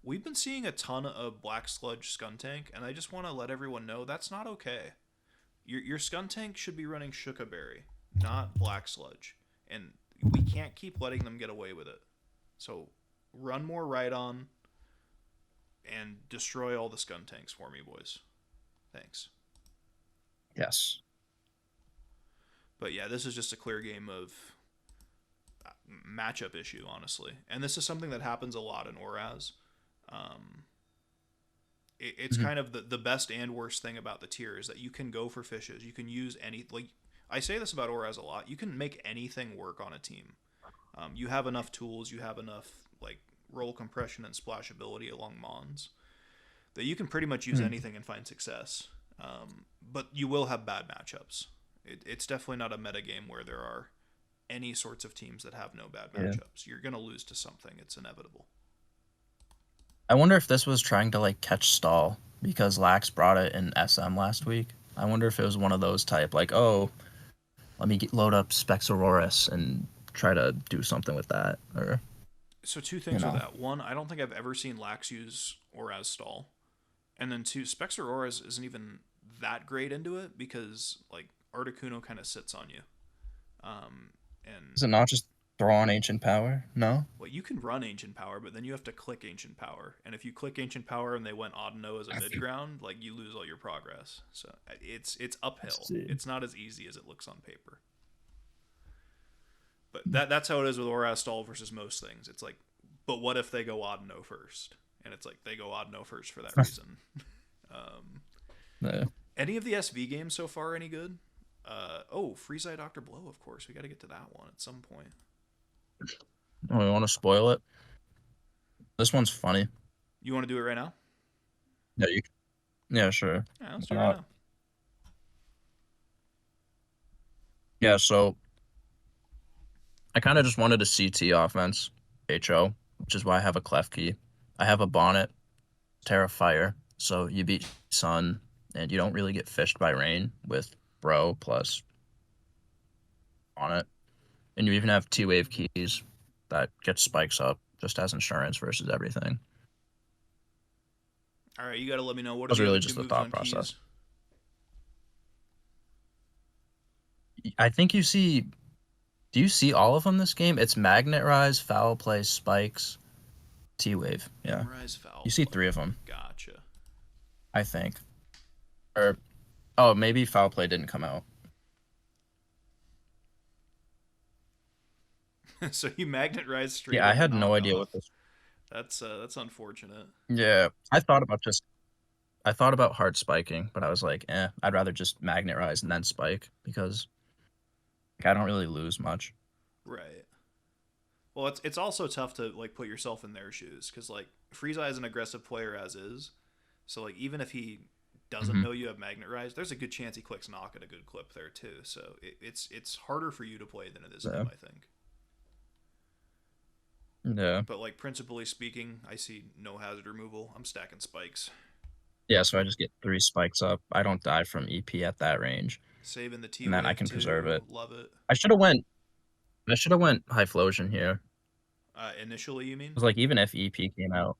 [SPEAKER 1] We've been seeing a ton of Black Sludge Skuntank, and I just want to let everyone know that's not okay. Your Skuntank should be running Shukaberry, not Black Sludge. And we can't keep letting them get away with it. So run more Rhydon and destroy all the Skuntanks for me, boys. Thanks.
[SPEAKER 2] Yes.
[SPEAKER 1] But yeah, this is just a clear game of matchup issue, honestly. And this is something that happens a lot in Oraz. It's kind of the best and worst thing about the tier is that you can go for fishes. You can use any... Like, I say this about Oraz a lot. You can make anything work on a team. You have enough tools. You have enough like roll compression and splashability along Mons that you can pretty much use anything and find success. But you will have bad matchups. It's definitely not a meta game where there are any sorts of teams that have no bad matchups. You're going to lose to something. It's inevitable.
[SPEAKER 2] I wonder if this was trying to like catch stall because Lax brought it in SM last week. I wonder if it was one of those type like, oh, let me load up Specs Auroras and try to do something with that. Or
[SPEAKER 1] So two things
[SPEAKER 2] know.
[SPEAKER 1] with that. One, I don't think I've ever seen Lax use Auraz stall. And then two, Specs Auroras isn't even that great into it because like Articuno kind of sits on you.
[SPEAKER 2] is
[SPEAKER 1] And
[SPEAKER 2] it not just throw on Ancient Power? No?
[SPEAKER 1] well, you can run Ancient Power, but then you have to click Ancient Power. And if you click Ancient Power and they went Audino as a mid ground, like you lose all your progress. So it's uphill.
[SPEAKER 3] see.
[SPEAKER 1] It's not as easy as it looks on paper. But that's how it is with Auraz stall versus most things. It's like, but what if they go Audino first? And it's like they go Audino first for that reason.
[SPEAKER 2] Yeah.
[SPEAKER 1] Any of the SV games so far any good? Freeze Eye Dr. Blow, of course. We got to get to that one at some point.
[SPEAKER 2] Oh, we want to spoil it? This one's funny.
[SPEAKER 1] You want to do it right now?
[SPEAKER 2] Yeah, yeah, sure.
[SPEAKER 1] Yeah, let's do it right now.
[SPEAKER 2] Yeah, so I kind of just wanted a CT offense, HO, which is why I have a Clef Key. I have a Bonnet, Terra Fire, so you beat Sun, and you don't really get fished by rain with Bro plus Bonnet. And you even have 2-wave keys that get spikes up just as insurance versus everything.
[SPEAKER 1] All right, you got to let me know what
[SPEAKER 2] That was
[SPEAKER 1] are the
[SPEAKER 2] really
[SPEAKER 1] other
[SPEAKER 2] just
[SPEAKER 1] two
[SPEAKER 2] the
[SPEAKER 1] moves
[SPEAKER 2] thought
[SPEAKER 1] on
[SPEAKER 2] process.
[SPEAKER 1] keys.
[SPEAKER 2] I think you see. Do you see all of them this game? It's Magnet Rise, Foul Play, Spikes, T-Wave. Yeah.
[SPEAKER 1] Memorize foul
[SPEAKER 2] You see
[SPEAKER 1] play.
[SPEAKER 2] 3 of them,
[SPEAKER 1] Gotcha.
[SPEAKER 2] I think. Or, oh, maybe Foul Play didn't come out.
[SPEAKER 1] So you Magnet Rise straight.
[SPEAKER 2] Yeah, I
[SPEAKER 1] up
[SPEAKER 2] had no idea
[SPEAKER 1] knockoff.
[SPEAKER 2] what this.
[SPEAKER 1] That's unfortunate.
[SPEAKER 2] Yeah, I thought about hard spiking, but I was like, I'd rather just Magnet Rise and then spike because I don't really lose much.
[SPEAKER 1] Right. Well, it's also tough to like put yourself in their shoes because like Freeze Eye is an aggressive player as is, so like even if he doesn't know you have Magnet Rise, there's a good chance he clicks Knock at a good clip there too. So it's harder for you to play than it is him, I think.
[SPEAKER 2] Yeah.
[SPEAKER 1] But like principally speaking, I see no hazard removal. I'm stacking spikes.
[SPEAKER 2] Yeah, so I just get 3 spikes up. I don't die from EP at that range.
[SPEAKER 1] Saving the T
[SPEAKER 2] And then I
[SPEAKER 1] wave
[SPEAKER 2] can
[SPEAKER 1] too.
[SPEAKER 2] preserve it.
[SPEAKER 1] Love it.
[SPEAKER 2] I should have went High Flosion here.
[SPEAKER 1] Initially, you mean?
[SPEAKER 2] It was like even if EP came out.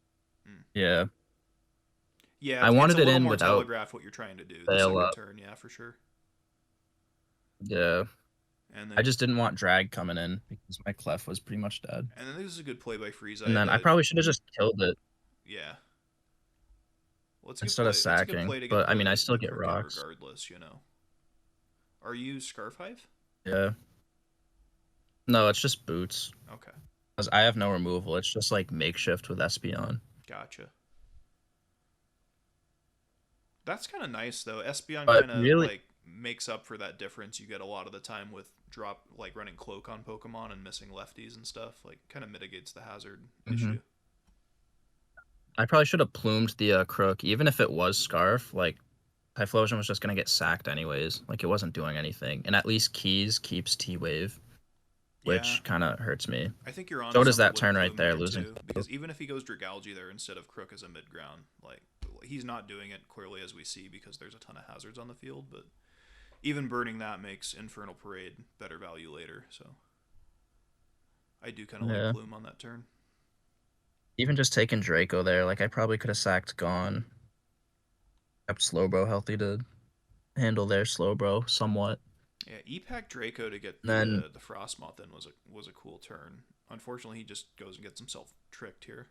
[SPEAKER 2] Yeah.
[SPEAKER 1] Yeah,
[SPEAKER 2] I
[SPEAKER 1] it's
[SPEAKER 2] wanted
[SPEAKER 1] a
[SPEAKER 2] it
[SPEAKER 1] little
[SPEAKER 2] in
[SPEAKER 1] more
[SPEAKER 2] without
[SPEAKER 1] telegraph what you're trying to do. The
[SPEAKER 2] fail
[SPEAKER 1] second
[SPEAKER 2] up.
[SPEAKER 1] turn, yeah, for sure.
[SPEAKER 2] Yeah.
[SPEAKER 1] And then
[SPEAKER 2] I just didn't want drag coming in because my Clef was pretty much dead.
[SPEAKER 1] And then this is a good play by Freeze Eye.
[SPEAKER 2] And then I probably should have just killed it.
[SPEAKER 1] Yeah. Well, it's a
[SPEAKER 2] instead
[SPEAKER 1] good
[SPEAKER 2] of
[SPEAKER 1] play. It's a good
[SPEAKER 2] sacking,
[SPEAKER 1] play to get
[SPEAKER 2] but I
[SPEAKER 1] the-
[SPEAKER 2] mean, I still
[SPEAKER 1] the
[SPEAKER 2] get
[SPEAKER 1] cricket
[SPEAKER 2] rocks.
[SPEAKER 1] regardless, you know. Are you Scarf Hive?
[SPEAKER 2] Yeah. No, it's just boots.
[SPEAKER 1] Okay,
[SPEAKER 2] Because I have no removal. It's just like makeshift with Espeon.
[SPEAKER 1] gotcha. That's kind of nice though. Espeon
[SPEAKER 2] But
[SPEAKER 1] kind of
[SPEAKER 2] really-
[SPEAKER 1] like makes up for that difference you get a lot of the time with drop like running cloak on Pokemon and missing lefties and stuff. Like kind of mitigates the hazard issue.
[SPEAKER 2] I probably should have plumed the Crook. Even if it was Scarf, like, Typhlosion was just going to get sacked anyways. Like, it wasn't doing anything. And at least Keys keeps T-Wave, which
[SPEAKER 1] Yeah.
[SPEAKER 2] kind of hurts me.
[SPEAKER 1] I think you're on.
[SPEAKER 2] So does
[SPEAKER 1] something
[SPEAKER 2] that
[SPEAKER 1] with
[SPEAKER 2] turn right
[SPEAKER 1] Plume
[SPEAKER 2] there, losing
[SPEAKER 1] too, because even if he goes Dragalge there instead of Crook as a mid ground, like he's not doing it clearly as we see because there's a ton of hazards on the field. But even burning that makes Infernal Parade better value later. So I do kind of
[SPEAKER 2] Yeah.
[SPEAKER 1] like Plume on that turn.
[SPEAKER 2] Even just taking Draco there, like, I probably could have sacked Gone. Kept Slowbro healthy to handle their Slowbro somewhat.
[SPEAKER 1] Yeah, E-Pack Draco to get
[SPEAKER 2] Then-
[SPEAKER 1] the Frostmoth in was a cool turn. Unfortunately, he just goes and gets himself tricked here.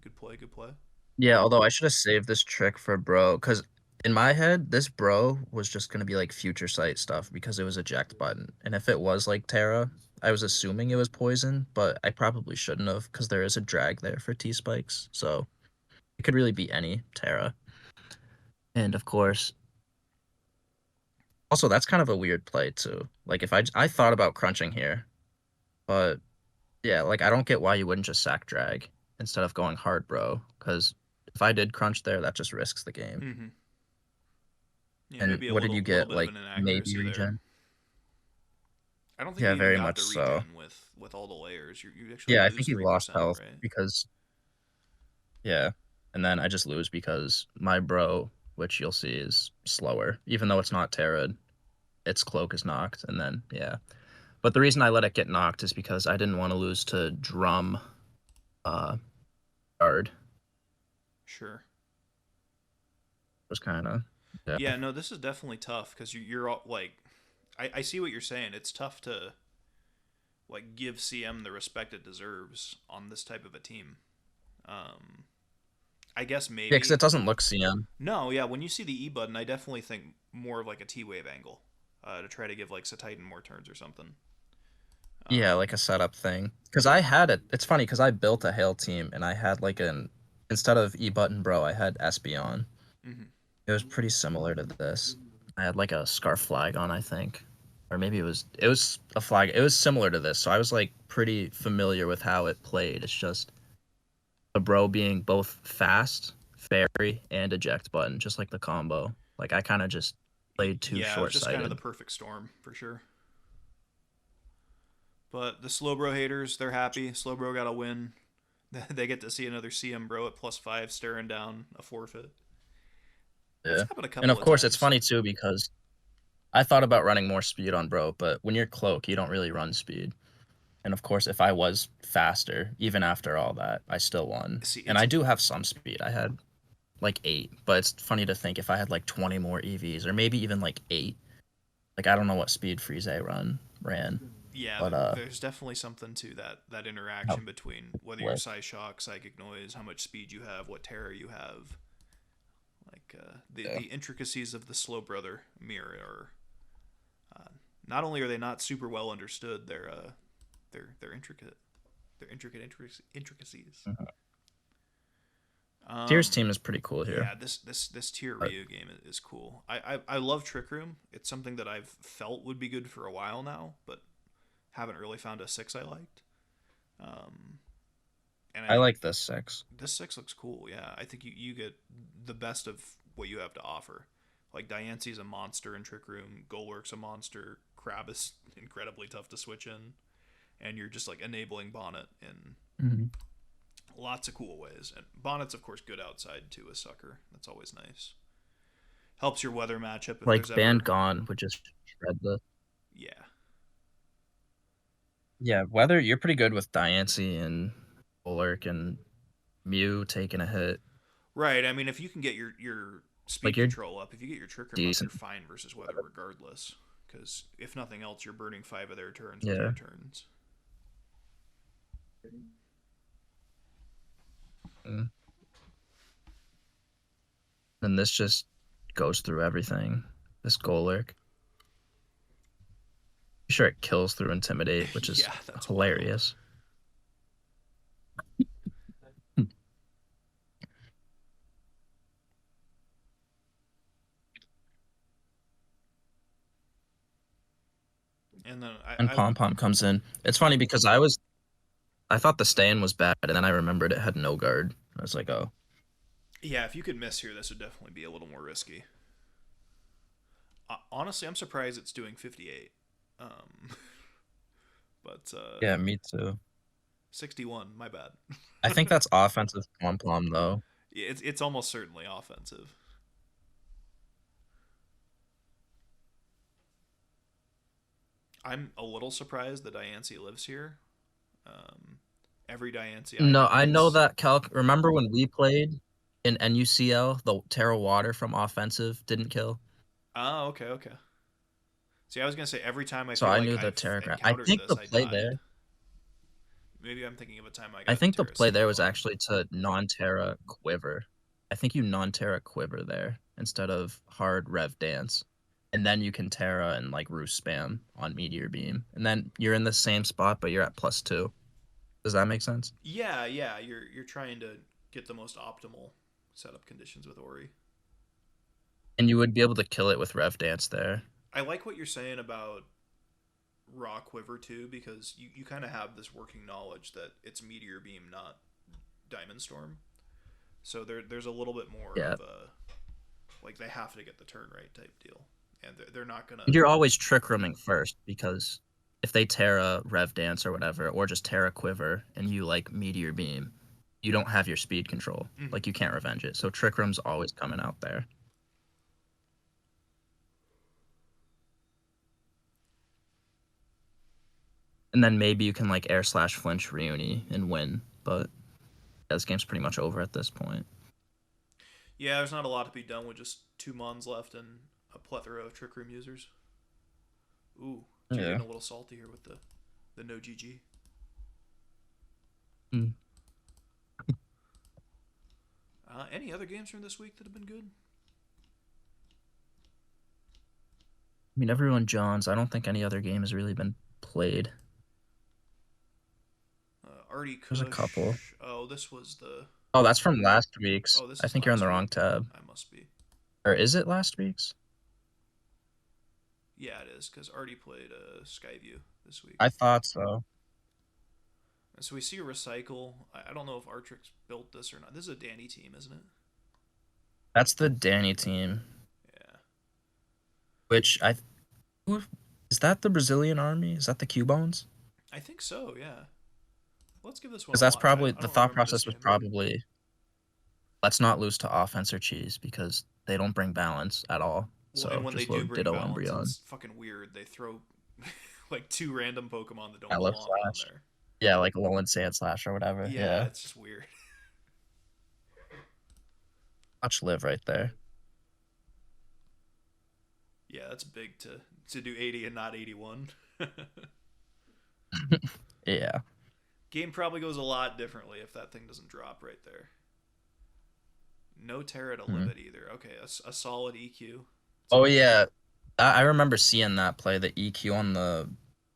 [SPEAKER 1] Good play, good play.
[SPEAKER 2] Yeah, although I should have saved this trick for Bro, because in my head, this Bro was just going to be, like, future sight stuff because it was eject button. And if it was, like, Terra, I was assuming it was poison, but I probably shouldn't have because there is a drag there for T-Spikes. So it could really be any Terra. And, of course, also, that's kind of a weird play, too. Like, if I thought about crunching here, but, yeah, like, I don't get why you wouldn't just sack drag instead of going hard, Bro, because if I did crunch there, that just risks the game.
[SPEAKER 1] Mm-hmm. Yeah,
[SPEAKER 2] And
[SPEAKER 1] maybe a
[SPEAKER 2] what did
[SPEAKER 1] little-
[SPEAKER 2] you
[SPEAKER 1] little
[SPEAKER 2] get?
[SPEAKER 1] bit
[SPEAKER 2] Like,
[SPEAKER 1] of an
[SPEAKER 2] maybe
[SPEAKER 1] inaccuracy there.
[SPEAKER 2] regen?
[SPEAKER 1] I don't think
[SPEAKER 2] Yeah,
[SPEAKER 1] you even
[SPEAKER 2] very
[SPEAKER 1] got
[SPEAKER 2] much
[SPEAKER 1] the
[SPEAKER 2] so.
[SPEAKER 1] regen with all the layers. You actually
[SPEAKER 2] Yeah, I
[SPEAKER 1] lose
[SPEAKER 2] think he
[SPEAKER 1] 3%,
[SPEAKER 2] lost health
[SPEAKER 1] right?
[SPEAKER 2] because, yeah, and then I just lose because my Bro, which you'll see, is slower, even though it's not Terra. its cloak is knocked, and then yeah. But the reason I let it get knocked is because I didn't want to lose to drum guard.
[SPEAKER 1] Sure.
[SPEAKER 2] It was kind of
[SPEAKER 1] Yeah, no, this is definitely tough because you're all like, I see what you're saying. It's tough to like give CM the respect it deserves on this type of a team. I guess maybe.
[SPEAKER 2] Yeah, because it doesn't look CM.
[SPEAKER 1] No, yeah. When you see the E button, I definitely think more of like a T wave angle to try to give like Satitan more turns or something.
[SPEAKER 2] Yeah, like a setup thing. Because I had it. It's funny because I built a Hail team and I had like instead of E button bro, I had SB on.
[SPEAKER 1] Mm-hmm.
[SPEAKER 2] It was pretty similar to this. I had like a scarf flag on, I think, or maybe it was a flag. It was similar to this, so I was like pretty familiar with how it played. It's just the bro being both fast, fairy, and eject button, just like the combo. Like I kind of just played too
[SPEAKER 1] Yeah, it was just kind of
[SPEAKER 2] short-sighted.
[SPEAKER 1] the perfect storm for sure. But the slow bro haters, they're happy. Slow bro got a win. They get to see another CM bro at +5 staring down a forfeit. That's
[SPEAKER 2] Yeah,
[SPEAKER 1] happened a couple
[SPEAKER 2] and of course
[SPEAKER 1] times.
[SPEAKER 2] it's funny too because I thought about running more speed on bro, but when you're cloak, you don't really run speed. And of course, if I was faster, even after all that, I still won.
[SPEAKER 1] See,
[SPEAKER 2] And I do have some speed. I had like 8, but it's funny to think if I had like 20 more EVs or maybe even like 8. Like I don't know what speed Frieze ran.
[SPEAKER 1] Yeah,
[SPEAKER 2] But
[SPEAKER 1] there's definitely something to that interaction between whether you're
[SPEAKER 2] what?
[SPEAKER 1] Psyshock, Psychic Noise, how much speed you have, what terror you have. Like
[SPEAKER 2] Yeah.
[SPEAKER 1] the intricacies of the slow brother mirror are not only are they not super well understood, they're intricate. They're intricacies.
[SPEAKER 2] Tier's team is pretty cool here.
[SPEAKER 1] Yeah, this tier Ryu game is cool. I love Trick Room. It's something that I've felt would be good for a while now, but haven't really found a 6 I liked. And
[SPEAKER 2] I like this 6.
[SPEAKER 1] this 6 looks cool. Yeah, I think you get the best of what you have to offer. Like Diance's a monster in Trick Room, Golurk's a monster, Crab is incredibly tough to switch in, and you're just like enabling Bonnet in lots of cool ways. And Bonnet's of course good outside too, a sucker. That's always nice. Helps your weather matchup if
[SPEAKER 2] Like
[SPEAKER 1] there's
[SPEAKER 2] Band
[SPEAKER 1] ever...
[SPEAKER 2] Gone would just shred the.
[SPEAKER 1] Yeah.
[SPEAKER 2] Yeah, weather. You're pretty good with Diancie and Golurk and Mew taking a hit.
[SPEAKER 1] Right. I mean, if you can get your speed
[SPEAKER 2] Like, you're
[SPEAKER 1] control up, if you get your Trick Room up, you're
[SPEAKER 2] decent.
[SPEAKER 1] fine versus weather regardless. Because if nothing else, you're burning 5 of their turns
[SPEAKER 2] Yeah.
[SPEAKER 1] with your turns.
[SPEAKER 2] And this just goes through everything. This Golurk. Sure, it kills through Intimidate, which is
[SPEAKER 1] Yeah, that's
[SPEAKER 2] hilarious.
[SPEAKER 1] And then
[SPEAKER 2] And Pom Pom comes in. It's funny because I thought the stand was bad, and then I remembered it had no guard. I was like, oh.
[SPEAKER 1] Yeah, if you could miss here, this would definitely be a little more risky. Honestly, I'm surprised it's doing 58. But
[SPEAKER 2] Yeah, me too.
[SPEAKER 1] 61, my bad.
[SPEAKER 2] I think that's offensive Pom Pom though.
[SPEAKER 1] It's almost certainly offensive. I'm a little surprised that Diancie lives here. Every Diancie
[SPEAKER 2] No, I know
[SPEAKER 1] plays-
[SPEAKER 2] that Calc. Remember when we played in NUCL, the Terra Water from offensive didn't kill?
[SPEAKER 1] Oh, okay. See, I was gonna say every time I
[SPEAKER 2] So
[SPEAKER 1] feel
[SPEAKER 2] I
[SPEAKER 1] like
[SPEAKER 2] knew the
[SPEAKER 1] I've
[SPEAKER 2] Terra Ground. I
[SPEAKER 1] encountered
[SPEAKER 2] think
[SPEAKER 1] this,
[SPEAKER 2] the
[SPEAKER 1] I
[SPEAKER 2] play
[SPEAKER 1] died.
[SPEAKER 2] there.
[SPEAKER 1] Maybe I'm thinking of a time I got.
[SPEAKER 2] I think the
[SPEAKER 1] Terra
[SPEAKER 2] play there
[SPEAKER 1] Steel
[SPEAKER 2] was
[SPEAKER 1] on.
[SPEAKER 2] actually to non-Terra Quiver. I think you non-Terra Quiver there instead of hard Rev Dance. And then you can Terra and like Roost spam on Meteor Beam. And then you're in the same spot, but you're at +2. Does that make sense?
[SPEAKER 1] Yeah. You're trying to get the most optimal setup conditions with Ori.
[SPEAKER 2] And you would be able to kill it with Rev Dance there.
[SPEAKER 1] I like what you're saying about Raw Quiver too, because you kind of have this working knowledge that it's Meteor Beam, not Diamond Storm. So there's a little bit more of a like they have to get the turn right type deal, and they're not gonna.
[SPEAKER 2] You're always trick rooming first because if they Terra Rev Dance or whatever, or just Terra Quiver and you like Meteor Beam, you don't have your speed control. Like you can't revenge it. So trick room's always coming out there. And then maybe you can like air/flinch Reuni and win. But yeah, this game's pretty much over at this point.
[SPEAKER 1] Yeah, there's not a lot to be done with just 2 mons left and a plethora of Trick Room users. Ooh, you're
[SPEAKER 2] Yeah.
[SPEAKER 1] getting a little salty here with the no GG.
[SPEAKER 2] Mm.
[SPEAKER 1] Any other games from this week that have been good?
[SPEAKER 2] I mean, everyone Johns. I don't think any other game has really been played.
[SPEAKER 1] Artie Kush.
[SPEAKER 2] There's a couple.
[SPEAKER 1] Oh, this was the.
[SPEAKER 2] Oh, that's from last week's.
[SPEAKER 1] Oh, this
[SPEAKER 2] I
[SPEAKER 1] is
[SPEAKER 2] think you're on the
[SPEAKER 1] last
[SPEAKER 2] wrong
[SPEAKER 1] week?
[SPEAKER 2] tab.
[SPEAKER 1] I must be.
[SPEAKER 2] Or is it last week's?
[SPEAKER 1] Yeah, it is, because Artie played Skyview this week.
[SPEAKER 2] I thought so.
[SPEAKER 1] So we see a recycle. I don't know if Artrix built this or not. This is a Danny team, isn't it?
[SPEAKER 2] That's the Danny team.
[SPEAKER 1] Yeah.
[SPEAKER 2] Which is that the Brazilian army? Is that the Cubans?
[SPEAKER 1] I think so, yeah. Let's give this one
[SPEAKER 2] Because
[SPEAKER 1] a
[SPEAKER 2] that's
[SPEAKER 1] watch.
[SPEAKER 2] probably
[SPEAKER 1] I
[SPEAKER 2] the
[SPEAKER 1] don't
[SPEAKER 2] thought
[SPEAKER 1] remember this
[SPEAKER 2] process was
[SPEAKER 1] game.
[SPEAKER 2] probably let's not lose to offense or cheese because they don't bring balance at all.
[SPEAKER 1] Well,
[SPEAKER 2] So
[SPEAKER 1] and when they
[SPEAKER 2] just
[SPEAKER 1] do
[SPEAKER 2] load
[SPEAKER 1] bring
[SPEAKER 2] Ditto
[SPEAKER 1] balance,
[SPEAKER 2] Umbreon.
[SPEAKER 1] it's fucking weird. They throw like 2 random Pokemon that don't
[SPEAKER 2] I love
[SPEAKER 1] belong on
[SPEAKER 2] Slash.
[SPEAKER 1] there.
[SPEAKER 2] Yeah, like Alolan Sandslash or whatever.
[SPEAKER 1] Yeah, it's just weird.
[SPEAKER 2] Watch live right there.
[SPEAKER 1] Yeah, that's big to do 80 and not 81.
[SPEAKER 2] Yeah.
[SPEAKER 1] Game probably goes a lot differently if that thing doesn't drop right there. No Terra to live it either. Okay, a solid EQ.
[SPEAKER 2] Oh yeah, I remember seeing that play, the EQ on the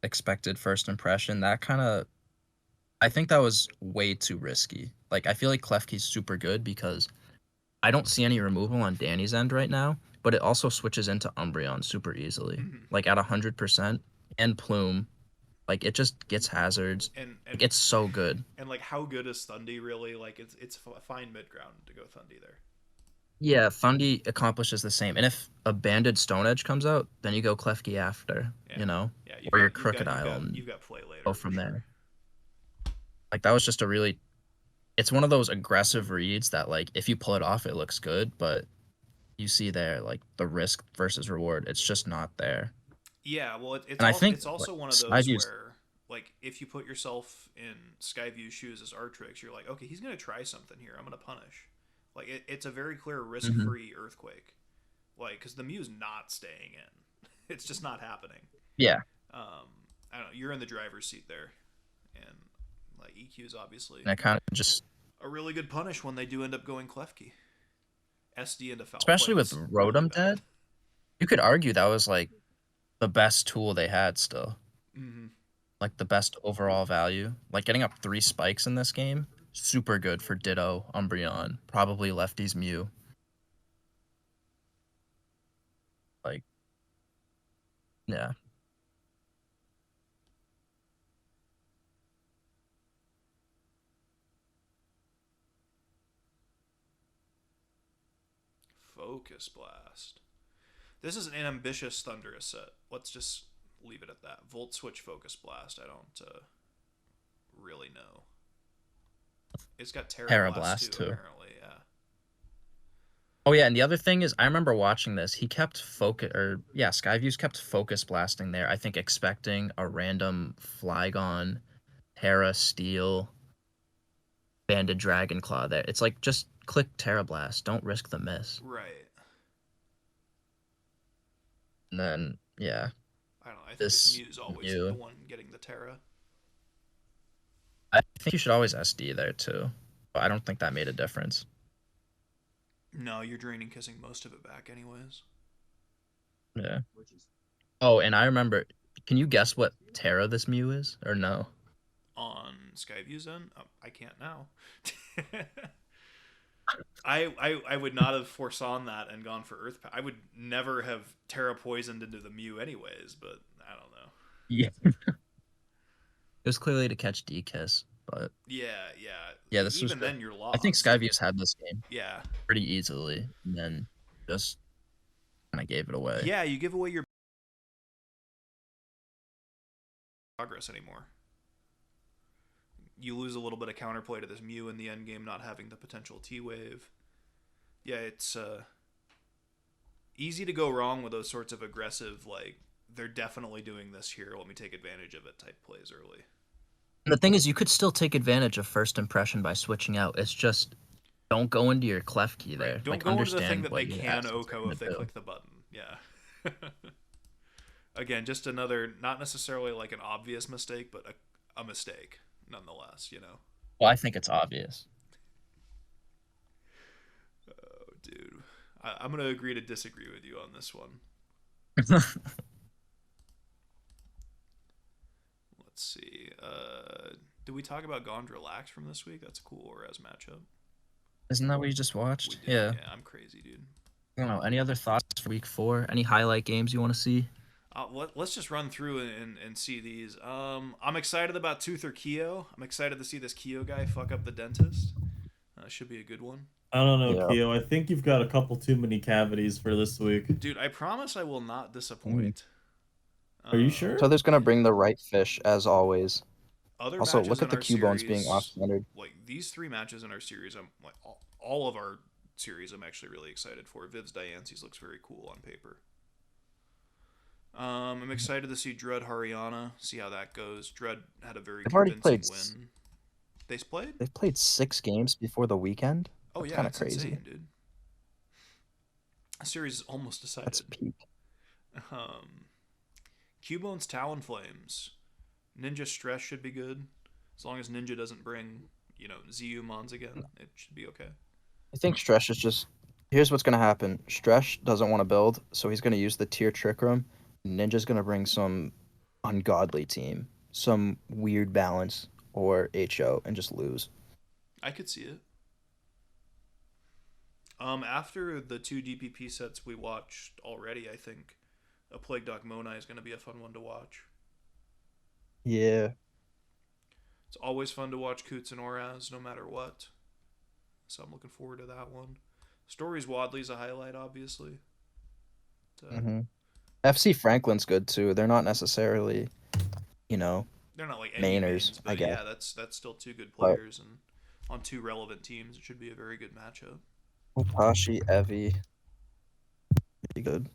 [SPEAKER 2] expected first impression. That kind of, I think that was way too risky. Like I feel like Klefki's super good because I don't see any removal on Danny's end right now, but it also switches into Umbreon super easily, like at 100%, and Plume. Like it just gets hazards.
[SPEAKER 1] And
[SPEAKER 2] Like, it's so good.
[SPEAKER 1] And like, how good is Thundy really? Like, it's a fine mid ground to go Thundy there.
[SPEAKER 2] Yeah, Thundy accomplishes the same. And if a banded Stone Edge comes out, then you go Klefki after,
[SPEAKER 1] Yeah.
[SPEAKER 2] you know?
[SPEAKER 1] Yeah,
[SPEAKER 2] Or your Crocodile
[SPEAKER 1] you've got play later.
[SPEAKER 2] go from there. Like, that was just a really... It's one of those aggressive reads that, like, if you pull it off, it looks good, but you see there, like, the risk versus reward, it's just not there.
[SPEAKER 1] Yeah, well,
[SPEAKER 2] And I think,
[SPEAKER 1] it's also
[SPEAKER 2] like,
[SPEAKER 1] one of those
[SPEAKER 2] Skyview's-
[SPEAKER 1] where, like, if you put yourself in Skyview's shoes as Artrix, you're like, okay, he's going to try something here. I'm going to punish. Like, it's a very clear risk-free Earthquake. Like, because the Mew's not staying in. It's just not happening.
[SPEAKER 2] Yeah.
[SPEAKER 1] I don't know. You're in the driver's seat there. And, like, EQ is obviously
[SPEAKER 2] And I kind of just...
[SPEAKER 1] a really good punish when they do end up going Klefki. SD into foul
[SPEAKER 2] Especially
[SPEAKER 1] play
[SPEAKER 2] with
[SPEAKER 1] is
[SPEAKER 2] Rotom
[SPEAKER 1] really bad.
[SPEAKER 2] dead, you could argue that was, like, the best tool they had still.
[SPEAKER 1] Mm-hmm.
[SPEAKER 2] Like, the best overall value. Like, getting up 3 spikes in this game, super good for Ditto, Umbreon, probably Lefty's Mew. Like, yeah.
[SPEAKER 1] Focus Blast. This is an ambitious Thunderous set. Let's just leave it at that. Volt Switch Focus Blast. I don't really know. It's got Terra Blast too, apparently. Yeah.
[SPEAKER 2] Oh yeah, and the other thing is, I remember watching this. He kept Skyview's kept Focus Blasting there. I think expecting a random Flygon, Terra Steel, Banded Dragonclaw there. It's like, just click Terra Blast. Don't risk the miss.
[SPEAKER 1] Right.
[SPEAKER 2] And then, yeah.
[SPEAKER 1] I don't know. I think
[SPEAKER 2] This
[SPEAKER 1] this Mew's always
[SPEAKER 2] Mew.
[SPEAKER 1] the one getting the Terra.
[SPEAKER 2] I think you should always SD there too. But I don't think that made a difference.
[SPEAKER 1] No, you're draining kissing most of it back anyways.
[SPEAKER 2] Yeah. Oh, and I remember, can you guess what Terra this Mew is? Or no?
[SPEAKER 1] On Skyview's end? Oh, I can't now. I would not have foresawn that and gone for Earth. I would never have Terra poisoned into the Mew anyways, but I don't know.
[SPEAKER 2] Yeah. It was clearly to catch D-Kiss, but
[SPEAKER 1] Yeah.
[SPEAKER 2] yeah, this was
[SPEAKER 1] Even
[SPEAKER 2] good.
[SPEAKER 1] then you're lost.
[SPEAKER 2] I think Skyview's had this game
[SPEAKER 1] Yeah.
[SPEAKER 2] pretty easily, and then just kind of gave it away.
[SPEAKER 1] Yeah, you give away your progress anymore. You lose a little bit of counterplay to this Mew in the end game not having the potential T-Wave. Yeah, it's easy to go wrong with those sorts of aggressive, like, they're definitely doing this here. Let me take advantage of it type plays early.
[SPEAKER 2] And the thing is, you could still take advantage of first impression by switching out. It's just don't go into your clef key there.
[SPEAKER 1] Right. Don't
[SPEAKER 2] Like,
[SPEAKER 1] go into the thing
[SPEAKER 2] understand
[SPEAKER 1] that
[SPEAKER 2] what
[SPEAKER 1] they
[SPEAKER 2] your
[SPEAKER 1] can
[SPEAKER 2] assets are
[SPEAKER 1] OHKO
[SPEAKER 2] gonna
[SPEAKER 1] if they
[SPEAKER 2] do.
[SPEAKER 1] click the button. Yeah. Again, just another, not necessarily like an obvious mistake, but a mistake nonetheless, you know?
[SPEAKER 2] Well, I think it's obvious.
[SPEAKER 1] Oh, dude. I'm going to agree to disagree with you on this one. Let's see. Did we talk about Gondra Lax from this week? That's a cool Orez matchup.
[SPEAKER 2] Isn't that what you just
[SPEAKER 1] We
[SPEAKER 2] watched?
[SPEAKER 1] did.
[SPEAKER 2] Yeah.
[SPEAKER 1] Yeah, I'm crazy, dude.
[SPEAKER 2] I don't know. Any other thoughts for week 4? Any highlight games you want to see?
[SPEAKER 1] Let's just run through and see these. I'm excited about Tooth or Kiyo. I'm excited to see this Kiyo guy fuck up the dentist. Should be a good one.
[SPEAKER 3] I don't know,
[SPEAKER 4] Yeah.
[SPEAKER 3] Kiyo. I think you've got a couple too many cavities for this week.
[SPEAKER 1] Dude, I promise I will not disappoint.
[SPEAKER 3] Are you sure?
[SPEAKER 4] So there's gonna bring the right fish as always.
[SPEAKER 1] Other
[SPEAKER 4] Also,
[SPEAKER 1] matches
[SPEAKER 4] look at
[SPEAKER 1] in
[SPEAKER 4] the
[SPEAKER 1] our
[SPEAKER 4] Q bones being
[SPEAKER 1] series,
[SPEAKER 4] off-centered.
[SPEAKER 1] like these 3 matches in our series, I'm like all of our series. I'm actually really excited for. Viv's Diances looks very cool on paper. I'm excited to see Dread Haryana. See how that goes. Dread had a very
[SPEAKER 4] They've already
[SPEAKER 1] convincing
[SPEAKER 4] played
[SPEAKER 1] win. They played?
[SPEAKER 4] They've played 6 games before the weekend.
[SPEAKER 1] Oh
[SPEAKER 4] That's
[SPEAKER 1] yeah,
[SPEAKER 4] kinda
[SPEAKER 1] it's
[SPEAKER 4] crazy.
[SPEAKER 1] insane, dude. The series is almost decided.
[SPEAKER 4] That's peak.
[SPEAKER 1] Cubone's Talonflames. Ninja Stress should be good. As long as Ninja doesn't bring, ZU Mons again, it should be okay.
[SPEAKER 4] I think Stresh is just. Here's what's gonna happen. Stresh doesn't want to build, so he's gonna use the tier Trick Room. Ninja's gonna bring some ungodly team, some weird balance or HO, and just lose.
[SPEAKER 1] I could see it. After the 2 DPP sets we watched already, I think a Plague Doc Monai is going to be a fun one to watch.
[SPEAKER 4] Yeah.
[SPEAKER 1] It's always fun to watch Coots and Oraz, no matter what. So I'm looking forward to that one. Stories Wadley's a highlight, obviously.
[SPEAKER 4] FC Franklin's good too. They're not necessarily,
[SPEAKER 1] They're not like Eddie
[SPEAKER 4] Mainers,
[SPEAKER 1] mains, but
[SPEAKER 4] I guess.
[SPEAKER 1] yeah, that's still 2 good players, and on 2 relevant teams, it should be a very good matchup.
[SPEAKER 4] Otashi, Evie. Pretty good.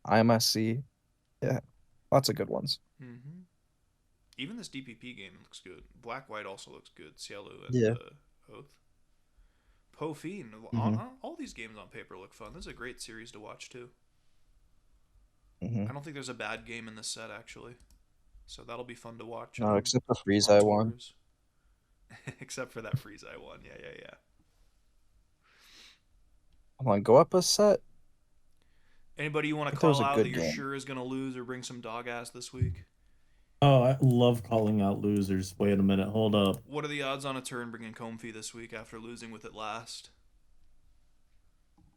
[SPEAKER 4] IMSC. Yeah. Lots of good ones.
[SPEAKER 1] Mm-hmm. Even this DPP game looks good. Black White also looks good. Cielo and
[SPEAKER 4] Yeah.
[SPEAKER 1] Oath. Po Fiend.
[SPEAKER 4] Mhm.
[SPEAKER 1] All these games on paper look fun. This is a great series to watch too.
[SPEAKER 4] Mhm.
[SPEAKER 1] I don't think there's a bad game in this set actually, so that'll be fun to watch.
[SPEAKER 4] No, except the Freeze
[SPEAKER 1] on
[SPEAKER 4] I won.
[SPEAKER 1] tours. Except for that Freeze I won. Yeah.
[SPEAKER 4] Come on, go up a set.
[SPEAKER 1] Anybody you want to
[SPEAKER 4] If there was
[SPEAKER 1] call
[SPEAKER 4] a
[SPEAKER 1] out
[SPEAKER 4] good
[SPEAKER 1] that you're
[SPEAKER 4] game.
[SPEAKER 1] sure is going to lose or bring some dog ass this week?
[SPEAKER 3] Oh, I love calling out losers. Wait a minute, hold up.
[SPEAKER 1] What are the odds on a turn bringing Comfy this week after losing with it last?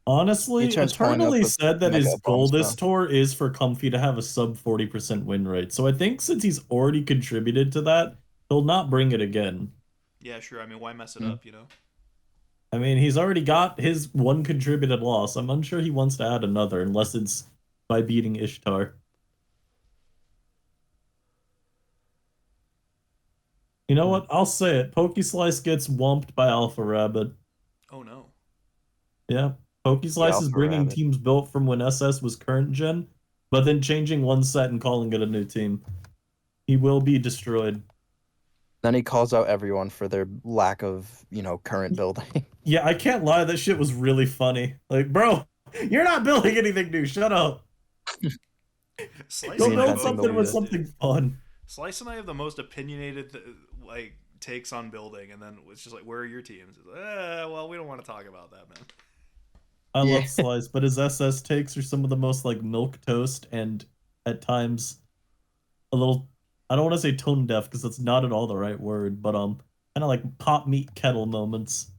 [SPEAKER 3] Honestly,
[SPEAKER 4] He turns pulling up
[SPEAKER 3] Eternally
[SPEAKER 4] with
[SPEAKER 3] said that
[SPEAKER 4] mega
[SPEAKER 3] his goal
[SPEAKER 4] bombs,
[SPEAKER 3] this
[SPEAKER 4] though.
[SPEAKER 3] tour is for Comfy to have a sub 40% win rate. So I think since he's already contributed to that, he'll not bring it again.
[SPEAKER 1] Yeah, sure. I mean, why mess it
[SPEAKER 4] Mm.
[SPEAKER 1] up,
[SPEAKER 3] I mean, he's already got his 1 contributed loss. I'm unsure he wants to add another unless it's by beating Ishtar. You know what? I'll say it. Pokeslice gets wumped by Alpha Rabbit.
[SPEAKER 1] Oh no.
[SPEAKER 3] Yeah. Pokeslice is
[SPEAKER 4] Alpha
[SPEAKER 3] bringing
[SPEAKER 4] Rabbit.
[SPEAKER 3] teams built from when SS was current gen, but then changing one set and calling it a new team. He will be destroyed.
[SPEAKER 4] Then he calls out everyone for their lack of, current building.
[SPEAKER 3] Yeah, I can't lie. That shit was really funny. Like, bro, you're not building anything new. Shut up.
[SPEAKER 1] Slice
[SPEAKER 3] Go
[SPEAKER 1] and I
[SPEAKER 3] build
[SPEAKER 1] both
[SPEAKER 3] something
[SPEAKER 1] do
[SPEAKER 3] with
[SPEAKER 1] this,
[SPEAKER 3] something
[SPEAKER 1] dude.
[SPEAKER 3] fun.
[SPEAKER 1] Slice and I have the most opinionated takes on building, and then it's just like, where are your teams? It's like, well, we don't want to talk about that, man.
[SPEAKER 3] I
[SPEAKER 4] Yeah.
[SPEAKER 3] love Slice, but his SS takes are some of the most like milk toast and at times a little, I don't want to say tone deaf because that's not at all the right word, but kind of like pop meat kettle moments.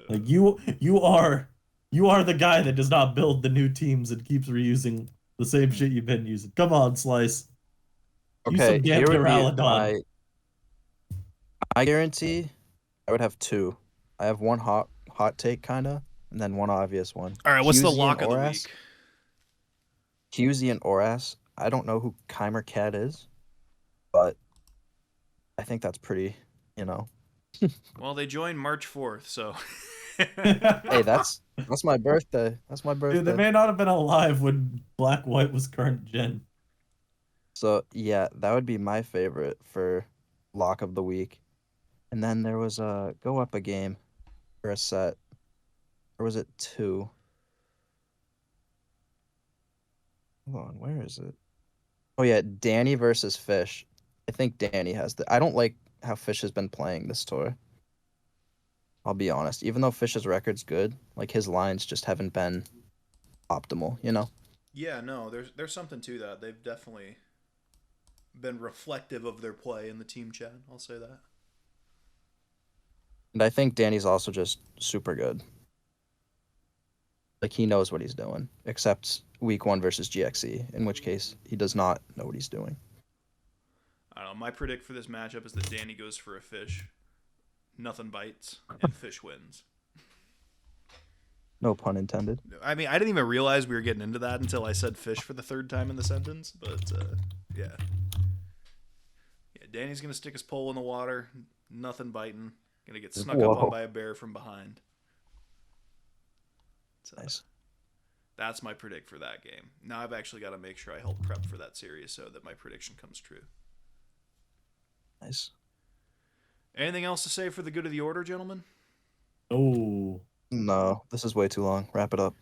[SPEAKER 3] Like you are the guy that does not build the new teams and keeps reusing the same shit you've been using. Come on, Slice. Use
[SPEAKER 4] Okay,
[SPEAKER 3] some damn
[SPEAKER 4] here would be
[SPEAKER 3] Duraludon.
[SPEAKER 4] I guarantee I would have 2. I have one hot take kinda, and then one obvious one.
[SPEAKER 1] All right, what's the
[SPEAKER 4] QZ
[SPEAKER 1] lock
[SPEAKER 4] and
[SPEAKER 1] of the
[SPEAKER 4] Oras.
[SPEAKER 1] week?
[SPEAKER 4] QZ and Oras. I don't know who Chimer Cat is, but I think that's pretty,
[SPEAKER 1] Well, they joined March 4th, so
[SPEAKER 4] Hey, that's my birthday. That's my
[SPEAKER 3] Dude, they
[SPEAKER 4] birthday.
[SPEAKER 3] may not have been alive when Black White was current gen.
[SPEAKER 4] So yeah, that would be my favorite for lock of the week. And then there was a go up a game or a set, or was it two? Hold on, where is it? Oh yeah, Danny versus Fish. I think Danny has the. I don't like how Fish has been playing this tour. I'll be honest. Even though Fish's record's good, like his lines just haven't been optimal. You know.
[SPEAKER 1] Yeah, no, there's something to that. They've definitely been reflective of their play in the team chat. I'll say that.
[SPEAKER 4] And I think Danny's also just super good. Like he knows what he's doing, except week 1 versus GXE, in which case he does not know what he's doing.
[SPEAKER 1] I don't know. My predict for this matchup is that Danny goes for a Fish, nothing bites, and Fish wins.
[SPEAKER 4] No pun intended.
[SPEAKER 1] I mean, I didn't even realize we were getting into that until I said Fish for the third time in the sentence. But yeah, Danny's gonna stick his pole in the water, nothing biting, gonna get snuck up on by a bear from behind. So
[SPEAKER 4] Nice.
[SPEAKER 1] that's my predict for that game. Now I've actually got to make sure I help prep for that series so that my prediction comes true.
[SPEAKER 4] Nice.
[SPEAKER 1] Anything else to say for the good of the order, gentlemen?
[SPEAKER 3] Oh.
[SPEAKER 4] No, this is way too long. Wrap it up.